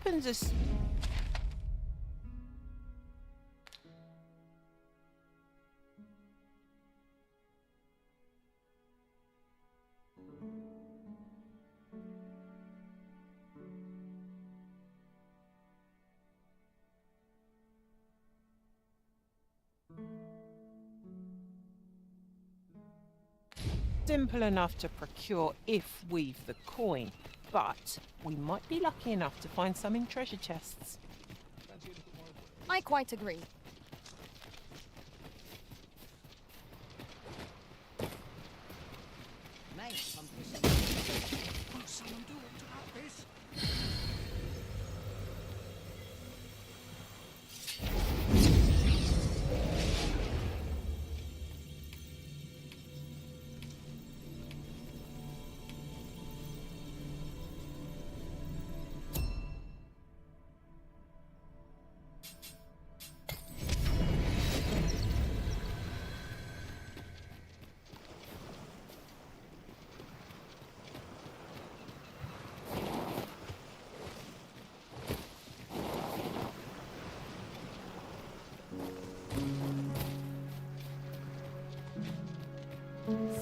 Weapons are... simple enough to procure if we've the coin, but we might be lucky enough to find some in treasure chests. I quite agree.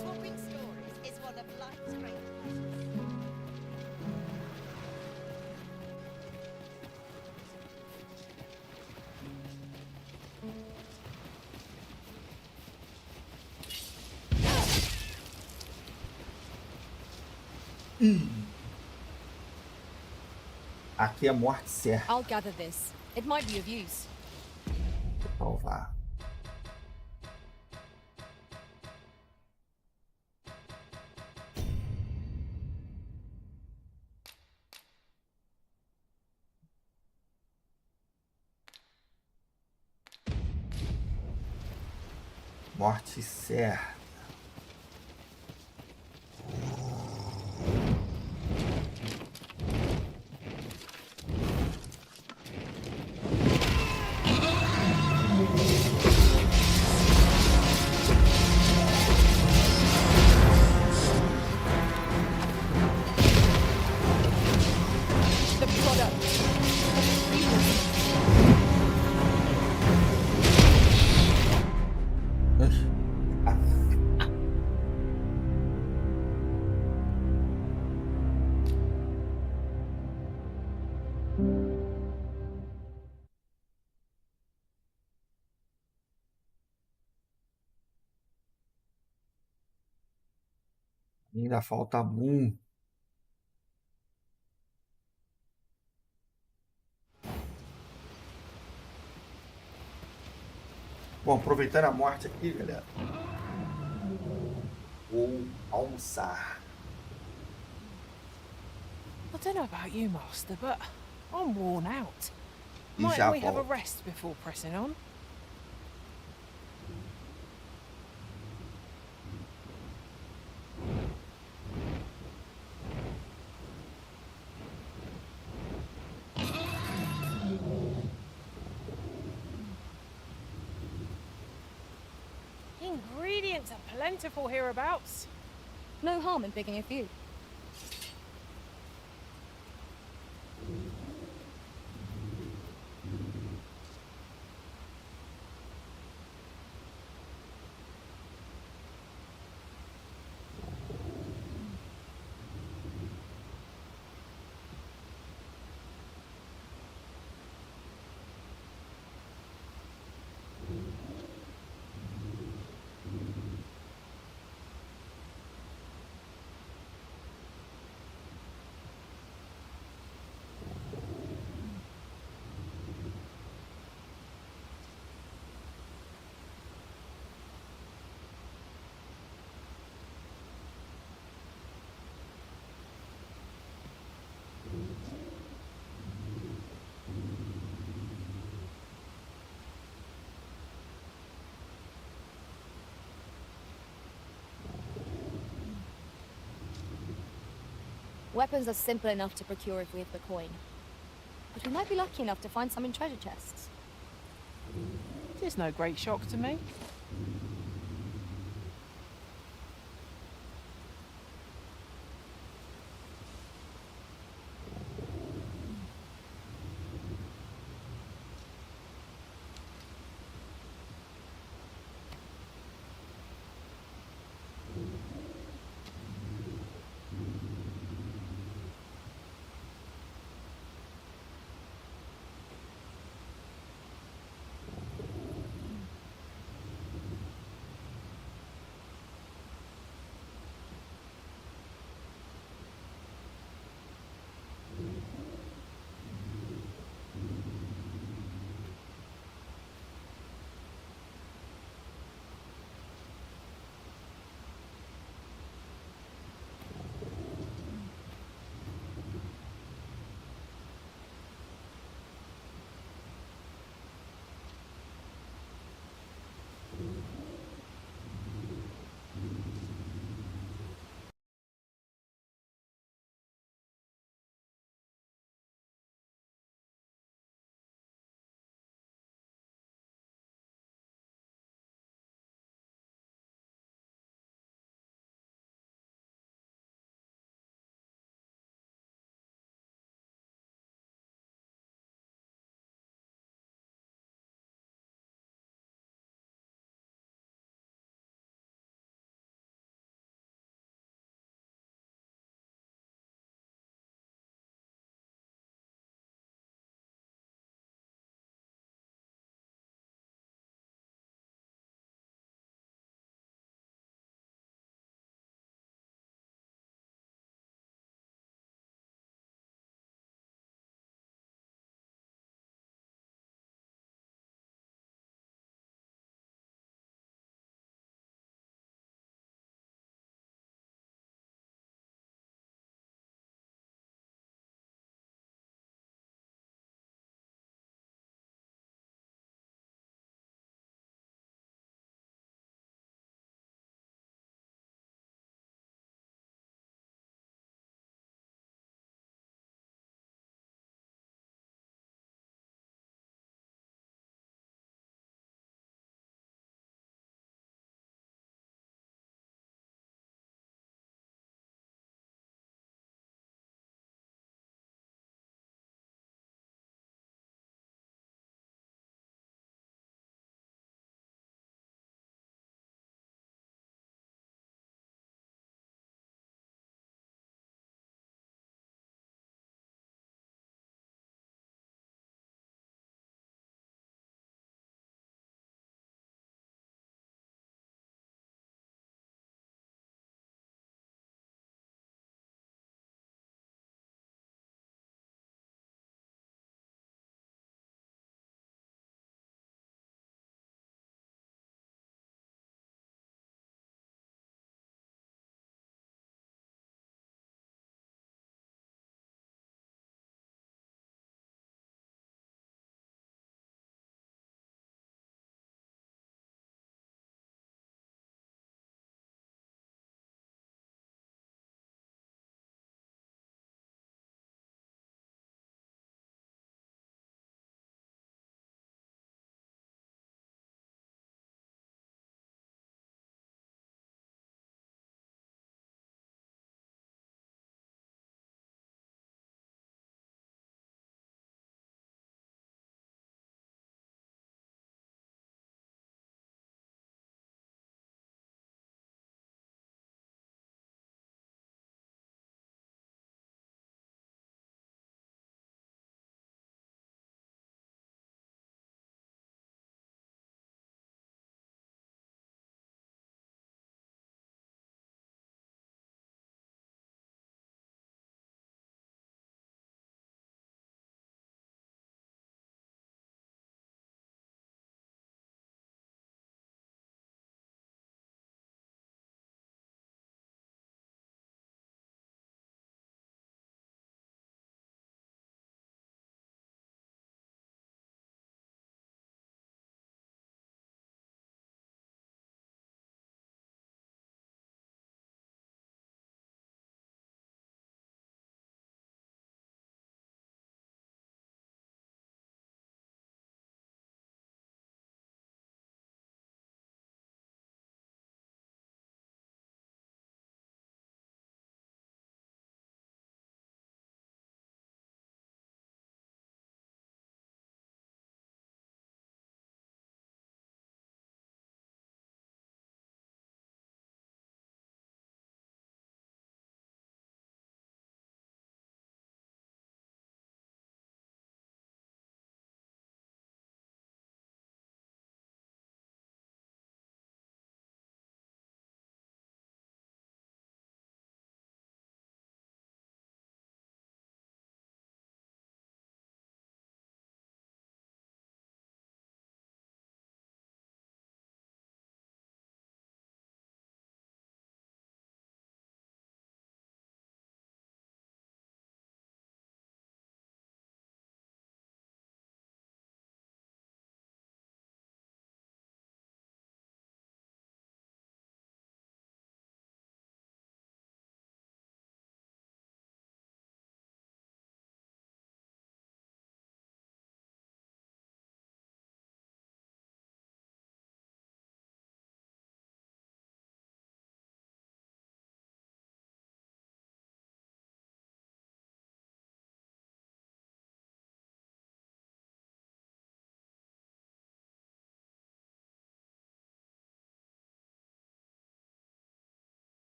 Swapping stories is one of life's great pleasures. Aqui é morte certa. I'll gather this. It might be of use. Salvar. Morte certa. The product. Ainda falta muito. Bom, aproveitando a morte aqui, galera. Vou almoçar. I don't know about you, Master, but I'm worn out. E já Mightn't we have a volto. rest before pressing on? Ingredients are plentiful hereabouts. No harm in picking a few. Weapons are simple enough to procure if we have the coin. But we might be lucky enough to find some in treasure chests. It is no great shock to me.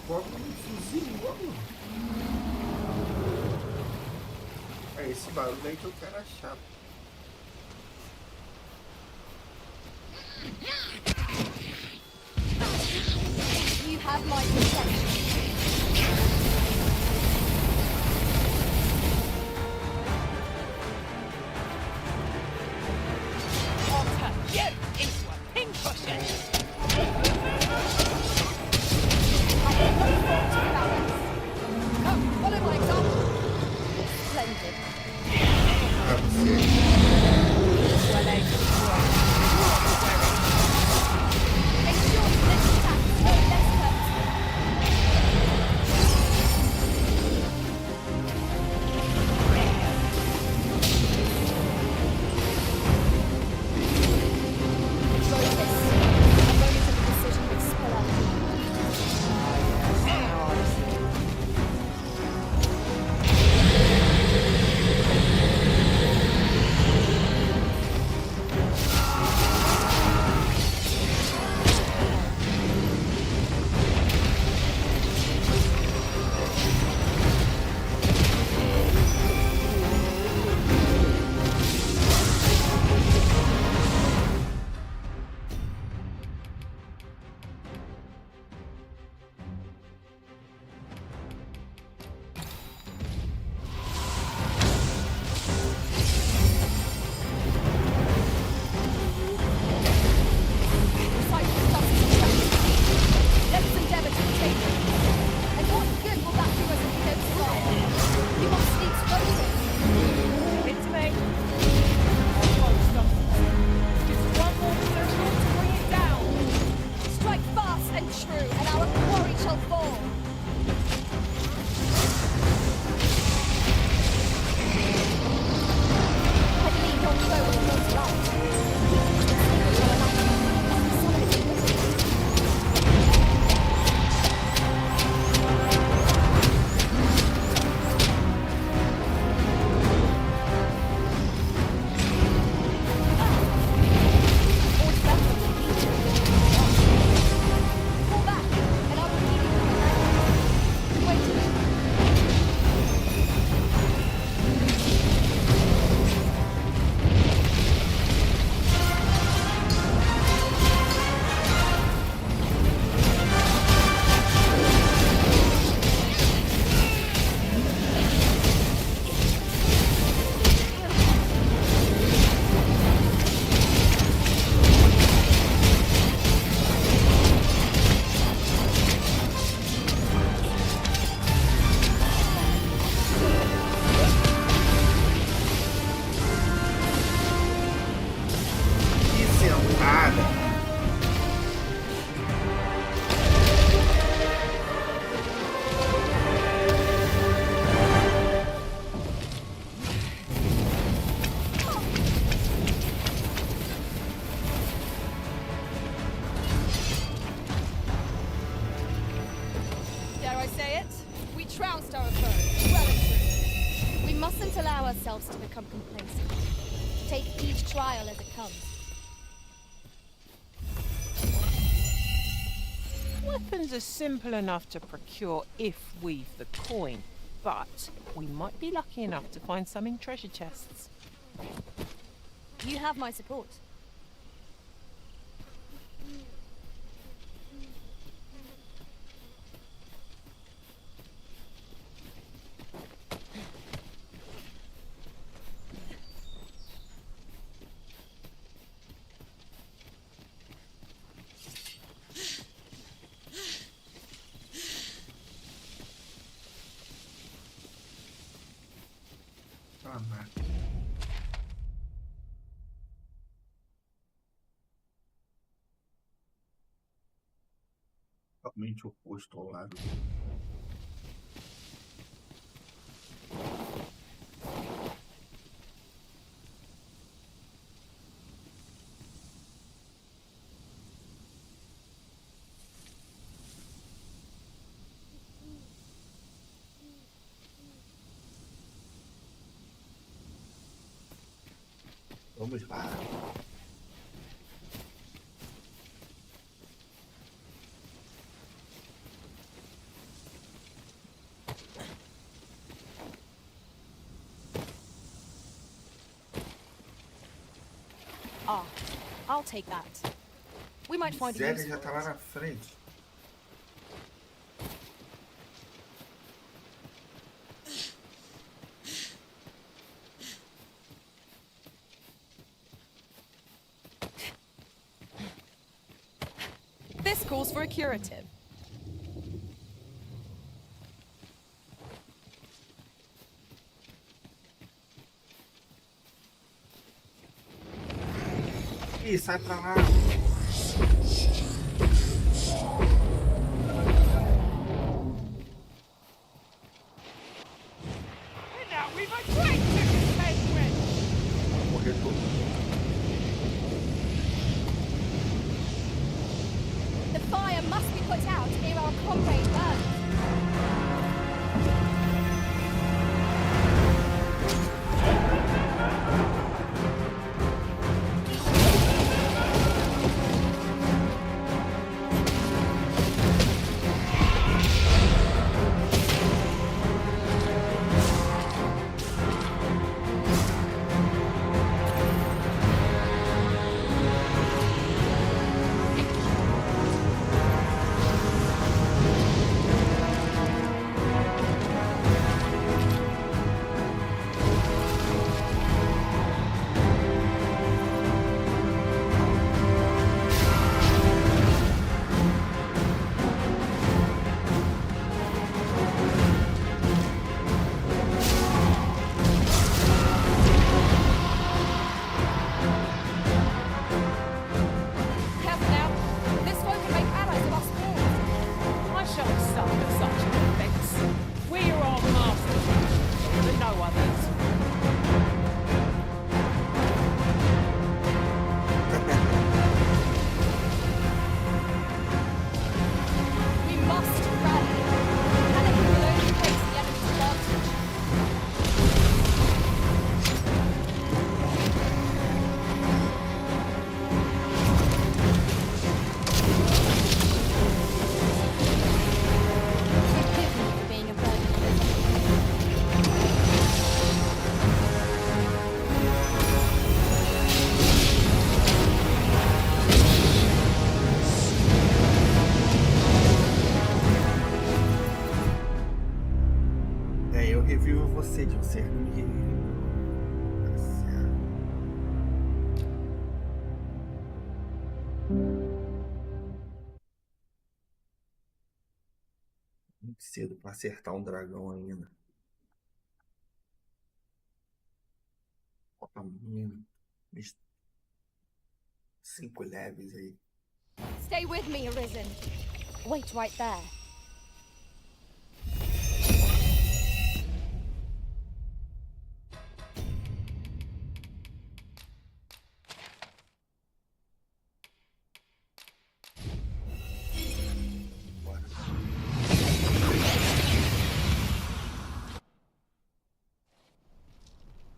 Bota um fuzil logo. É esse barulho aí que eu quero achar. You have my protection. Otter, you into a pincushion. Come, follow my example. Splendid. Well, Ensure this attack is no less purposeful. ourselves to become complacent. Take each trial as it comes. Weapons are simple enough to procure if we've the coin, but we might be lucky enough to find some in treasure chests. You have my support. Totalmente oposto ao lado. Vamos lá. Ah, I'll take that. We might find a use Miséria já for tá lá it. na frente. This calls for a curative. Ih, sai pra lá. And now we've a great to contend with. Vai morrer todo. The fire must be put out ere our comrade burns. Careful now. This foe can make allies of us all. I shan't suffer such an offence. We are our masters, but no others. We must rally. Panic will only place the enemy's advantage. Forgive me for being a burden. É, eu revivo você de um ser guerreiro. Tá certo. Muito cedo pra acertar um dragão ainda. Falta muito. 5 levels aí. Stay with me, Arisen. Wait right there.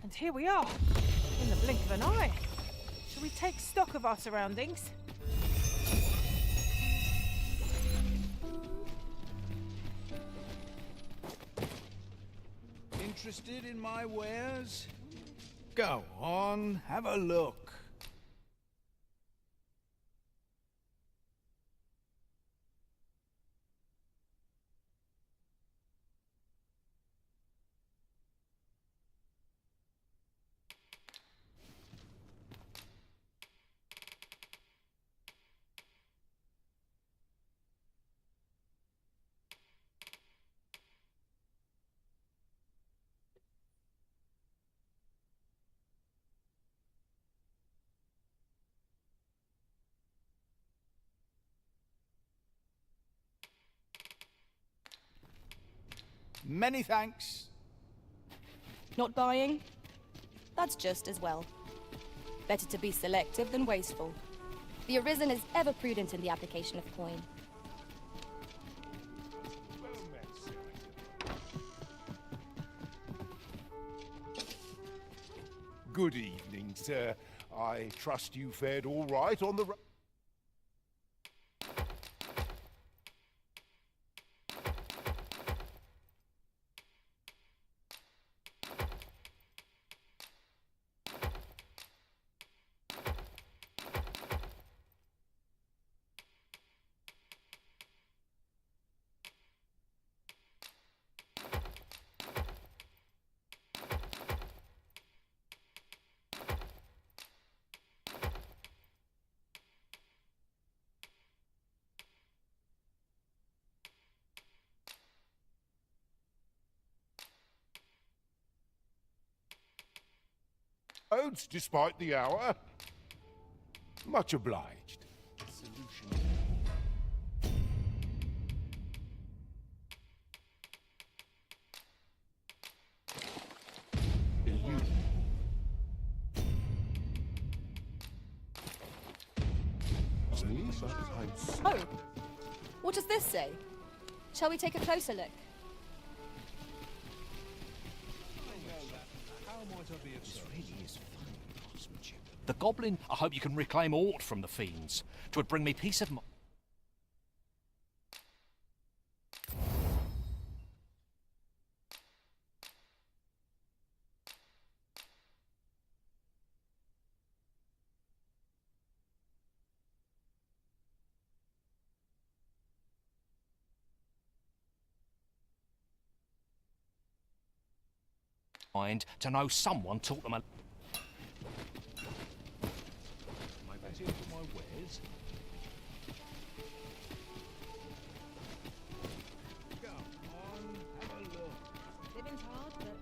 And here we are, in the blink of an eye. Shall we take stock of our surroundings? Interested in my wares? Go on, have a look. Many thanks. Not buying? That's just as well. Better to be selective than wasteful. The Arisen is ever prudent in the application of coin. Good evening, sir. I trust you fared all right on the... Roads, despite the hour. Much obliged. Solution. Oh, what does this say? Shall we take a closer look? This really is fine craftsmanship. The goblin, I hope you can reclaim aught from the fiends. 'Twould bring me peace of mind. To know someone taught them a... My better for my wares. Come on, have a look. Living's hard, but...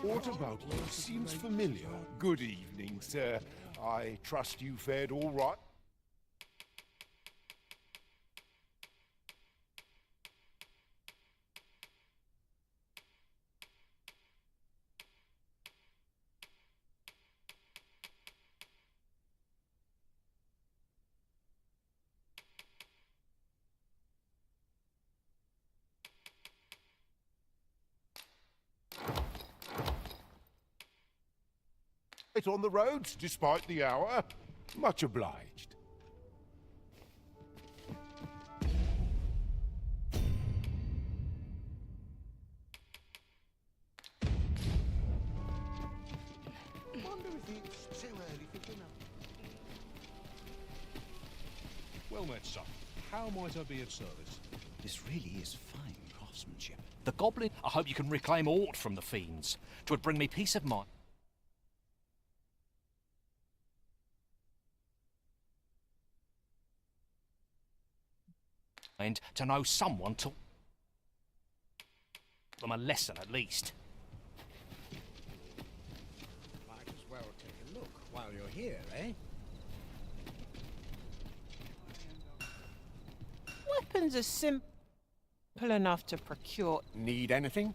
What about you? Seems familiar. Good evening, sir. I trust you fared all right? On the roads, despite the hour. Much obliged. Wonder if it's too early for dinner. Well met, son. How might I be of service? This really is fine craftsmanship. The goblin, I hope you can reclaim aught from the fiends. 'Twould bring me peace of mind. To know someone taught them a lesson at least. Might as well take a look while you're here, eh? Weapons are simple enough to procure. Need anything?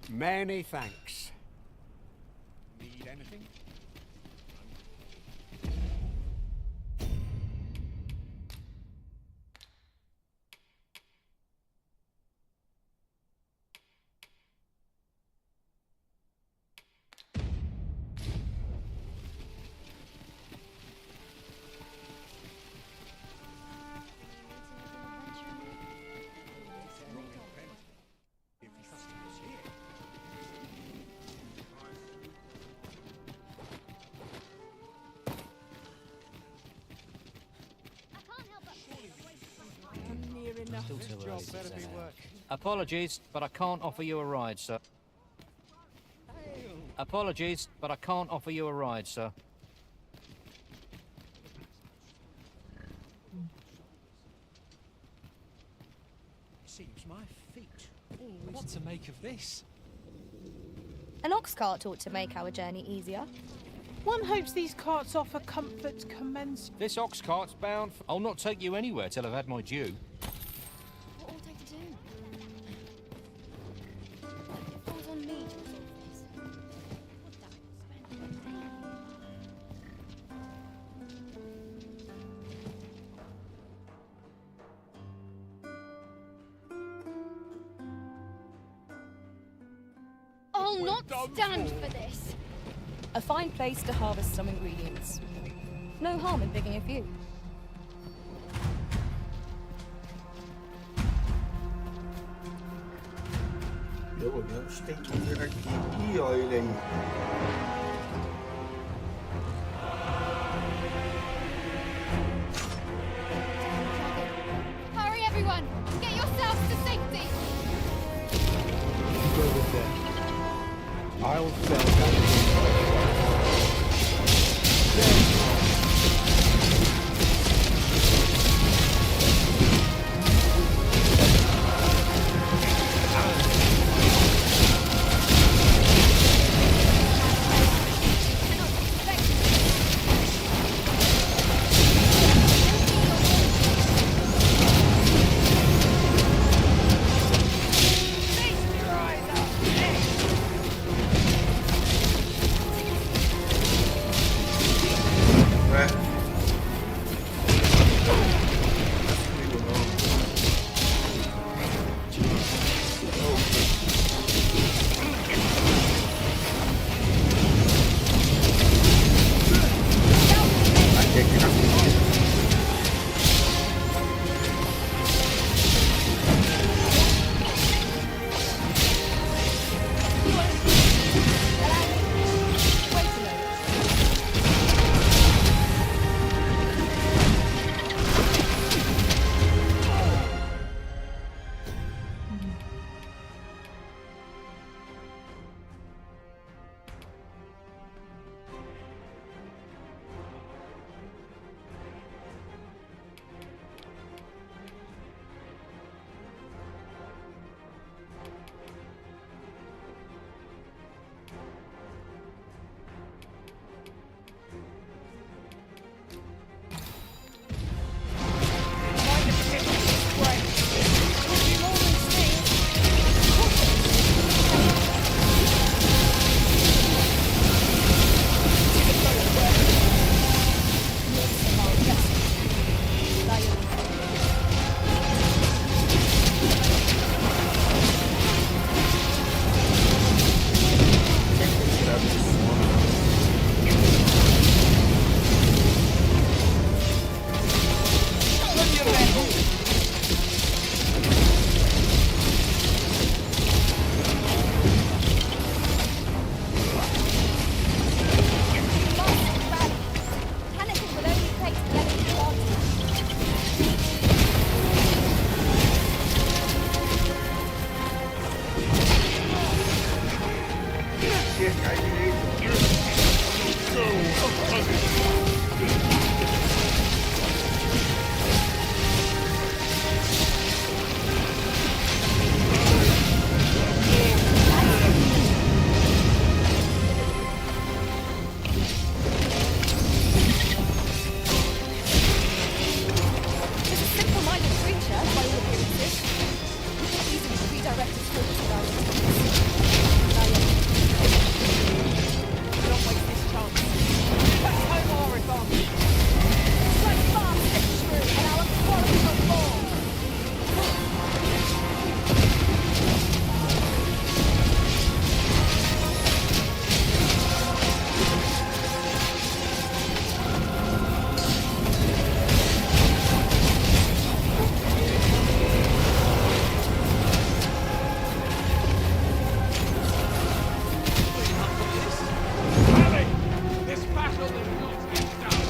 Many thanks. Need anything? Still too early to say. Apologies, but I can't offer you a ride, sir. Apologies, but I can't offer you a ride, sir. Seems my feet always... What to make of this? An ox cart ought to make our journey easier. One hopes these carts offer comforts commensurate. This ox cart's bound for... I'll not take you anywhere till I've had my due. What ought I to do? It falls on me to resolve this. I'll not stand for this! A fine place to harvest some ingredients. No harm in picking a few. Pelo menos tem que vir aqui. Ih, olha ele aí. Hurry, everyone! Get yourselves to safety! Go with them. I'll sell that. cercar direito. It's a simple-minded creature, by all appearances. We could easily redirect its focus around its Don't waste this chance. Press home our advantage. Strike fast, get true, and our quality will fall. This battle is not yet done.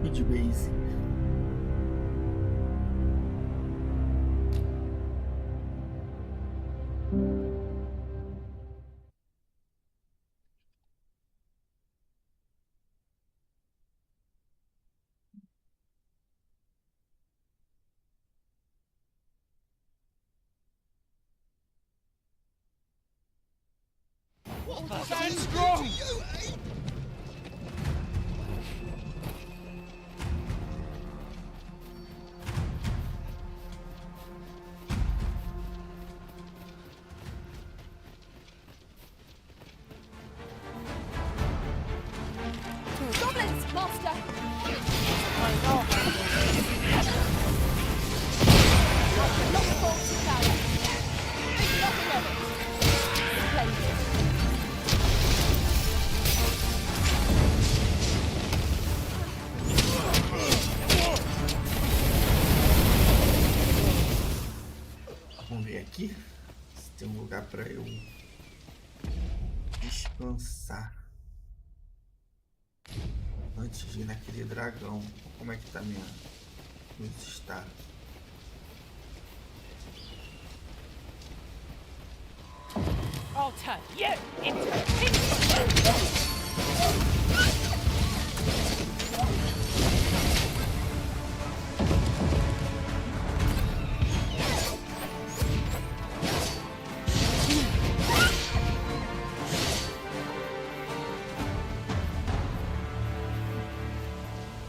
Mid base. Stand strong! Goblins, master! Not fault to power. Think nothing of it. Splendid. Vamos ver aqui se tem um lugar para eu descansar antes de ir naquele dragão. Como é que tá meus estados? I'll turn you into a pig.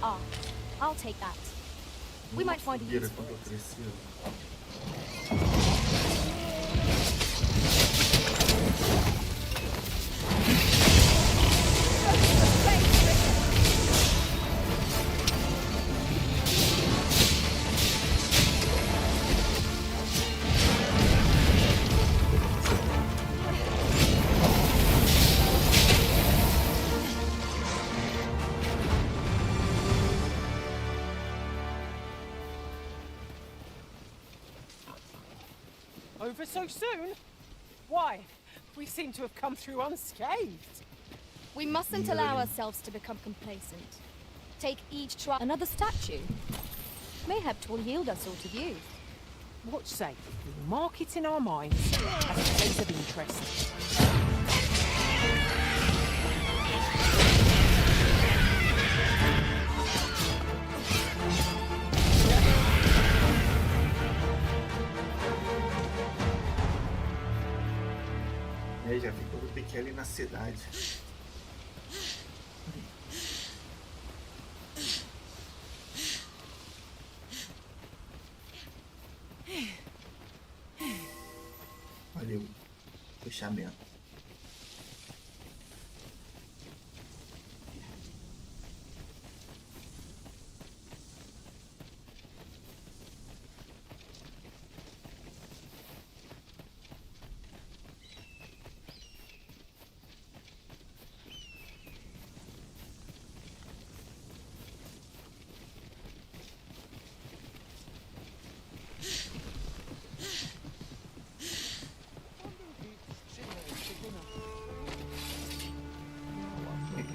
Ah, I'll take that. We might find a use for Quando eu it. crescer. Over so soon? Why? We seem to have come through unscathed. We mustn't allow ourselves to become complacent. Take each try. Another statue? Mayhap 'twill yield us all to view. What say? We'll mark it in our minds as a place of interest. Já vi quando eu peguei ali na cidade. Valeu. Fechamento.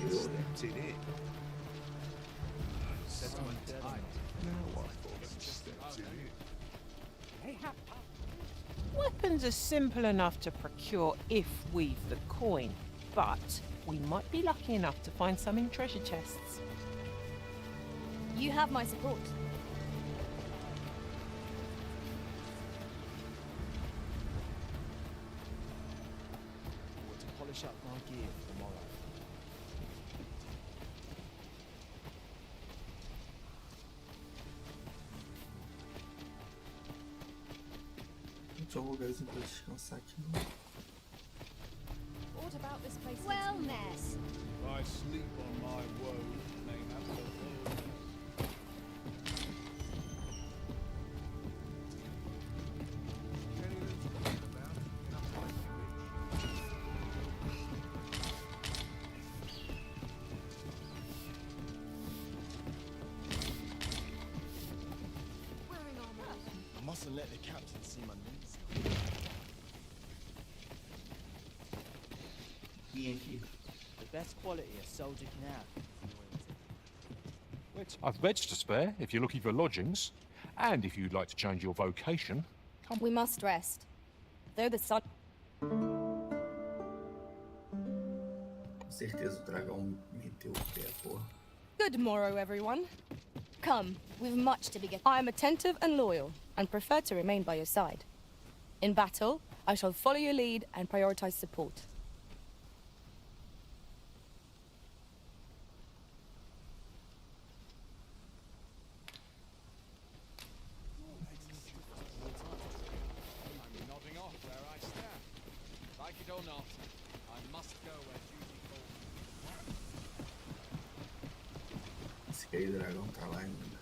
Stepped it in. That's my time. Now I thought I'd stepped it in. Weapons are simple enough to procure if we've the coin, but we might be lucky enough to find some in treasure chests. You have my support. To polish up my gear for tomorrow. Não tinha um lugarzinho pra descansar aqui, não. What about this place? Wellness. If I sleep on my woes, may have the I mustn't let the captain see my needs. The best quality a soldier can have. I've beds to spare if you're looking for lodgings. And if you'd like to change your vocation, come. We must rest. Though the sun... Com certeza o dragão meteu o pé, porra. Good morrow, everyone. Come, we've much to be getting. I am attentive and loyal, and prefer to remain by your side. In battle, I shall follow your lead and prioritize support. I'm nodding off where I stand. Like it or not, I must go where duty calls. Esse aí dragão tá lá ainda.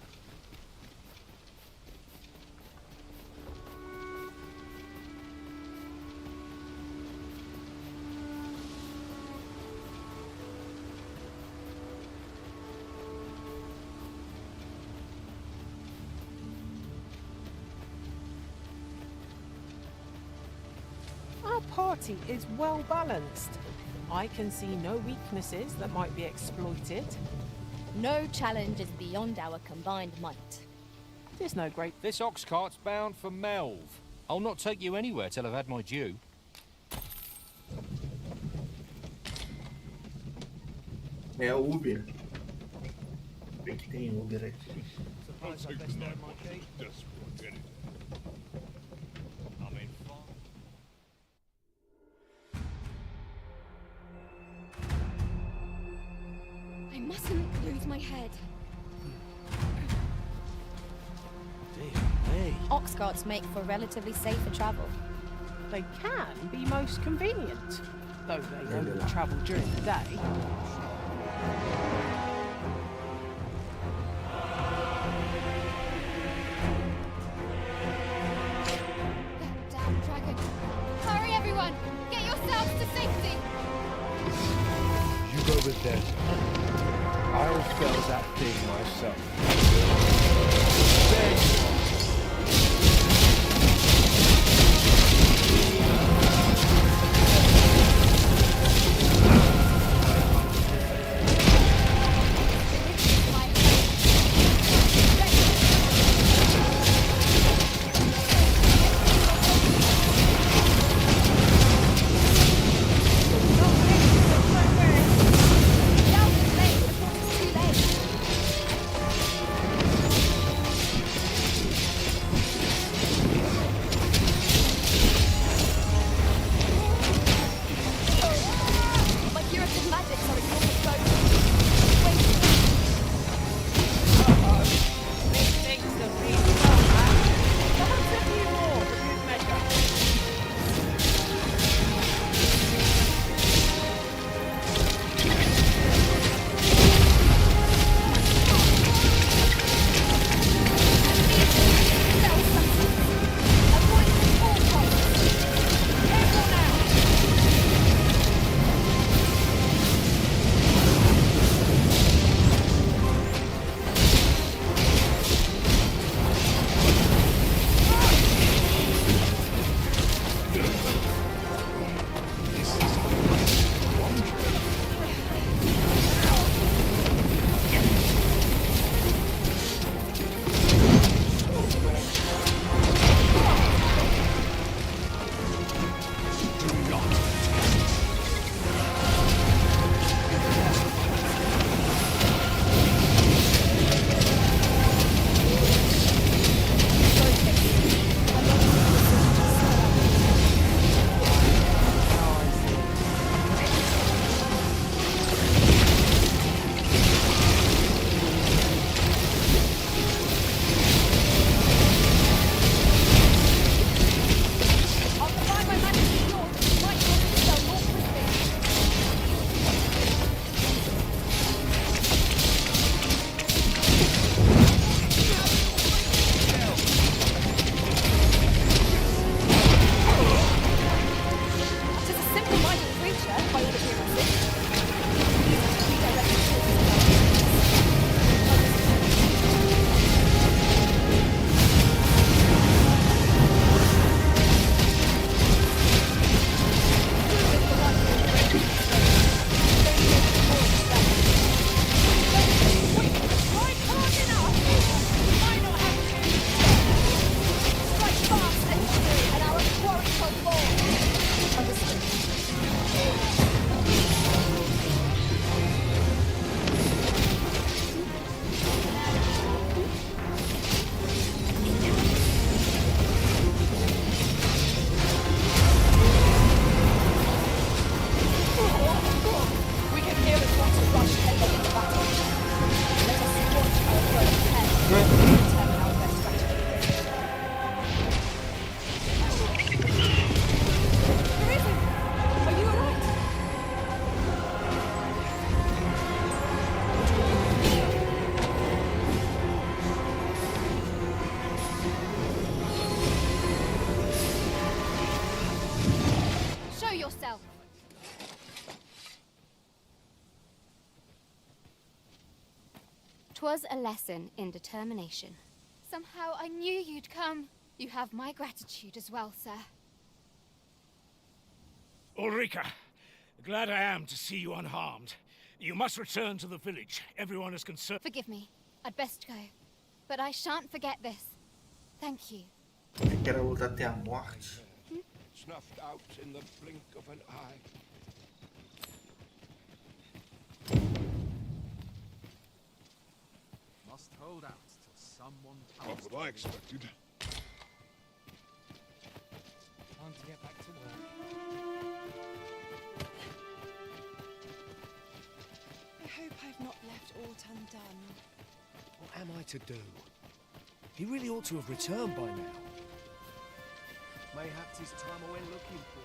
Our party is well balanced. I can see no weaknesses that might be exploited. No challenge is beyond our combined might. There's no great... This ox cart's bound for Melv. I'll not take you anywhere till I've had my due. É Uber. Vê que tem Uber aqui. Suppose I best earn my keep. I'm in far. I mustn't lose my head. Ox carts make for relatively safer travel. They can be most convenient, though they only travel during the day. That damn dragon. Hurry, everyone! Get yourselves to safety! You go with them. I'll fell that thing myself. There you are. 'Twas a lesson in determination. Somehow I knew you'd come. You have my gratitude as well, sir. Ulrika, glad I am to see you unharmed. You must return to the village. Everyone is concerned. Forgive me. I'd best go. But I shan't forget this. Thank you. Que era lutar até a morte. Snuffed out in the blink of an eye. Must hold out till someone Not comes. what I expected. Time to get back to work. I hope I've not left aught undone. What am I to do? He really ought to have returned by now. Mayhaps his time I went looking for.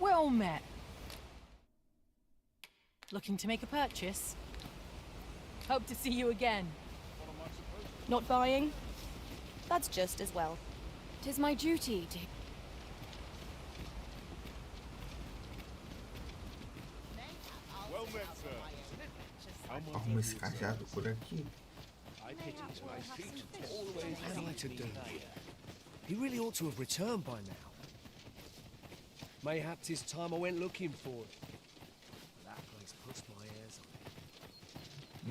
Well met. Looking to make a purchase? Hope to see you again. Not buying? That's just as well. 'Tis my duty to... Well met, sir. Arruma esse cajado por aqui. What am I to do? He really ought to have returned by now. Mayhaps his time I went looking for it. That place puts my ears on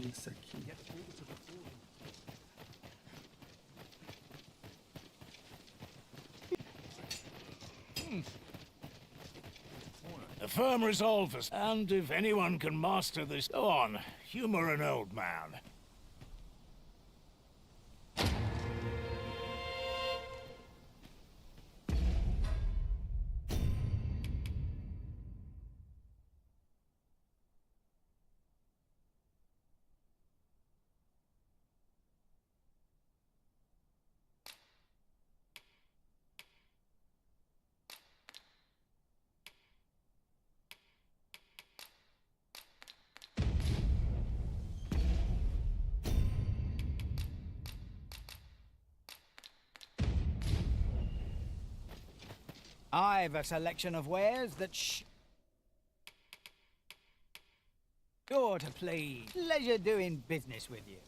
it. Isso aqui. Get forward to the ford. A firm resolve, and if anyone can master this, go on, humor an old man. I've a selection of wares that sure to please. Pleasure doing business with you.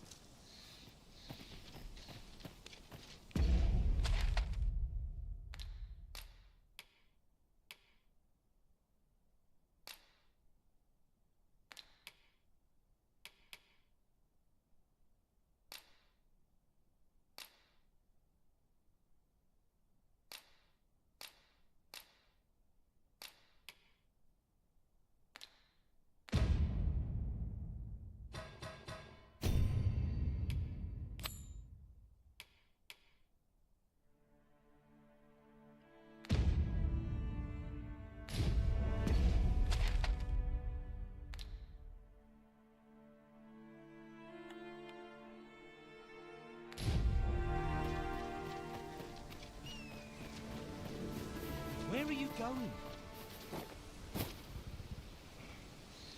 Where are you going?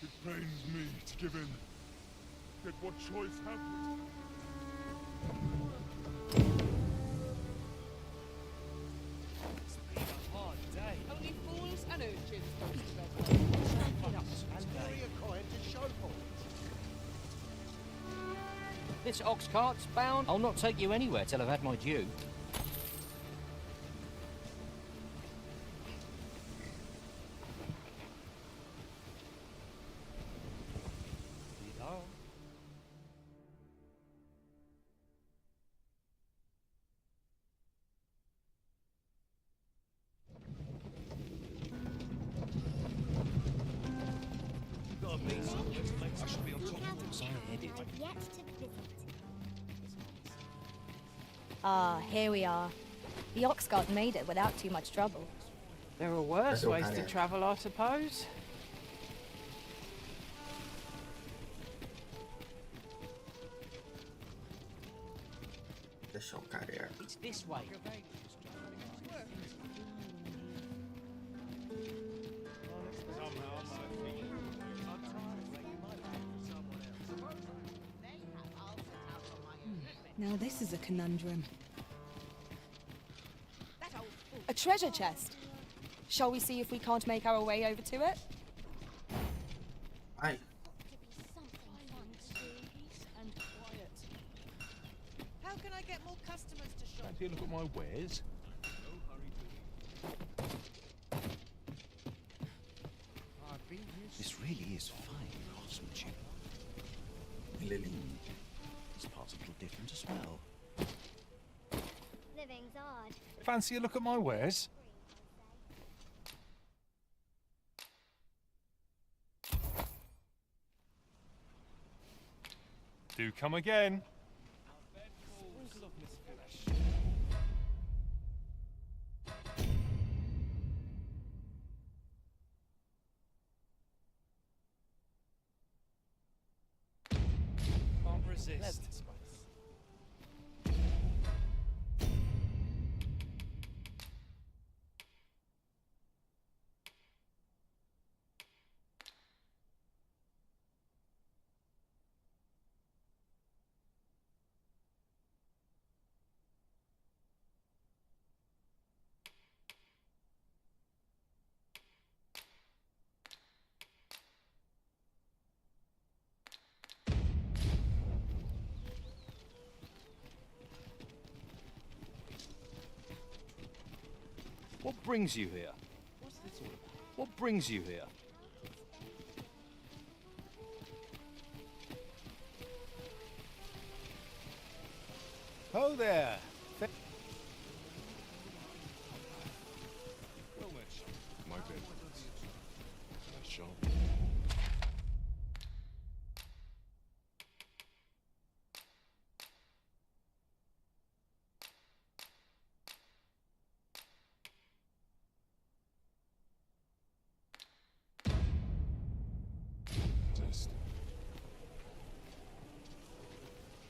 It pains me to give in. Yet what choice have we? It's been a hard day. Only fools and urchins. Carry a coin to show for it. This ox cart's bound. I'll not take you anywhere till I've had my due. I should be on top of things I headed. I've yet to visit. Ah, here we are. The ox cart made it without too much trouble. There are worse ways to travel, I suppose. Deixa o cara. It's this way. Now this is a conundrum. A treasure chest. Shall we see if we can't make our way over to it? Aye. How can I get more customers to shop? Fancy a look at my wares? This really is fine craftsmanship. Lily. This part's a little different as well. Living's odd. Fancy a look at my wares? Do come again. Can't resist. What brings you here? What's this all about? What brings you here? Ho there! Well then, my bed. Nice shop.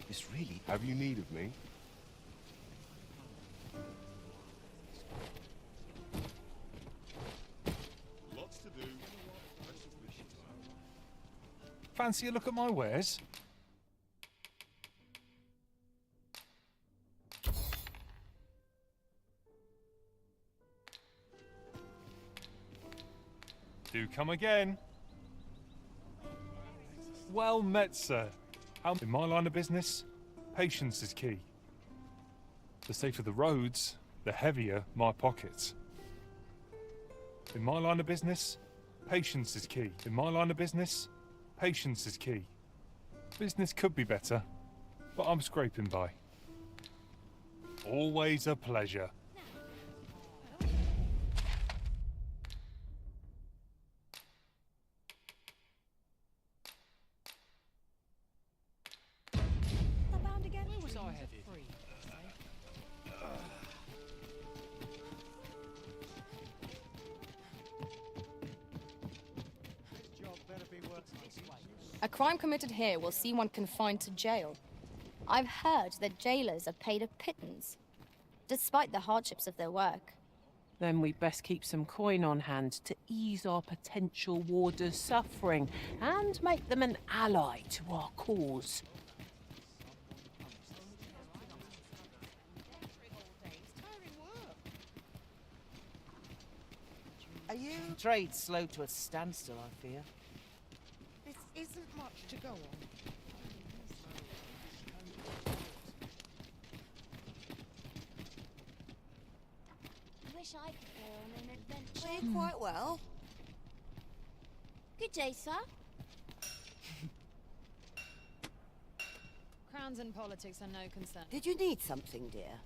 This really... Have you need of me? Lots to do. Fancy a look at my wares? Do come again. Well met, sir. In my line of business, patience is key. The safer the roads, the heavier my pockets. In my line of business, patience is key. In my line of business, patience is key. Business could be better, but I'm scraping by. Always a pleasure. Bound again. Where was I headed? A crime committed here will see one confined to jail. I've heard that jailers are paid a pittance, despite the hardships of their work. Then we'd best keep some coin on hand to ease our potential warders' suffering and make them an ally to our cause. Are you? Trade slow to a standstill, I fear. This isn't much to go on. Wish I could go on an adventure. We're quite well. Good day, sir. Crowns and politics are no concern. Did you need something, dear?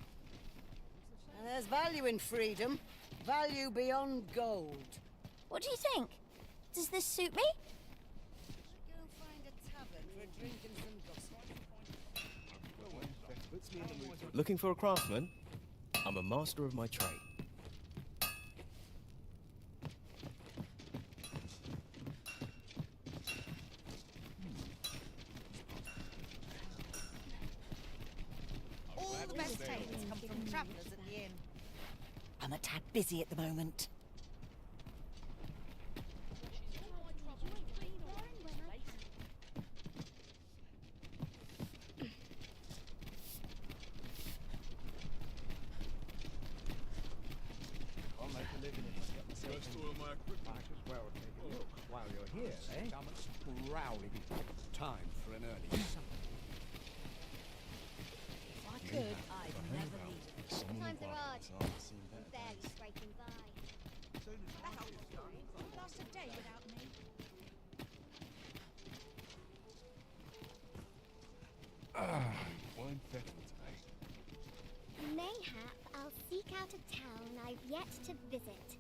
And there's value in freedom. Value beyond gold. What do you think? Does this suit me? drinking some gossip. Looking for a craftsman? I'm a master of my trade. All the best tales come from travellers at the inn. I'm a tad busy at the moment. Might as well take a look while you're here, eh? Growling. Time for an early supper. If I could, I'd never leave. Times are hard. I'm barely scraping by. Won't last a day without me. Wine festival today. Mayhap I'll seek out a town I've yet to visit.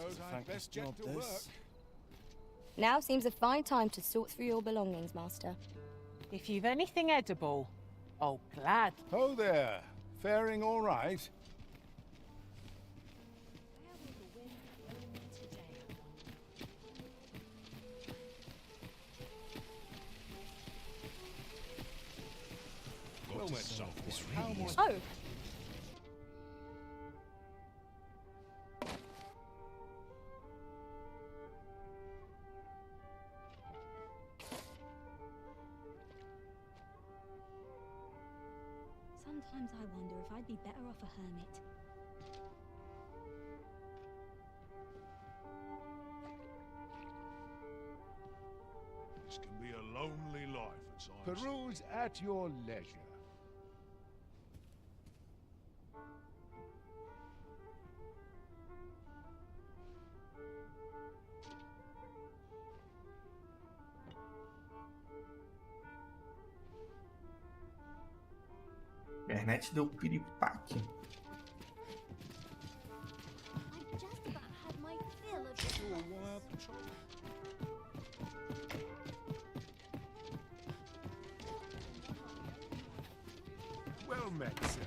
Suppose I'd best get to work. Now seems a fine time to sort through your belongings, Master. If you've anything edible, oh, glad. Oh there. Faring all right? Well met, son. Oh! Sometimes I wonder if I'd be better off a hermit. This can be a lonely life at times. Peruse at your leisure. A internet deu um piripaque. I just about had my fill of Well met, sir.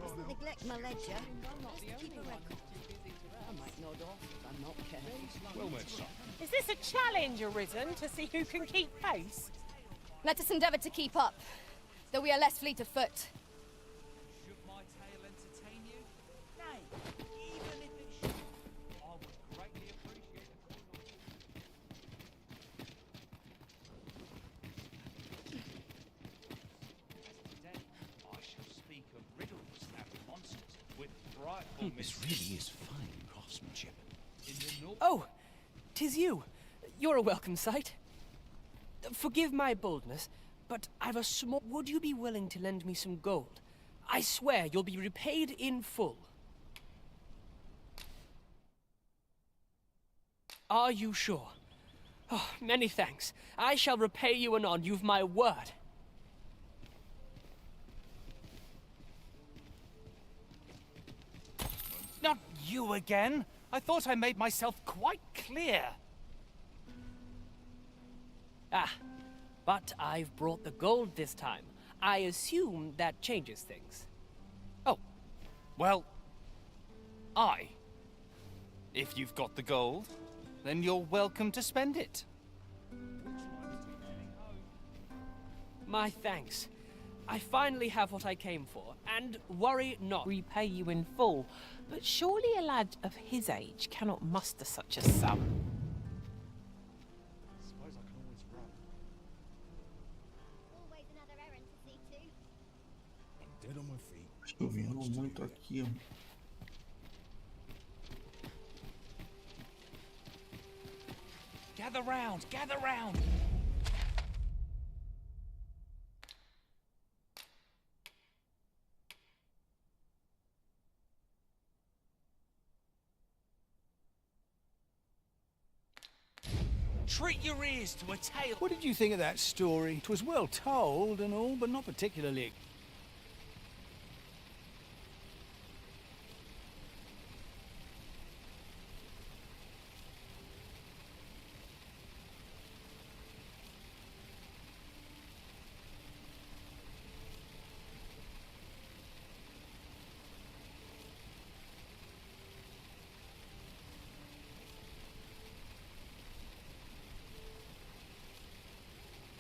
Mustn't neglect my ledger. Just to keep a record. I might nod off if I'm not careful. Well met, son. Is this a challenge arisen to see who can keep pace? Let us endeavour to keep up, though we are less fleet of foot. Should my tale entertain you? Nay, even if it should, I would greatly appreciate a call or two. As today, I shall speak of riddles and monsters with frightful This really is fine craftsmanship. in the north. Oh, 'tis you. You're a welcome sight. Forgive my boldness, but I've a small... Would you be willing to lend me some gold? I swear you'll be repaid in full. Are you sure? Oh, many thanks. I shall repay you anon, you've my word. Not you again! I thought I made myself quite clear. Ah, but I've brought the gold this time. I assume that changes things. Oh, well, if you've got the gold, then you're welcome to spend it. My thanks. I finally have what I came for, and worry not. Repay you in full, but surely a lad of his age cannot muster such a sum. Chovendo muito aqui. Gather round, gather round. Treat your ears to a tale. What did you think of that story? 'Twas well told and all, but not particularly.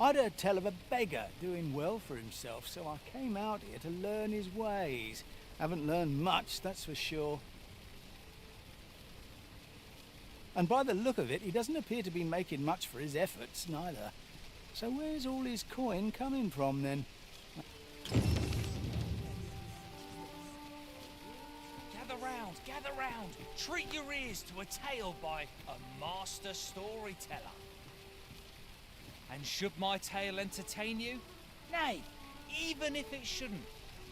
I'd heard tell of a beggar doing well for himself, so I came out here to learn his ways. Haven't learned much, that's for sure. And by the look of it, he doesn't appear to be making much for his efforts, neither. So where's all his coin coming from, then? Gather round, gather round. Treat your ears to a tale by a master storyteller. And should my tale entertain you? Nay, even if it shouldn't,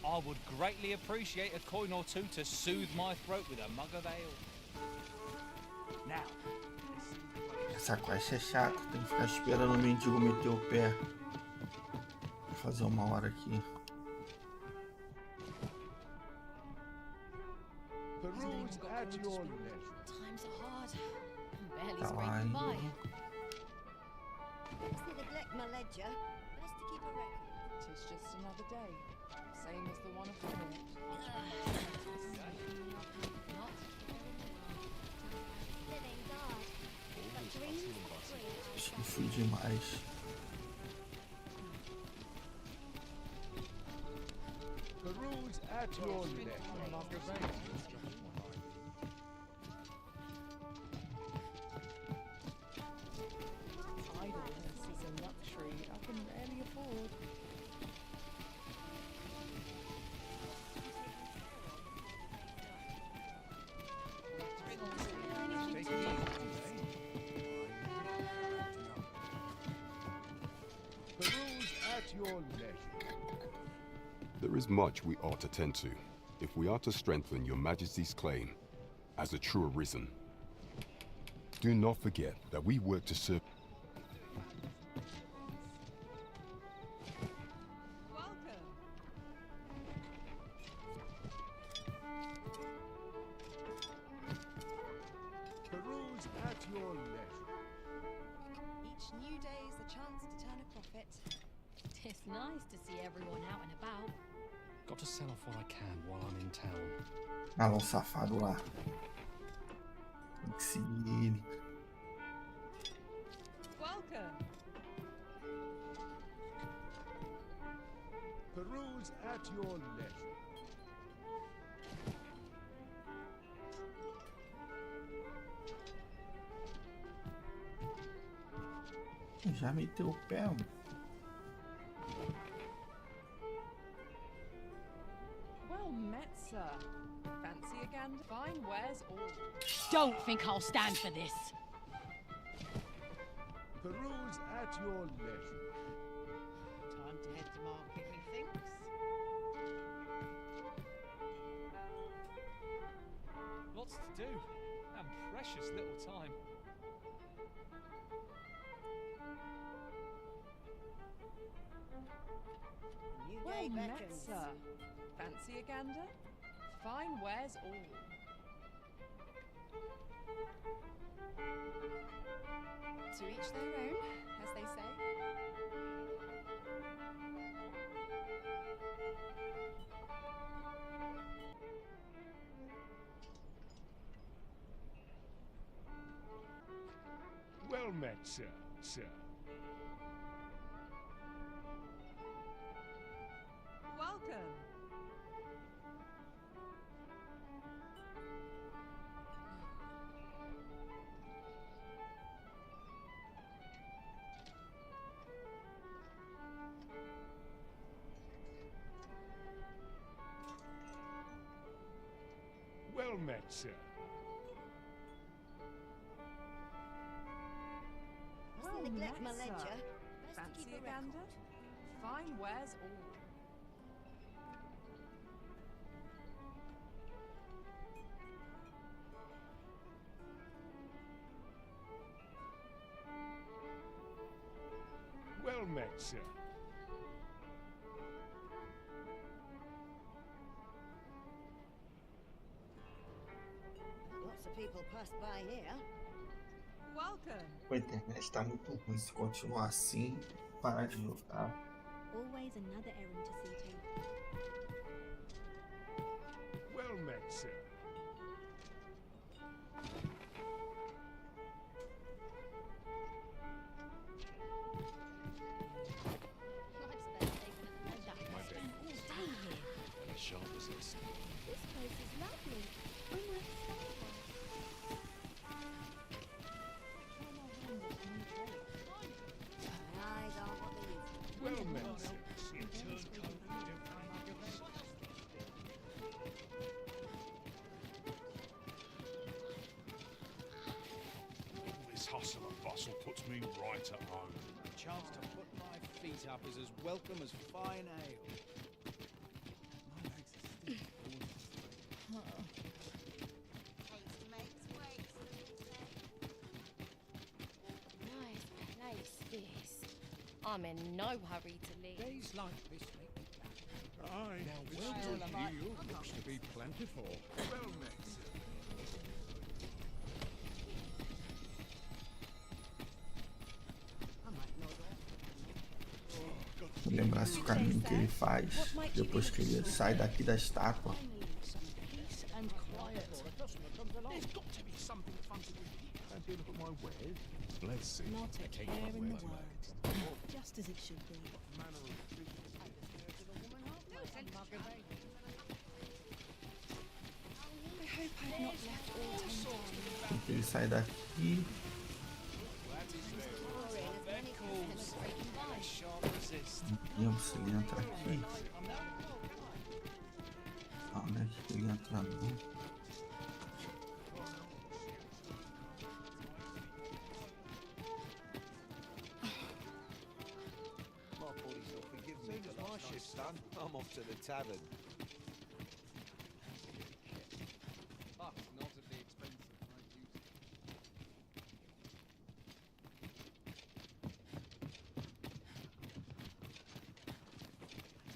I would greatly appreciate a coin or two to soothe my throat with a mug of ale. Now, Essa quest é chata, tem que ficar esperando o mendigo meter o pé. Vou fazer uma hora aqui. Peruse at your leisure. Times are hard. I'm barely Tá lá, scraping by. Lest they neglect my ledger, best to keep a record. Tis just another day, same as the one before it. Living God. But dreams Acho que fui demais. Peruse at your leisure. Idleness is a luxury I can rarely afford. Peruse at your leisure. There is much we ought to tend to, if we are to strengthen your Majesty's claim as a true arisen. Do not forget that we work to serve. Peruse at your leisure. Each new day is a chance to turn a profit. It's nice to see everyone out and about. Got to sell off what I can while I'm in town. Ah, lá o safado lá. Tem que seguir ele. Welcome. Peruse at your leisure. Já meteu o pé, mano. Well met, sir. Fancy a gander? Fine wares all. Don't think I'll stand for this. Peruse at your leisure. Time to head to market, methinks. Lots to do, and precious little time. New Well day met, beckons. sir. Fancy a gander? Fine wares all. To each their own, as they say. Well met, sir. Welcome. met, sir. Mustn't neglect my ledger. Best to Fancy keep a a gander? record. Fine wares all. Well met, sir. Lots of people pass by here. Welcome. A internet tá muito ruim. Se continuar assim, parar de jogar. Always another errand to see to. Well met, sir. My bed. And as sharp as this. This place is lovely. Oh my Eyes are what they use. Well met, sir. All this hustle and bustle puts me right at home. A chance to put my feet up is as welcome as fine ale. Nice place, this. I'm in no hurry to leave. Days like this make me glad. Aye, Now, this well, good I yield looks to be plentiful. Well met, sir. Me lembrasse o caminho que ele faz depois que ele sai daqui da estátua. Peace and quiet. There's got to be something fun to do. Fancy a look at my wares? Let's see. Not a Take care my in the word. world. Just as it should be. Manner of business. I hope I've not left all undone. Que ele sai daqui. Não lembro se ele entra aqui. Onde é que ele entra ali? My boys will forgive me for my shift's done. I'm off to the tavern. But not at the expense of my duty.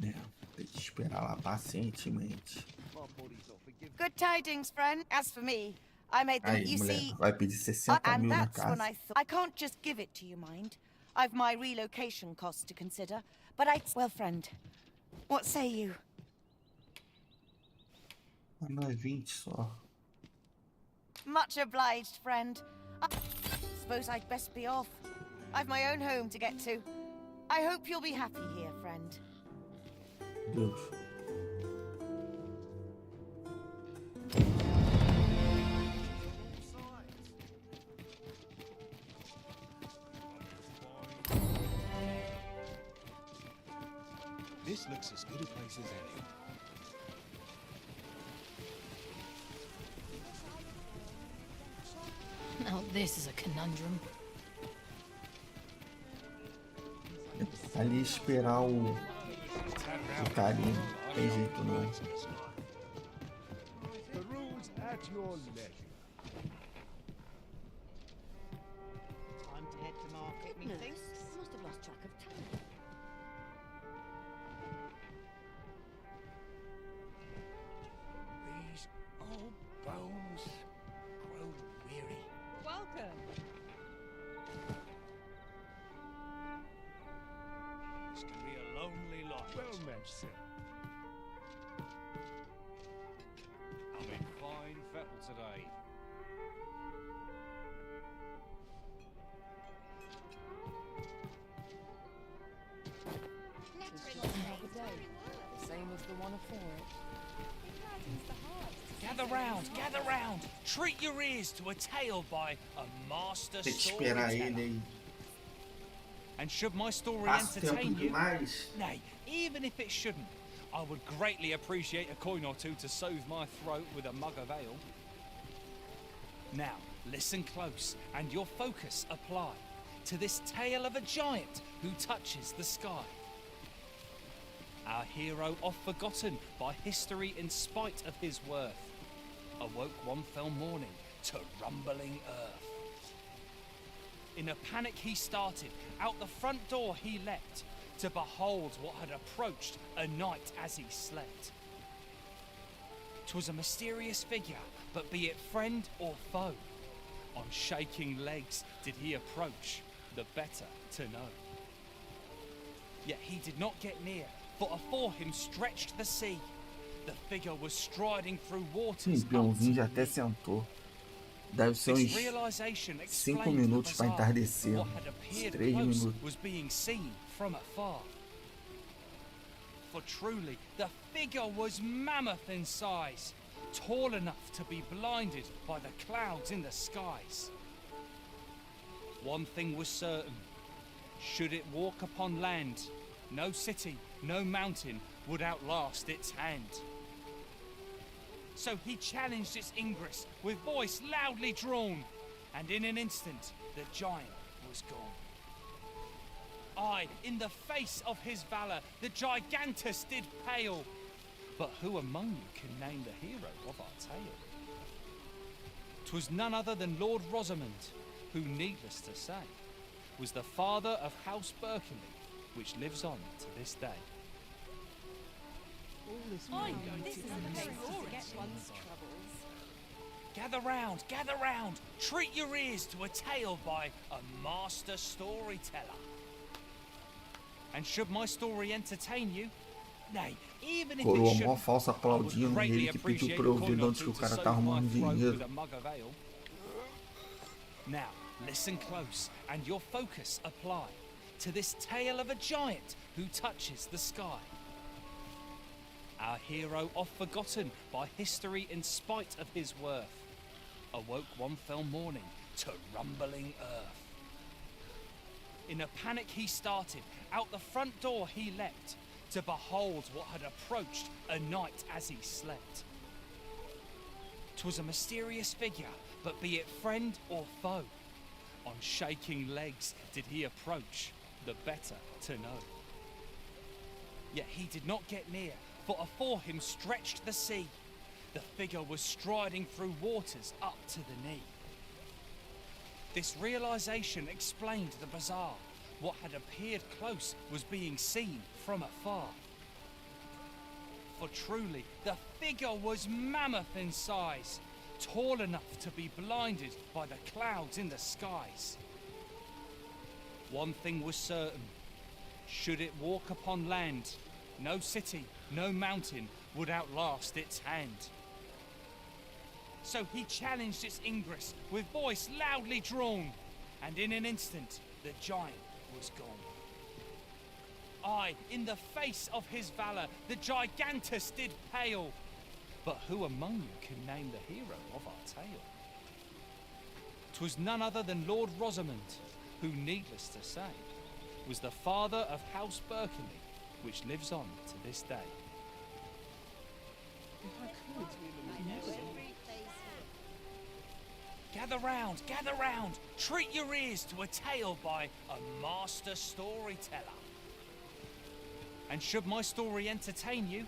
É, tem que esperar lá pacientemente. My boys will forgive me. Good tidings, friend. As for me, I made them, Aí, you mulher, see, vai pedir 60 and mil na that's when I casa. thought I can't just give it to you, mind. I've my relocation costs to consider, but well, friend, what say you? Ah, não é 20 só. Much obliged, friend. I suppose I'd best be off. I've my own home to get to. I hope you'll be happy here, friend. Deus. This looks as good a place as any. Now this is a conundrum. Ali esperar o carinho. Não tem jeito não. The rules at your leisure. Time to head to market, methinks. Must have lost track of time. These old bones grow weary. Welcome. This can be a lonely life. Well met, sir. I'm in fine fettle today. Same as the one afore it. Gather round, gather round. Treat your ears to a tale by a master Tem que esperar ele storyteller. aí. And should my story Passa tempo entertain you, demais. nay, even if it shouldn't, I would greatly appreciate a coin or two to soothe my throat with a mug of ale. Now, listen close, and your focus apply to this tale of a giant who touches the sky. Our hero, oft forgotten by history in spite of his worth, awoke one fell morning to rumbling earth. In a panic he started, out the front door he leapt, to behold what had approached a night as he slept. 'Twas a mysterious figure, but be it friend or foe, on shaking legs did he approach, the better to know. Yet he did not get near, for afore him stretched the sea. The figure was striding through waters. Peãozinho já até sentou. Deve ser uns 5 minutos para entardecer. What had appeared 3 close minutos. was being seen from afar. For truly, the figure was mammoth in size, tall enough to be blinded by the clouds in the skies. One thing was certain, should it walk upon land, no city, no mountain would outlast its hand. So he challenged its ingress with voice loudly drawn, and in an instant the giant was gone. Aye, in the face of his valour, the gigantus did pale. But who among you can name the hero of our tale? 'Twas none other than Lord Rosamond, who, needless to say, was the father of House Berkeley, which lives on to this day. This is a place to forget one's troubles. Gather round, treat your ears to a tale by a master storyteller. And should my story entertain you, nay, even if it Coroa mó shouldn't, falso I would aplaudindo greatly ele que pediu appreciate pra a eu ver coin de or onde que two o to cara soak tá my arrumando throat with dinheiro. a mug of ale. Now, listen close, and your focus apply to this tale of a giant who touches the sky. Our hero, oft forgotten by history in spite of his worth, awoke one fell morning to rumbling earth. In a panic he started, out the front door he leapt, to behold what had approached a night as he slept. 'Twas a mysterious figure, but be it friend or foe, on shaking legs did he approach, the better to know. Yet he did not get near, for afore him stretched the sea. The figure was striding through waters up to the knee. This realization explained the bizarre. What had appeared close was being seen from afar. For truly, the figure was mammoth in size, tall enough to be blinded by the clouds in the skies. One thing was certain, should it walk upon land, no city, no mountain would outlast its hand. So he challenged its ingress with voice loudly drawn, and in an instant the giant was gone. Aye, in the face of his valour, the gigantus did pale. But who among you can name the hero of our tale? 'Twas none other than Lord Rosamond, who, needless to say, was the father of House Berkeley, which lives on to this day. Gather round, treat your ears to a tale by a master storyteller. And should my story entertain you,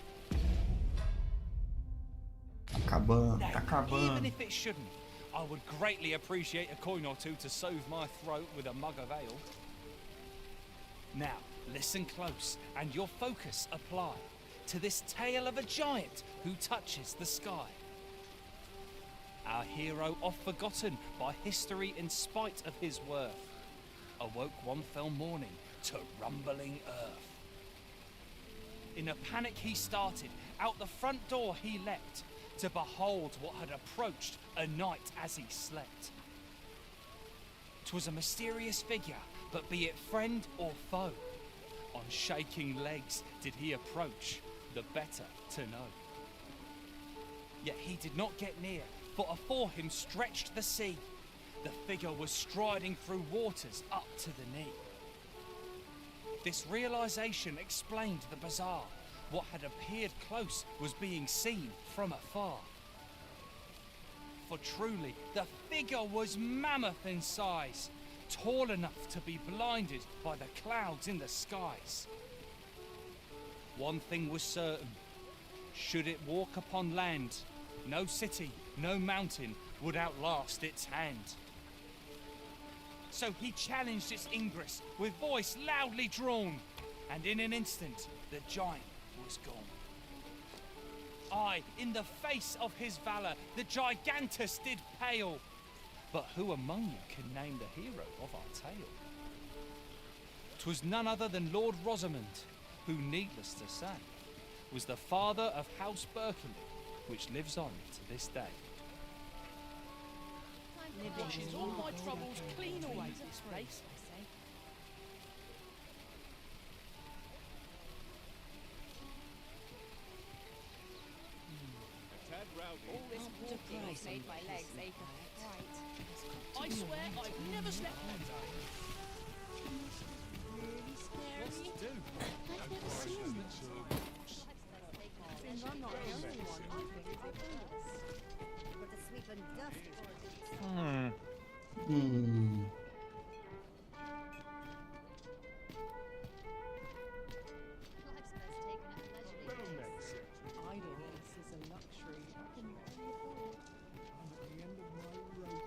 Acabando, nay, tá acabando. even if it shouldn't, I would greatly appreciate a coin or two to soothe my throat with a mug of ale. Now, listen close, and your focus apply to this tale of a giant who touches the sky. Our hero, oft forgotten by history in spite of his worth, awoke one fell morning to rumbling earth. In a panic he started, out the front door he leapt, to behold what had approached a night as he slept. 'Twas a mysterious figure, but be it friend or foe, on shaking legs did he approach, the better to know. Yet he did not get near, for afore him stretched the sea. The figure was striding through waters up to the knee. This realization explained the bizarre. What had appeared close was being seen from afar. for truly the figure was mammoth in size, tall enough to be blinded by the clouds in the skies. One thing was certain, should it walk upon land, no city, no mountain would outlast its hand. So he challenged its ingress with voice loudly drawn, and in an instant the giant was gone. Aye, in the face of his valour, the gigantus did pale. But who among you can name the hero of our tale? 'Twas none other than Lord Rosamond, who, needless to say, was the father of House Berkeley, which lives on to this day. Washes all my troubles clean away, this place. All this walking has made my legs ache a fright. I swear I've never slept better. Really scary. What's to do? I've never seen this. I'm not the only one who thinks I do this. But the sweep and dust. Idleness is a luxury I can barely afford. I'm at the end of my rope.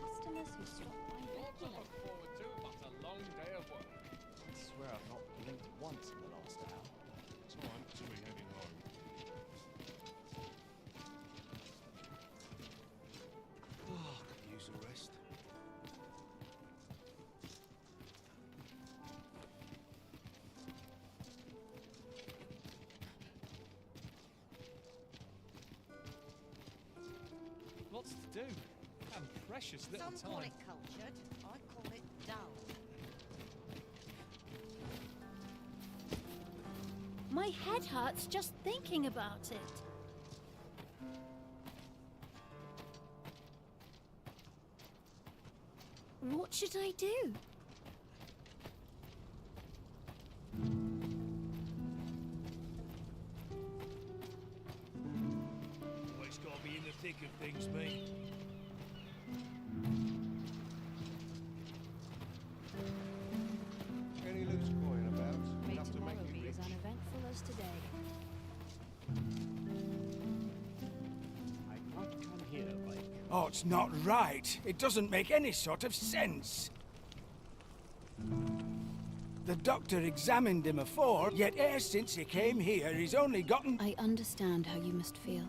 Customers who stop by regularly. Forward to, but a long day of work. I swear I've not blinked once in the last hour. Time to be heading home. Could use a rest. Lots to do, and precious little Some call time. it cultured, I call it dull. My head hurts just thinking about it. What should I do? Always got to be in the thick of things, me. Any loose coin about? May Enough to tomorrow make you be rich. as uneventful as today. I can't come here like... Oh, it's not right. It doesn't make any sort of sense. The doctor examined him afore, yet e'er since he came here, he's only gotten... I understand how you must feel.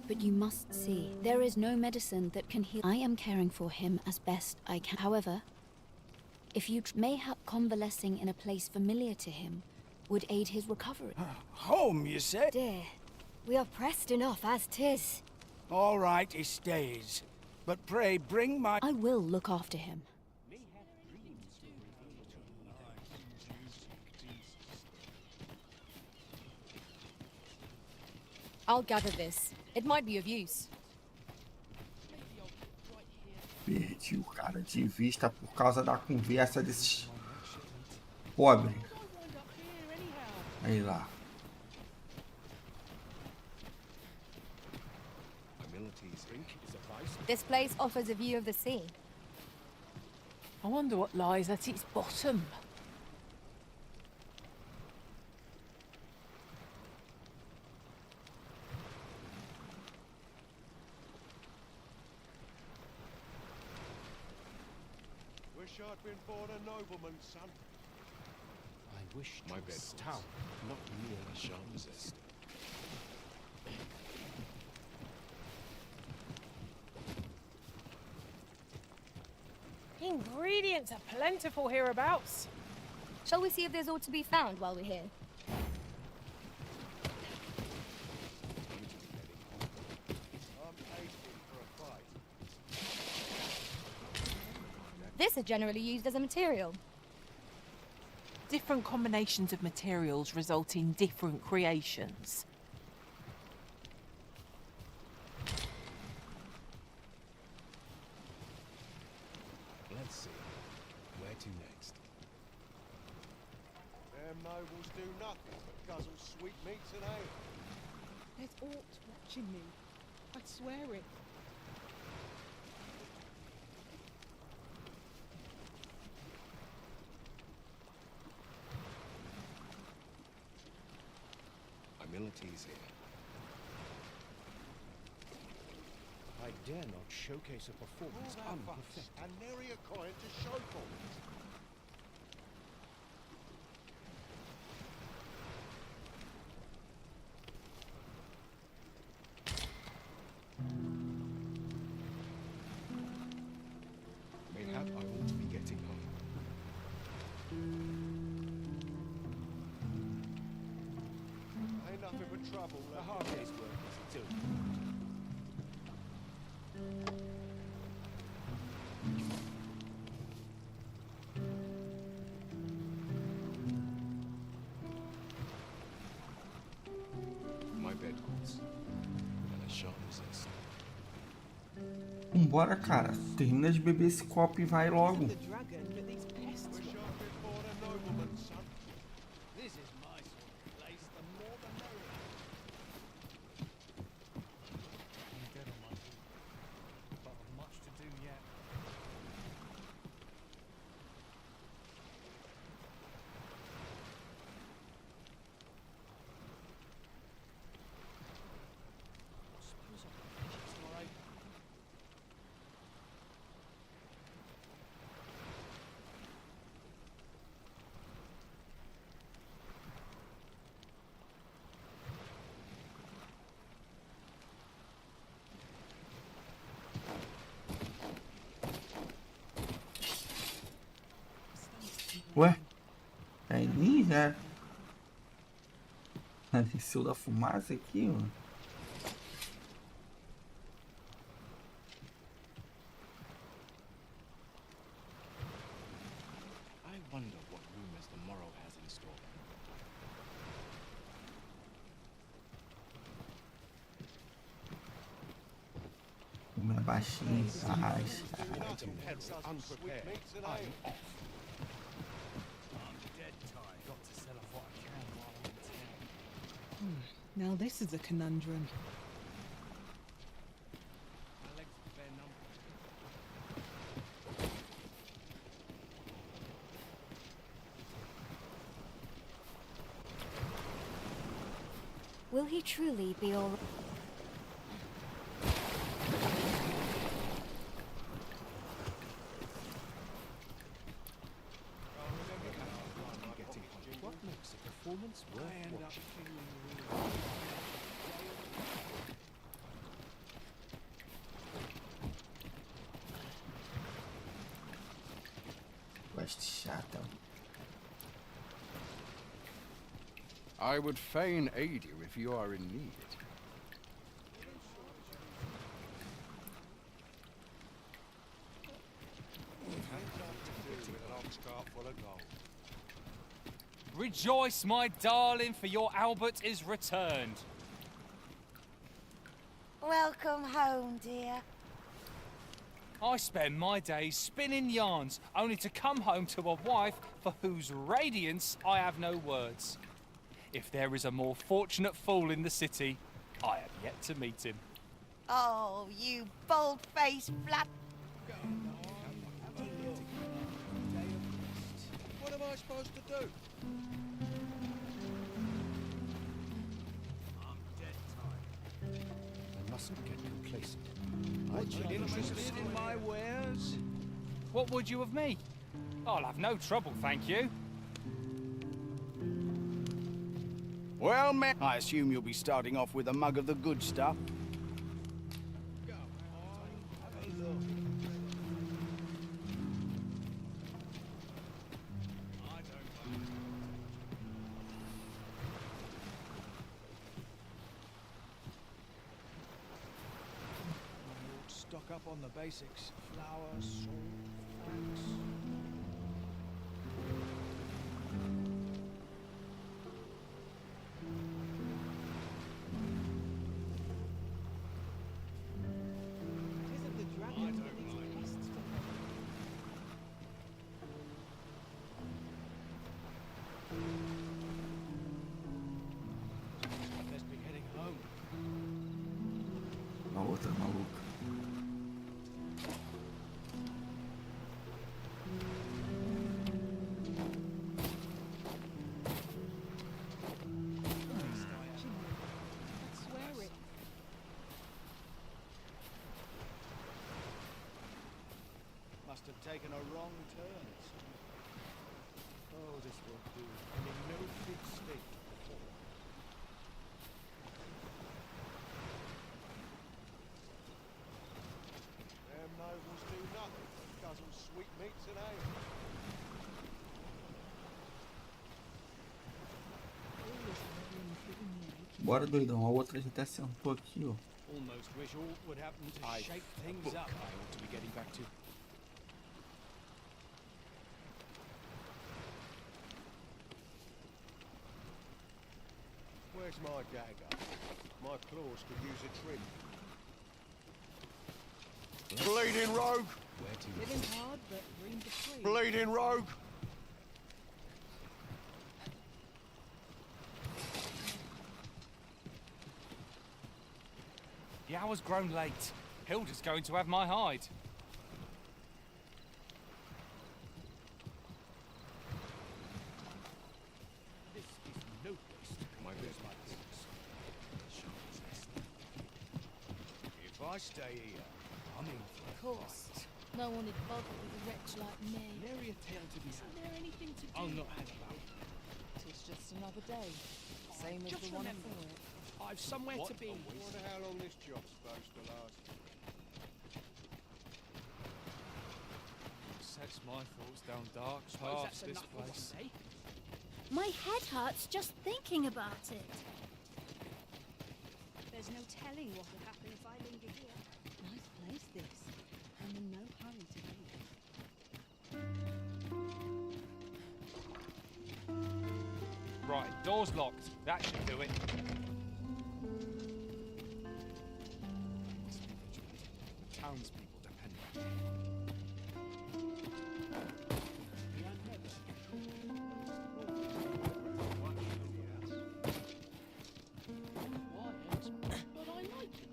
But you must see, there is no medicine that can heal. I am caring for him as best I can. However, if you mayhap convalescing in a place familiar to him would aid his recovery. Home, you say? Dear, we are pressed enough as 'tis. All right, he stays. But pray, bring my... I will look after him. I'll gather this. It might be of use. Perdi o cara de vista por causa da conversa desses pobres. Aí lá. This place offers a view of the sea. I wonder what lies at its bottom. Wish I'd been born a nobleman, son. I wish My to bed stout, not near a Shamsest. Ingredients are plentiful hereabouts. Shall we see if there's aught to be found while we're here? I'm aching for a fight. This is generally used as a material. Different combinations of materials result in different creations. Let's see. Where to next? Them nobles do nothing but guzzle sweetmeats and ale. There's aught watching me. I'd swear it. Humility's here. I dare not showcase a performance unperfected. And nary a coin to show for it. Mayhap I ought to be getting home. Ain't nothing but trouble. A hard day's work is too. My bed calls. And I shan't resist. Vambora, cara. Termina de beber esse copo e vai logo. The dragon, but these pests. Wish I could board a nobleman, son. This is my sort of place. The more the merrier. I'm dead on my feet, but I've much to do yet. I suppose I can finish it tomorrow. Ué? É ninja? Desceu da fumaça aqui, mano. I wonder what rumors the morrow has in store. Como é baixinho. Ai, caralho. Unprepared. I'm dead tired. Got to sell off what I can while I'm in town. Now this is a conundrum. My legs are bare number. Will he truly be all right? What makes a performance worth I end up watching? feeling really... Gosto chata. I would fain aid you if you are in need. Rejoice, my darling, for your Albert is returned. Welcome home, dear. I spend my days spinning yarns, only to come home to a wife for whose radiance I have no words. If there is a more fortunate fool in the city, I have yet to meet him. Oh, you bold-faced flap... What am I supposed to do? I'm dead tired. I mustn't get complacent. Interested in my wares? What would you of me? I'll have no trouble, thank you. Well, man, I assume you'll be starting off with a mug of the good stuff. Stock up on the basics. Flour, salt, flax. Isn't the dragon that these pests to Best be heading home. Must have taken a wrong turn. Oh, this won't do. I'm in no fit state. Them nobles do nothing but guzzle sweetmeats and ale. Bora, doidão. A outra já até sentou aqui, ó. Almost wish all would happen to shake things up. I ought to be getting back to. Where's my dagger? My claws could use a trim. Bleeding rogue! Living hard, but green between. Bleeding rogue! The hour's grown late. Hilda's going to have my hide. This is no place to compose my thoughts. If I stay here, I'm in for Of course. No one would bother with a wretch like me. nary a tale to be Isn't there anything to do? I'll not hang about. It's just another day. Same as Just the one remember, before it. I've somewhere What to be. I wonder how long this job's supposed to last. Sets my thoughts down dark Suppose paths, that's this enough for one place. day. My head hurts just thinking about it. There's no telling what will happen if I linger here. Nice place, this. I'm in no hurry to leave. Right, door's locked. That should do it. Must be vigilant. The townspeople depend on me. But I like it.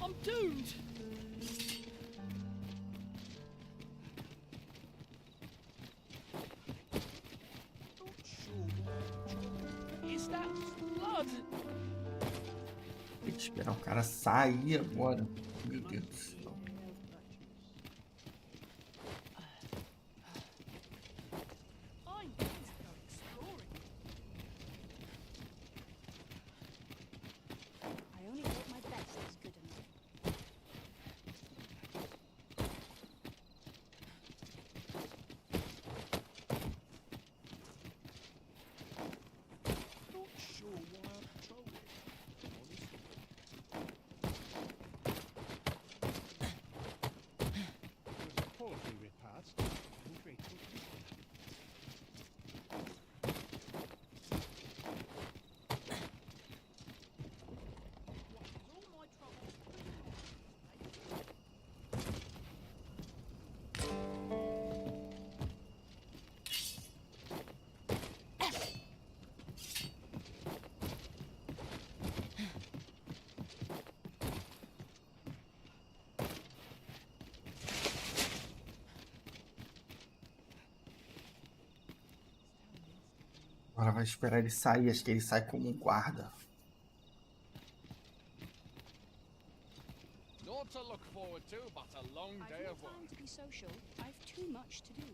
I'm doomed. Is that blood? Tem que esperar o cara sair agora. Meu Deus do céu. I'm going to go exploring. I only hope my best is good enough. Not sure why I'm patrolling. Honestly. It was a poetry repast and creativity. Agora vai esperar ele sair. Acho que ele sai como um guarda. Not to look forward to, but a long I've day no of work. time to be social. I've too much to do.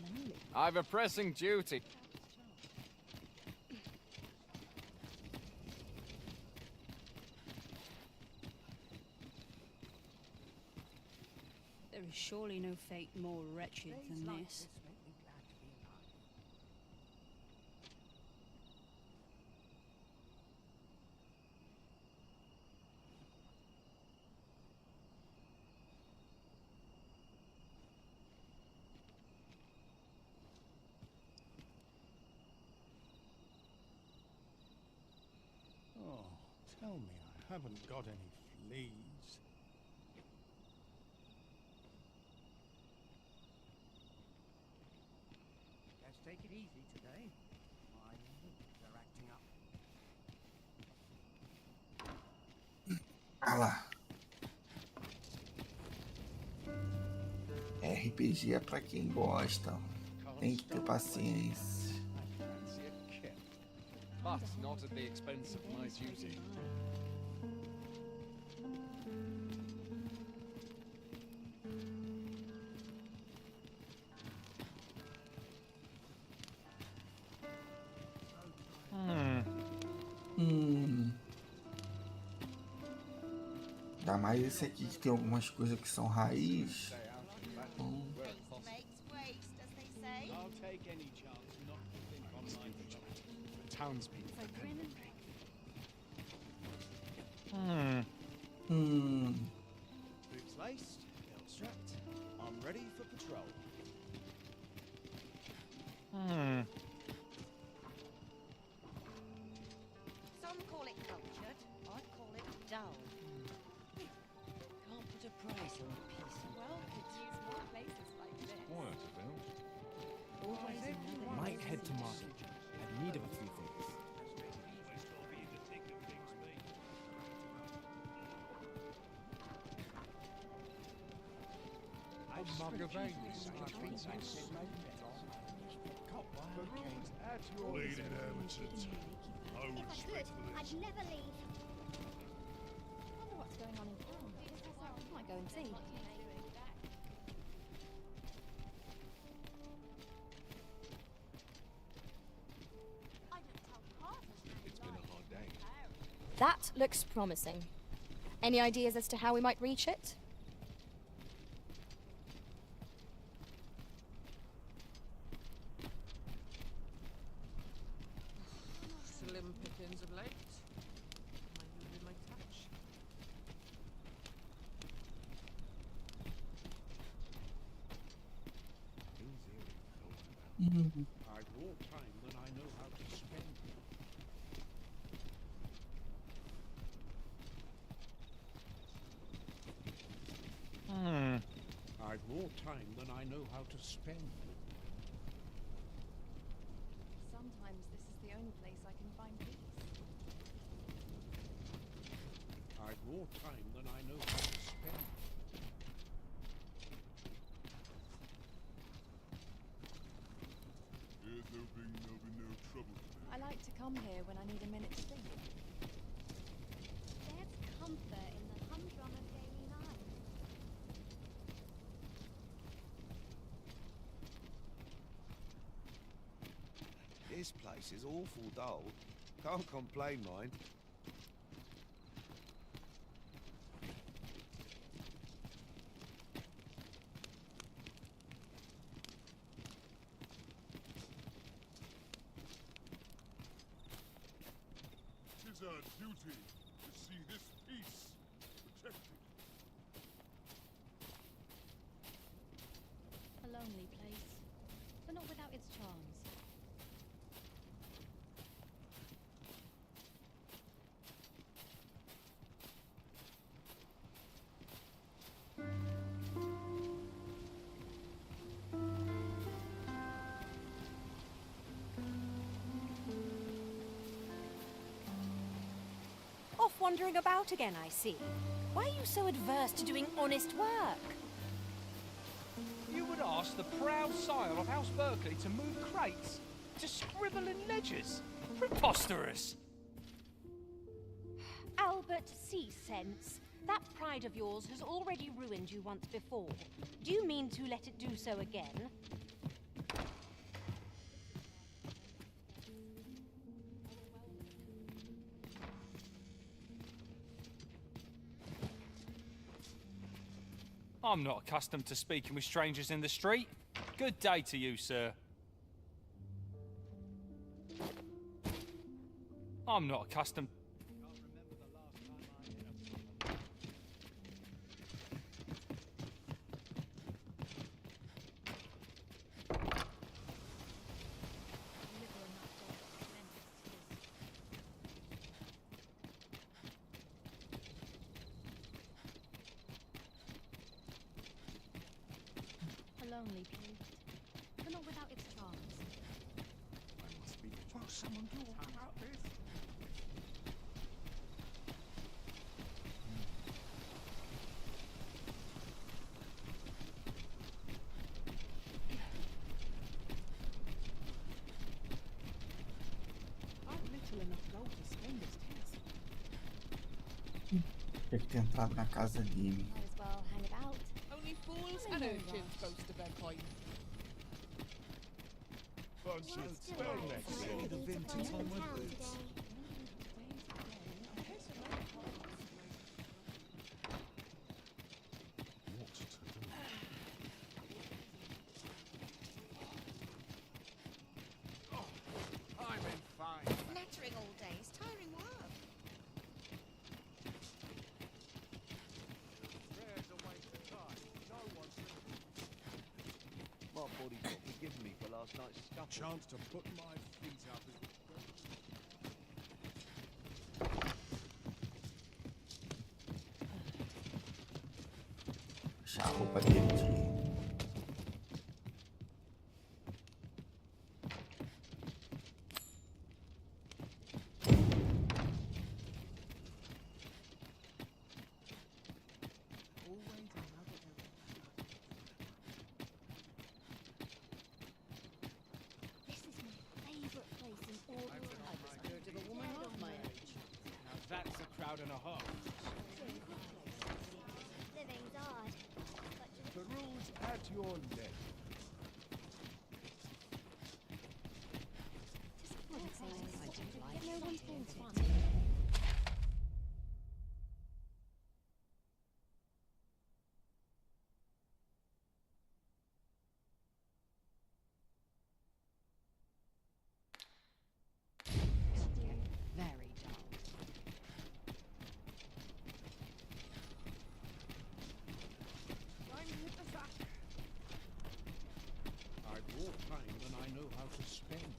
Lonely. I've a pressing duty. There is surely no fate more wretched than this. Oh, tell me I haven't got any fleas. Let's take it easy today. My lips are acting up. Ah lá. RPG é pra quem gosta. Tem que ter paciência. Fancy a kip, but not at the expense of my duty. Ainda mais esse aqui que tem algumas coisas que são raiz. I'll take any chance not to think on my The townspeople depend on me. Boots laced, belt strapped. I'm ready for patrol. Some call it cultured, I call it dull. Can't put a price on peace. Well, could use more places like this. Quiet, Bill. Always another Might head to market. Have need of a few things. Bleeding amateurs. No If I could, respect for I'd this. never leave. I wonder what's going on in town. Might go and see. It's been a hard day. That looks promising. Any ideas as to how we might reach it? Slim pickings of late. My touch. I've more time than I know how to spend. I've more time than I know how to spend. Sometimes this is the only place I can find peace. I've more time than I know how to spend. Here's hoping there'll be no trouble today. I like to come here when I need a minute to think. There's comfort in the humdrum of daily life. This place is awful dull. Can't complain, mind. Tis our duty to see this peace protected. A lonely place, but not without its charms. Off wandering about again, I see. Why are you so adverse to doing honest work? You would ask the proud sire of House Berkeley to move crates? To scribble in ledgers? Preposterous! Albert, see sense. That pride of yours has already ruined you once before. Do you mean to let it do so again? I'm not accustomed to speaking with strangers in the street. Good day to you, sir. I'm not accustomed... A lonely place, but not without its charms. I must be. Will someone do about this? Tinha que ter entrado na casa dele. Might as well hang about. Only fools and urchins boast of their kind. Bunch of spellnecks. The vintage on my boots. I'm in fine. Nattering all day is tiring work. There's a waste of time. No one's My body's got forgiven me for last night's scuffle. Chance to put my feet up is Deixar a roupa dele de... This is my favourite place in all the world. I was heard of a woman of my age. Now that's a crowd and a half. Living's hard. The rules at your left. No one's been fun. Very dull. I've more time than I know how to spend.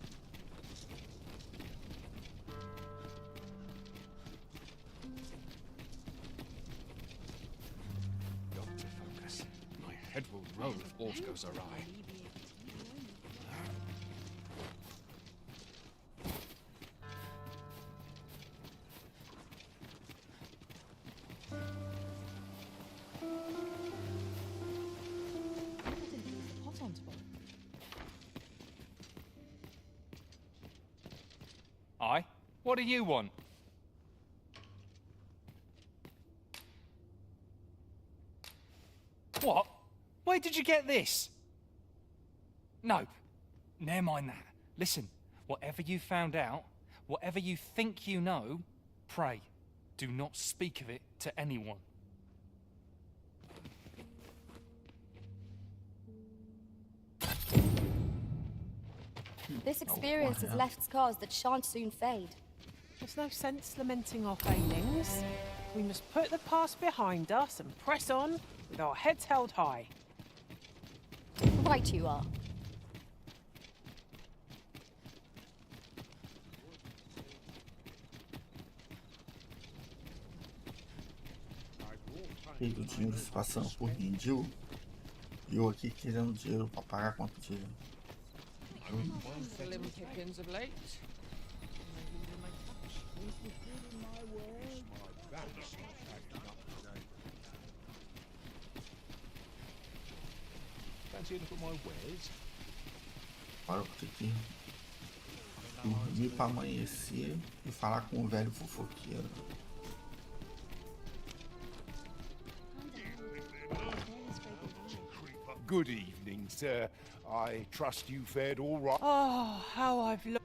got to focus. My head will roll if aught goes awry. Hot on top. Aye? What do you want? What? Where did you get this? No. Never mind that. Listen, whatever you found out, whatever you think you know, pray, do not speak of it to anyone. This experience has left scars that shan't soon fade. There's no sense lamenting our failings. We must put the past behind us and press on with our heads held high. Right you are. Cheio do dinheiro se passando por mendigo. E eu aqui querendo dinheiro pra pagar a conta de... Slim pickings of late. Fancy a look at my wares? Agora eu vou ter que dormir pra amanhecer e falar com o velho fofoqueiro. Good evening, sir. I trust you fared all right. Oh, how I've looked.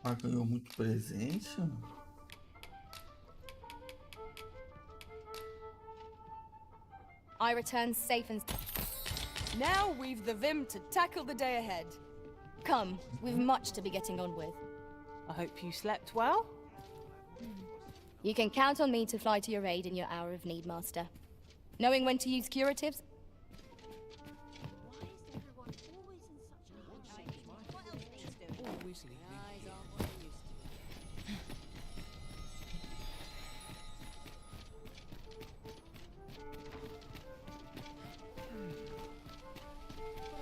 Mas ganhou muito presente. I return safe and... Now we've the vim to tackle the day ahead. Come, we've much to be getting on with. I hope you slept well. You can count on me to fly to your aid in your hour of need, Master. Knowing when to use curatives... Always leave me.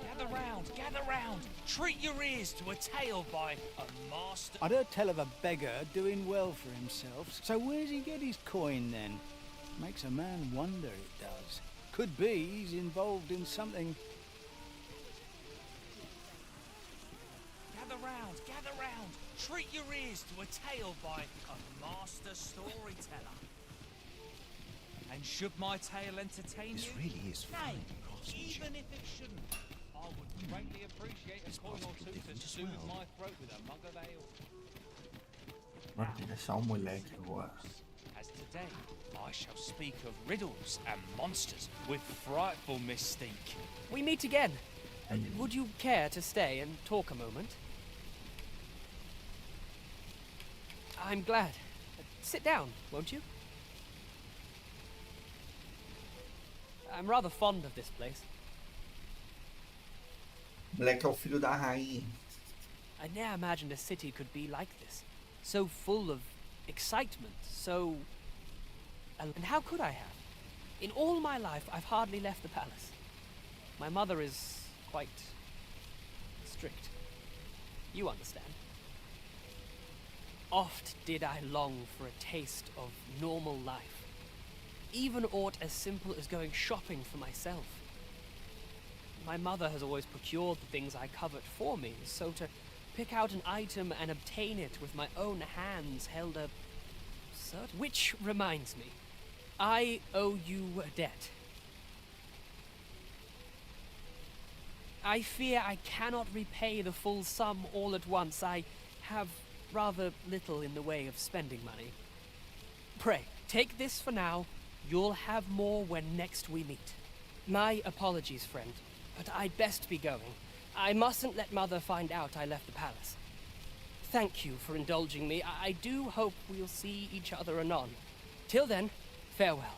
Gather round. gather round. Treat your ears to a tale by a master. I'd heard tell of a beggar doing well for himself. So where does he get his coin then? Makes a man wonder, it does. Could be he's involved in something. Gather round, gather round. Treat your ears to a tale by a master storyteller. And should my tale entertain This you? really is fine. Nay, even if it shouldn't, I would greatly appreciate a coin or two to soothe my throat with a mug of ale. Mano, tem que achar um moleque agora. As today, I shall speak of riddles and monsters with frightful mystique. We meet again. Would you care to stay and talk a moment? I'm glad. Sit down, won't you? I'm rather fond of this place. Moleque é o filho da rainha. I ne'er imagined a city could be like this. So full of excitement, so... And how could I have? In all my life, I've hardly left the palace. My mother is quite... strict. You understand. Oft did I long for a taste of normal life. Even aught as simple as going shopping for myself. My mother has always procured the things I covet for me, so to pick out an item and obtain it with my own hands held a certain... Which reminds me, I owe you a debt. I fear I cannot repay the full sum all at once. I have rather little in the way of spending money. Pray, take this for now. You'll have more when next we meet. My apologies, friend, but I'd best be going. I mustn't let Mother find out I left the palace. Thank you for indulging me. I do hope we'll see each other anon. Till then, farewell.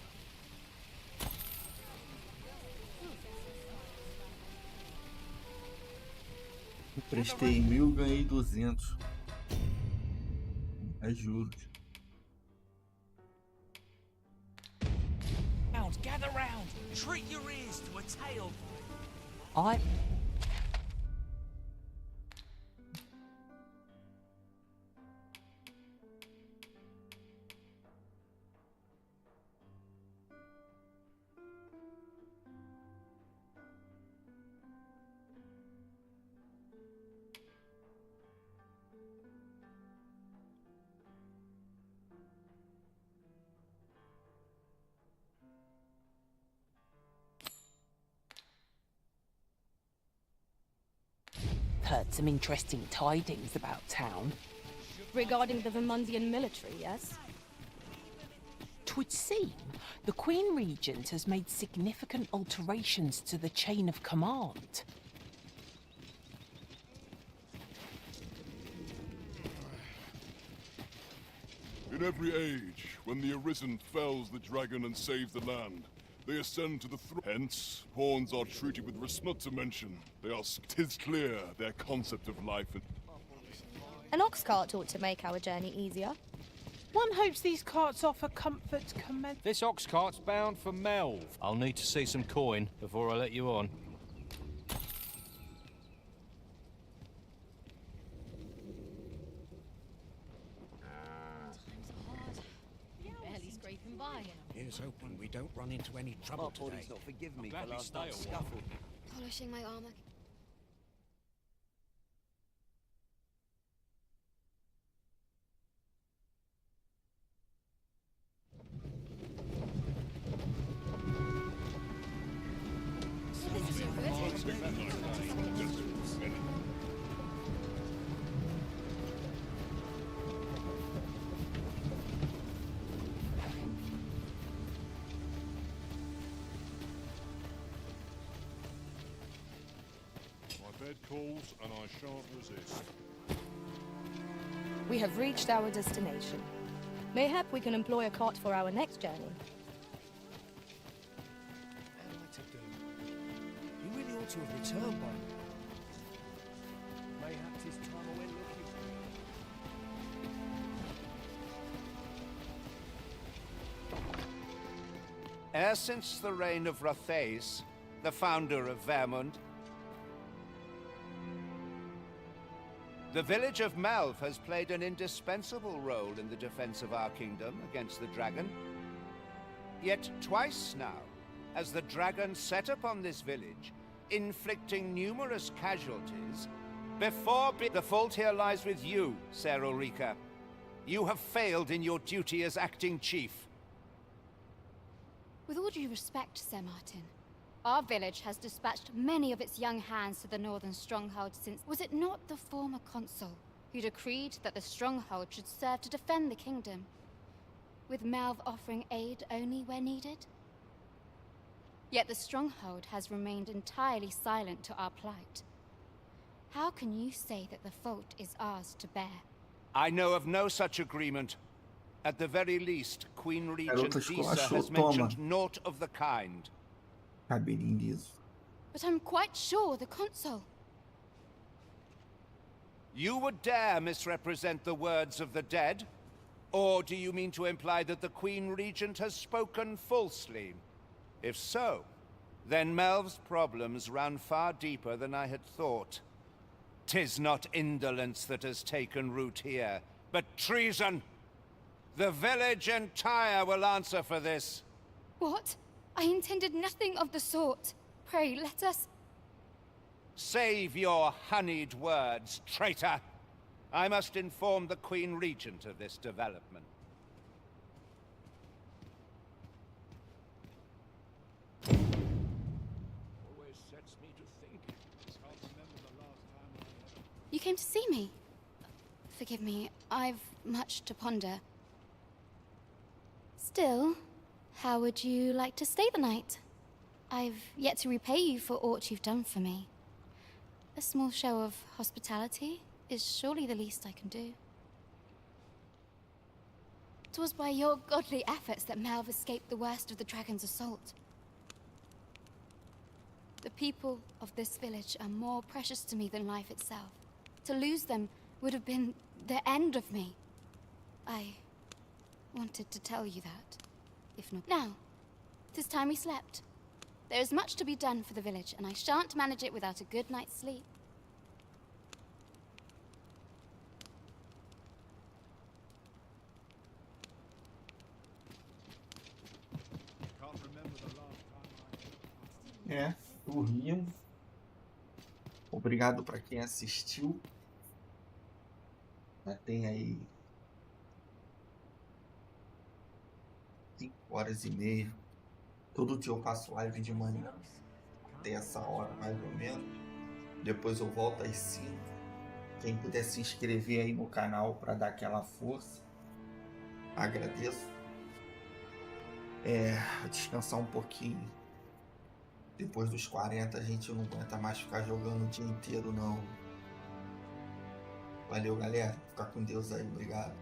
Prestei 1000, ganhei 200. É juros. Gather round. Treat your ears to a tale. Heard some interesting tidings about town. Regarding the Vermundian military, yes? 'Twould seem the Queen Regent has made significant alterations to the chain of command. In every age, when the Arisen fells the dragon and saves the land, they ascend to the throne. Hence, pawns are treated with respect. Not to mention, they are. 'Tis clear their concept of life and. An ox cart ought to make our journey easier. One hopes these carts offer comfort This ox cart's bound for Melv. I'll need to see some coin before I let you on. Barely scraping by. Here's hoping we don't run into any trouble today. Not forgive me glad for we last stay a night's while. scuffle. Polishing my armor. My bed calls, and I shan't resist. We have reached our destination. Mayhap we can employ a cart for our next journey. You really ought to have returned by now. Mayhap 'tis time I went looking. E'er since the reign of Rathace, the founder of Vermund, The village of Malv has played an indispensable role in the defense of our kingdom against the dragon. Yet twice now has the dragon set upon this village, inflicting numerous casualties. The fault here lies with you, Ser Ulrika. You have failed in your duty as acting chief. With all due respect, Sir Martin, our village has dispatched many of its young hands to the northern stronghold since... Was it not the former consul who decreed that the stronghold should serve to defend the kingdom, with Malv offering aid only where needed? Yet the stronghold has remained entirely silent to our plight. How can you say that the fault is ours to bear? I know of no such agreement. At the very least, Queen Regent Disa has Toma. mentioned naught of the kind. Cabelinho liso. But I'm quite sure the consul... You would dare misrepresent the words of the dead? Or do you mean to imply that the Queen Regent has spoken falsely? If so, then Melv's problems run far deeper than I had thought. 'Tis not indolence that has taken root here, but treason. The village entire will answer for this. What? I intended nothing of the sort. Pray, let us... Save your honeyed words, traitor. I must inform the Queen Regent of this development. Always sets me to think. Can't remember the last time I ever... You came to see me. Forgive me, I've much to ponder. Still, how would you like to stay the night? I've yet to repay you for aught you've done for me. A small show of hospitality is surely the least I can do. 'Twas by your godly efforts that Malv escaped the worst of the dragon's assault. The people of this village are more precious to me than life itself. To lose them would have been the end of me. I wanted to tell you that, if not... Now, 'tis time we slept. There is much to be done for the village, and I shan't manage it without a good night's sleep. Dormiam. Obrigado para quem assistiu. Já tem aí 5h30. Todo dia eu faço live de manhã, até essa hora mais ou menos. Depois eu volto às 5. Quem puder se inscrever aí no canal para dar aquela força, agradeço. Descansar um pouquinho. Depois dos 40 a gente não aguenta mais ficar jogando o dia inteiro não. Valeu, galera. Fica com Deus aí. Obrigado.